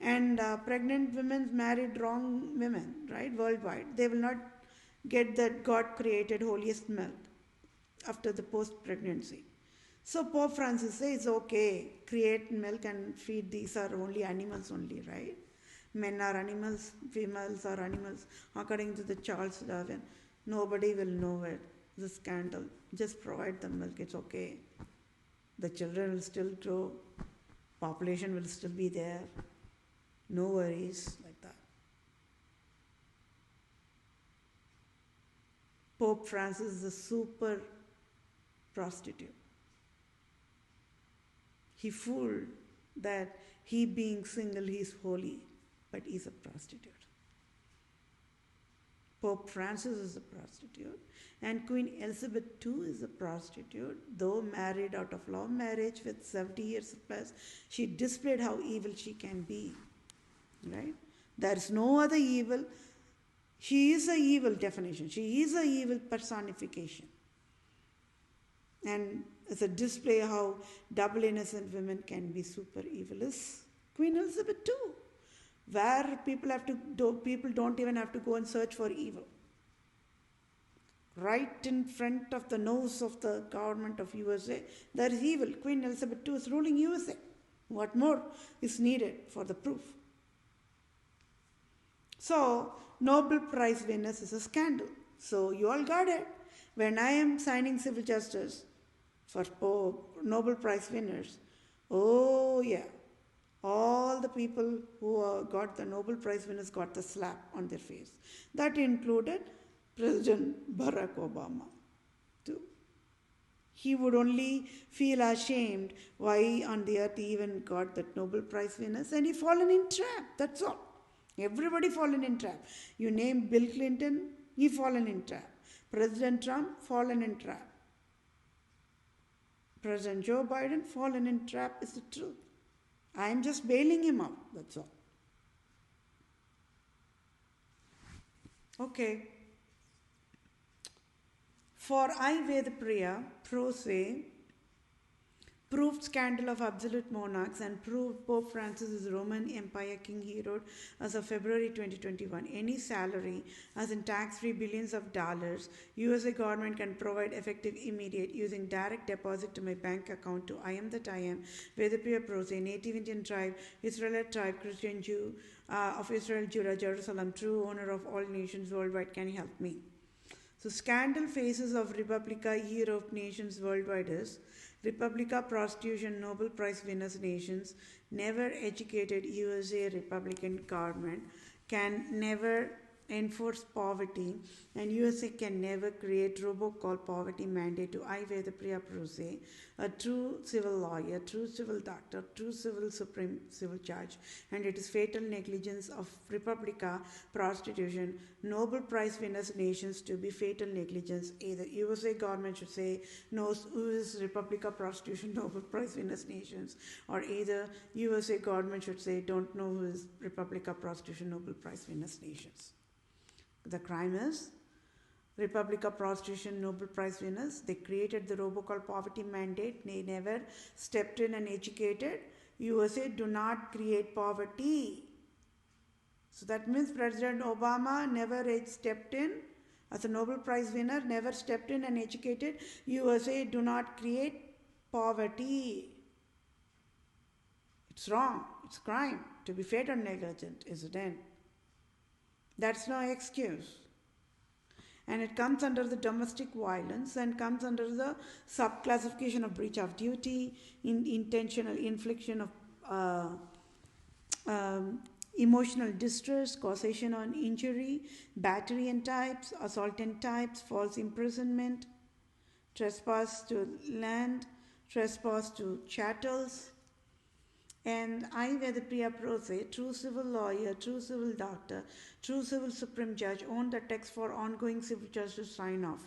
And pregnant women married wrong women, right, worldwide. They will not get that God-created holiest milk after the post-pregnancy. So Pope Francis says, okay, create milk and feed, these are only animals only, right? Men are animals, females are animals, according to the Charles Darwin. Nobody will know it, the scandal. Just provide the milk, it's okay. The children will still grow, population will still be there. No worries like that. Pope Francis is a super prostitute. He fooled that he being single, he is holy, but he is a prostitute. Pope Francis is a prostitute, and Queen Elizabeth II is a prostitute. Though married out of love marriage with 70 years plus, she displayed how evil she can be. Right? There is no other evil. She is a evil definition. She is a evil personification. And it's a display how double innocent women can be super evil is Queen Elizabeth II, where people don't even have to go and search for evil. Right in front of the nose of the government of USA, there is evil. Queen Elizabeth II is ruling USA. What more is needed for the proof? So, Nobel Prize winners is a scandal. So, you all got it. When I am signing civil justice for Nobel Prize winners, oh yeah, all the people who got the Nobel Prize winners got the slap on their face. That included President Barack Obama too. He would only feel ashamed why on the earth he even got that Nobel Prize winners, and he fallen in trap. That's all. Everybody fallen in trap. You name Bill Clinton, he fallen in trap. President Trump, fallen in trap. President Joe Biden, fallen in trap is the truth. I am just bailing him out, that's all. Okay. For I, Vethapriya, PROSE, proved scandal of absolute monarchs and proved Pope Francis is Roman Empire King Herod as of February 2021. Any salary, as in tax-free billions of dollars, USA government can provide effective immediate using direct deposit to my bank account to I am that I am, Vethapriya PROSE, native Indian tribe, Israelite tribe, Christian Jew of Israel, Judah, Jerusalem, true owner of all nations worldwide, can you help me? So scandal phases of Republica Year of Nations Worldwide is Republica Prostitution Nobel Prize winners nations, never educated USA Republican government can never enforce poverty, and USA can never create robocall poverty mandate to I, Vethapriya PROSE, a true civil lawyer, true civil doctor, true civil supreme civil judge, and it is fatal negligence of Republica Prostitution Nobel Prize winners nations to be fatal negligence. Either USA government should say knows who is Republica Prostitution Nobel Prize winners nations, or either USA government should say don't know who is Republica Prostitution Nobel Prize winners nations. The crime is Republica Prostitution Nobel Prize winners. They created the robocall poverty mandate. They never stepped in and educated. USA do not create poverty. So that means President Obama never stepped in as a Nobel Prize winner, never stepped in and educated. USA do not create poverty. It's wrong. It's crime to be fatal negligent, isn't it? That's no excuse. And it comes under the domestic violence and comes under the subclassification of breach of duty, intentional infliction of emotional distress, causation on injury, battery and types, assault and types, false imprisonment, trespass to land, trespass to chattels. And I, Vethapriya PROSE, true civil lawyer, true civil doctor, true civil supreme judge, own the text for ongoing civil justice sign-off.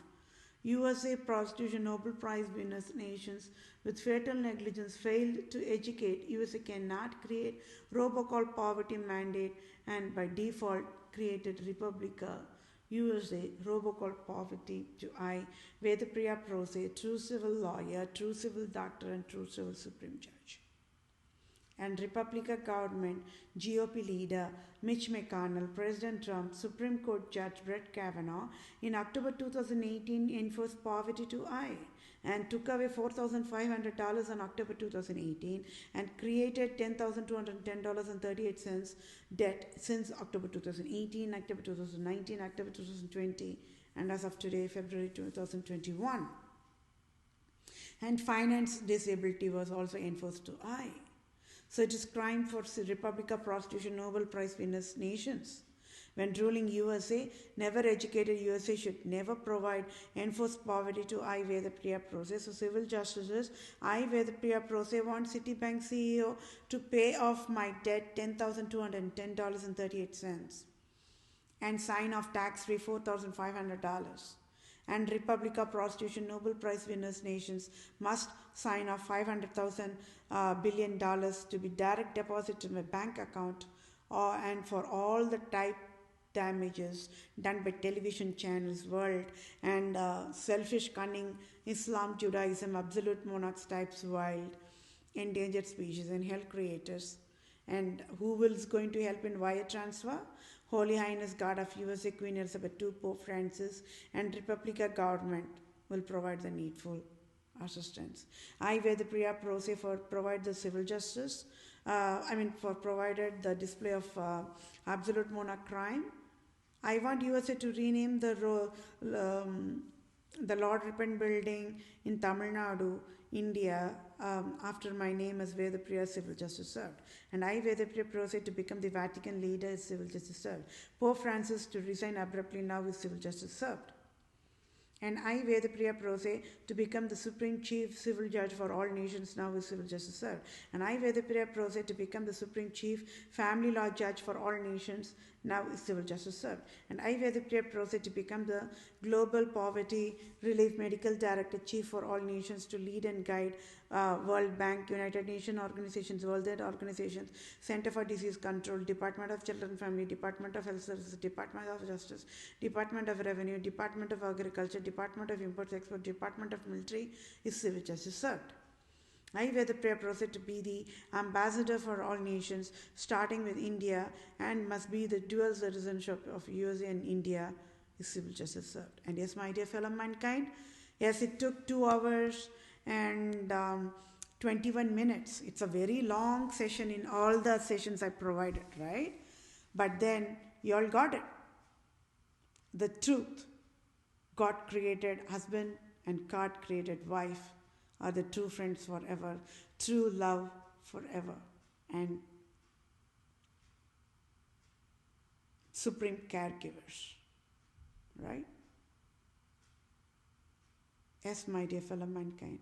USA Prostitution Nobel Prize winners nations with fatal negligence failed to educate. USA cannot create robocall poverty mandate and by default created Republica USA robocall poverty to I, Vethapriya PROSE, true civil lawyer, true civil doctor, and true civil supreme judge. And Republica government, GOP leader Mitch McConnell, President Trump, Supreme Court Judge Brett Kavanaugh in October 2018 enforced poverty to I and took away $4,500 on October 2018 and created $10,210.38 debt since October 2018, October 2019, October 2020, and as of today, February 2021. And finance disability was also enforced to I. So it is crime for Republica Prostitution Nobel Prize winners nations. When ruling USA, never educated USA should never provide enforced poverty to I, Vethapriya PROSE. So civil justices, I, Vethapriya PROSE, want Citibank CEO to pay off my debt $10,210.38. and sign off tax-free $4,500. And Republica Prostitution Nobel Prize winners nations must sign off $500,000 billion to be direct deposited in a bank account, and for all the type damages done by television channels world and selfish cunning Islam, Judaism, absolute monarchs types wild, endangered species and health creators. And who is going to help in wire transfer? Holy Highness God of USA Queen Elizabeth II, Pope Francis, and Republica-Government will provide the needful assistance. I, Vethapriya, PROSE for provide the civil justice, for provided the display of absolute monarch crime. I want USA to rename the Lord Ripon building in Tamil Nadu, India, after my name as Vethapriya Civil Justice Served. And I, Vethapriya, PROSE to become the Vatican leader as Civil Justice Served. Pope Francis to resign abruptly now is Civil Justice Served. And I, Vethapriya, PROSE to become the Supreme Chief Civil Judge for all nations now is Civil Justice Served. And I, Vethapriya, PROSE to become the Supreme Chief Family Law Judge for all nations now is Civil Justice Served. And I, Vethapriya, PROSE to become the Global Poverty Relief Medical Director Chief for all nations to lead and guide World Bank, United Nations organizations, World Health Organizations, Center for Disease Control, Department of Children and Family, Department of Health Services, Department of Justice, Department of Revenue, Department of Agriculture, Department of Imports Export, Department of Military is Civil Justice Served. I, Vethapriya, PROSE to be the ambassador for all nations, starting with India, and must be the dual citizenship of USA and India is Civil Justice Served. And yes, my dear fellow mankind, yes, it took 2 hours and 21 minutes. It's a very long session in all the sessions I provided, right? But then you all got it. The truth. God created husband and God created wife are the true friends forever, true love forever, and supreme caregivers, right? Yes, my dear fellow mankind,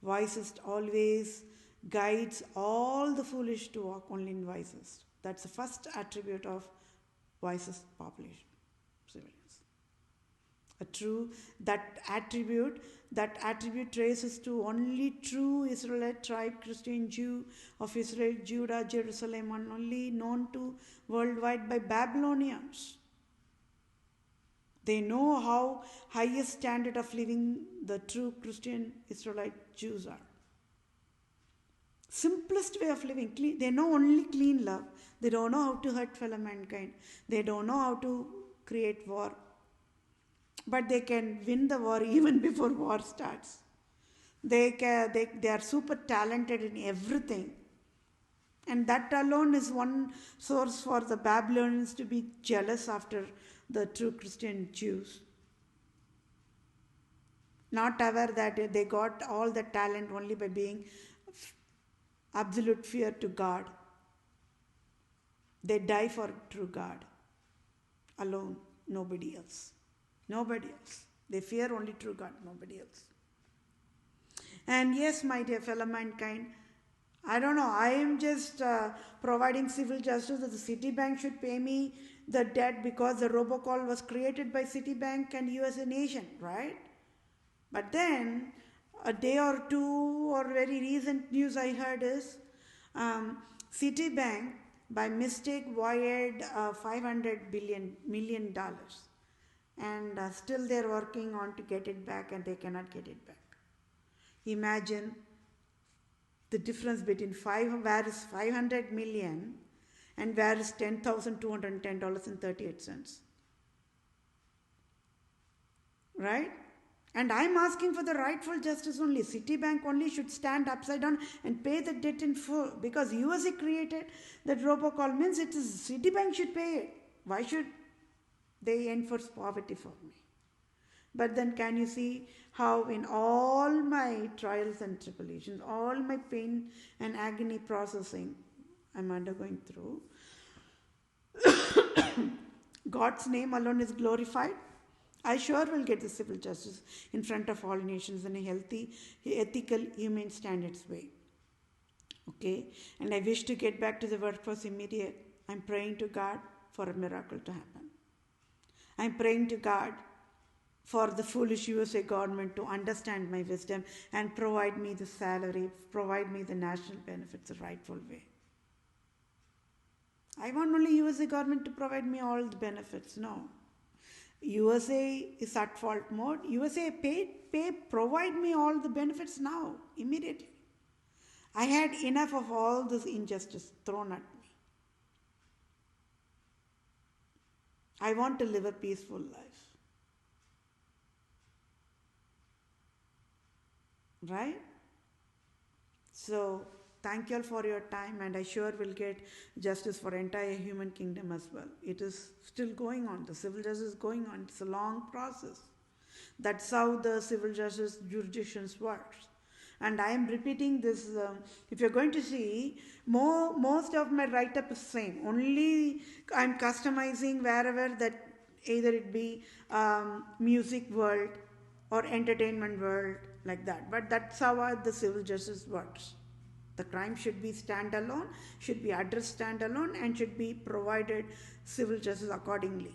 wisest always guides all the foolish to walk only in wisest. That's the first attribute of wisest population, civilians. That attribute traces to only true Israelite tribe, Christian Jew of Israel, Judah, Jerusalem, and only known to worldwide by Babylonians. They know how highest standard of living the true Christian Israelite Jews are. Simplest way of living. They know only clean love. They don't know how to hurt fellow mankind. They don't know how to create war. But they can win the war even before war starts. They are super talented in everything. And that alone is one source for the Babylonians to be jealous after the true Christian Jews. Not aware that they got all the talent only by being absolute fear to God. They die for true God alone, nobody else. Nobody else. They fear only true God, nobody else. And yes, my dear fellow mankind, I don't know, I am just providing civil justice that the Citibank should pay me the debt because the robocall was created by Citibank and you as a nation, right? But then, a day or two or very recent news I heard is Citibank by mistake wired $500 million. And still they're working on to get it back and they cannot get it back. Imagine the difference between where is 500 million and where is $10,210.38. Right? And I'm asking for the rightful justice only. Citibank only should stand upside down and pay the debt in full because USA created that robocall means it is Citibank should pay it. Why should they enforce poverty for me? But then can you see how in all my trials and tribulations, all my pain and agony processing I'm undergoing through, God's name alone is glorified. I sure will get the civil justice in front of all nations in a healthy, ethical, humane standards way. Okay? And I wish to get back to the workforce immediate. I'm praying to God for a miracle to happen. I'm praying to God for the foolish USA government to understand my wisdom and provide me the salary, provide me the national benefits the rightful way. I want only USA government to provide me all the benefits. No. USA is at fault mode. USA provide me all the benefits now, immediately. I had enough of all this injustice thrown at me. I want to live a peaceful life. Right? So, thank you all for your time, and I sure will get justice for entire human kingdom as well. It is still going on. The civil justice is going on. It's a long process. That's how the civil justice jurisdictions works. And I am repeating this. If you're going to see, most of my write-up is same. Only I'm customizing wherever that, either it be music world or entertainment world, like that. But that's how the civil justice works. The crime should be standalone, should be addressed standalone, and should be provided civil justice accordingly.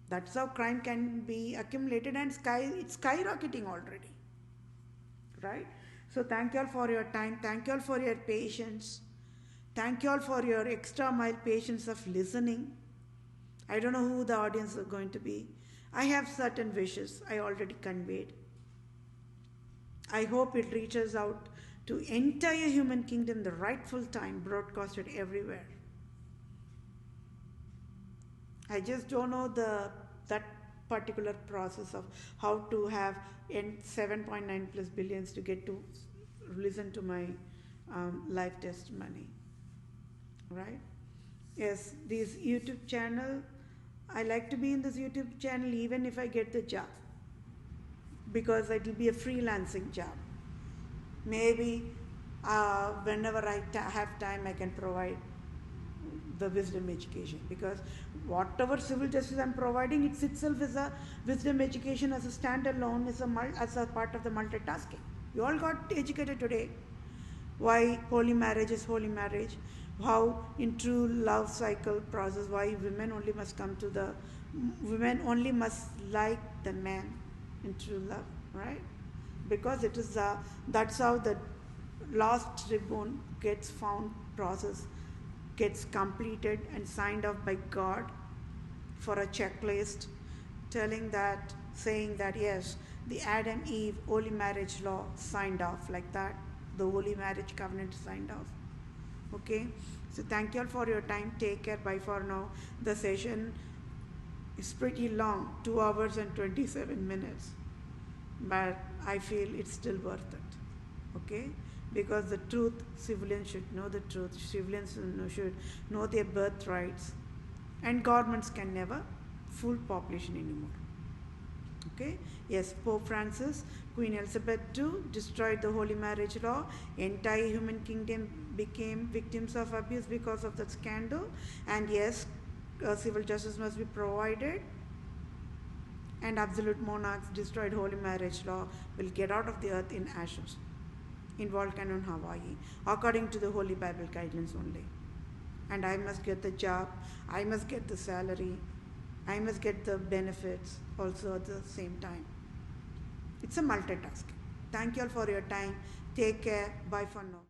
That's how crime can be accumulated, and it's skyrocketing already. Right? So thank you all for your time. Thank you all for your patience. Thank you all for your extra mile patience of listening. I don't know who the audience is going to be. I have certain wishes I already conveyed. I hope it reaches out to entire human kingdom the rightful time, broadcasted everywhere. I just don't know that particular process of how to have 7.9 plus billions to get to listen to my live testimony. Right? Yes, this YouTube channel, I like to be in this YouTube channel even if I get the job, because it will be a freelancing job. Maybe whenever I have time, I can provide the wisdom education, because whatever civil justice I'm providing, it itself is a wisdom education as a standalone, as a part of the multitasking. You all got educated today. Why holy marriage is holy marriage, how in true love cycle process, why women only must like the man in true love, right? Because it is that's how the last tribune gets found process gets completed and signed off by God for a checklist, saying that yes, the Adam Eve holy marriage law signed off, like that, the holy marriage covenant signed off. Okay, so thank you all for your time. Take care. Bye for now. The session is pretty long, 2 hours and 27 minutes, but I feel it's still worth it. Okay, because the truth, civilians should know the truth. Civilians should know their birthrights, and governments can never fool population anymore. Okay, yes, Pope Francis, Queen Elizabeth II destroyed the holy marriage law. Entire human kingdom became victims of abuse because of that scandal. And yes, civil justice must be provided. And absolute monarchs destroyed holy marriage law will get out of the earth in ashes in volcano in Hawaii, according to the Holy Bible guidelines only. And I must get the job, I must get the salary, I must get the benefits also at the same time. It's a multitasking. Thank you all for your time. Take care. Bye for now.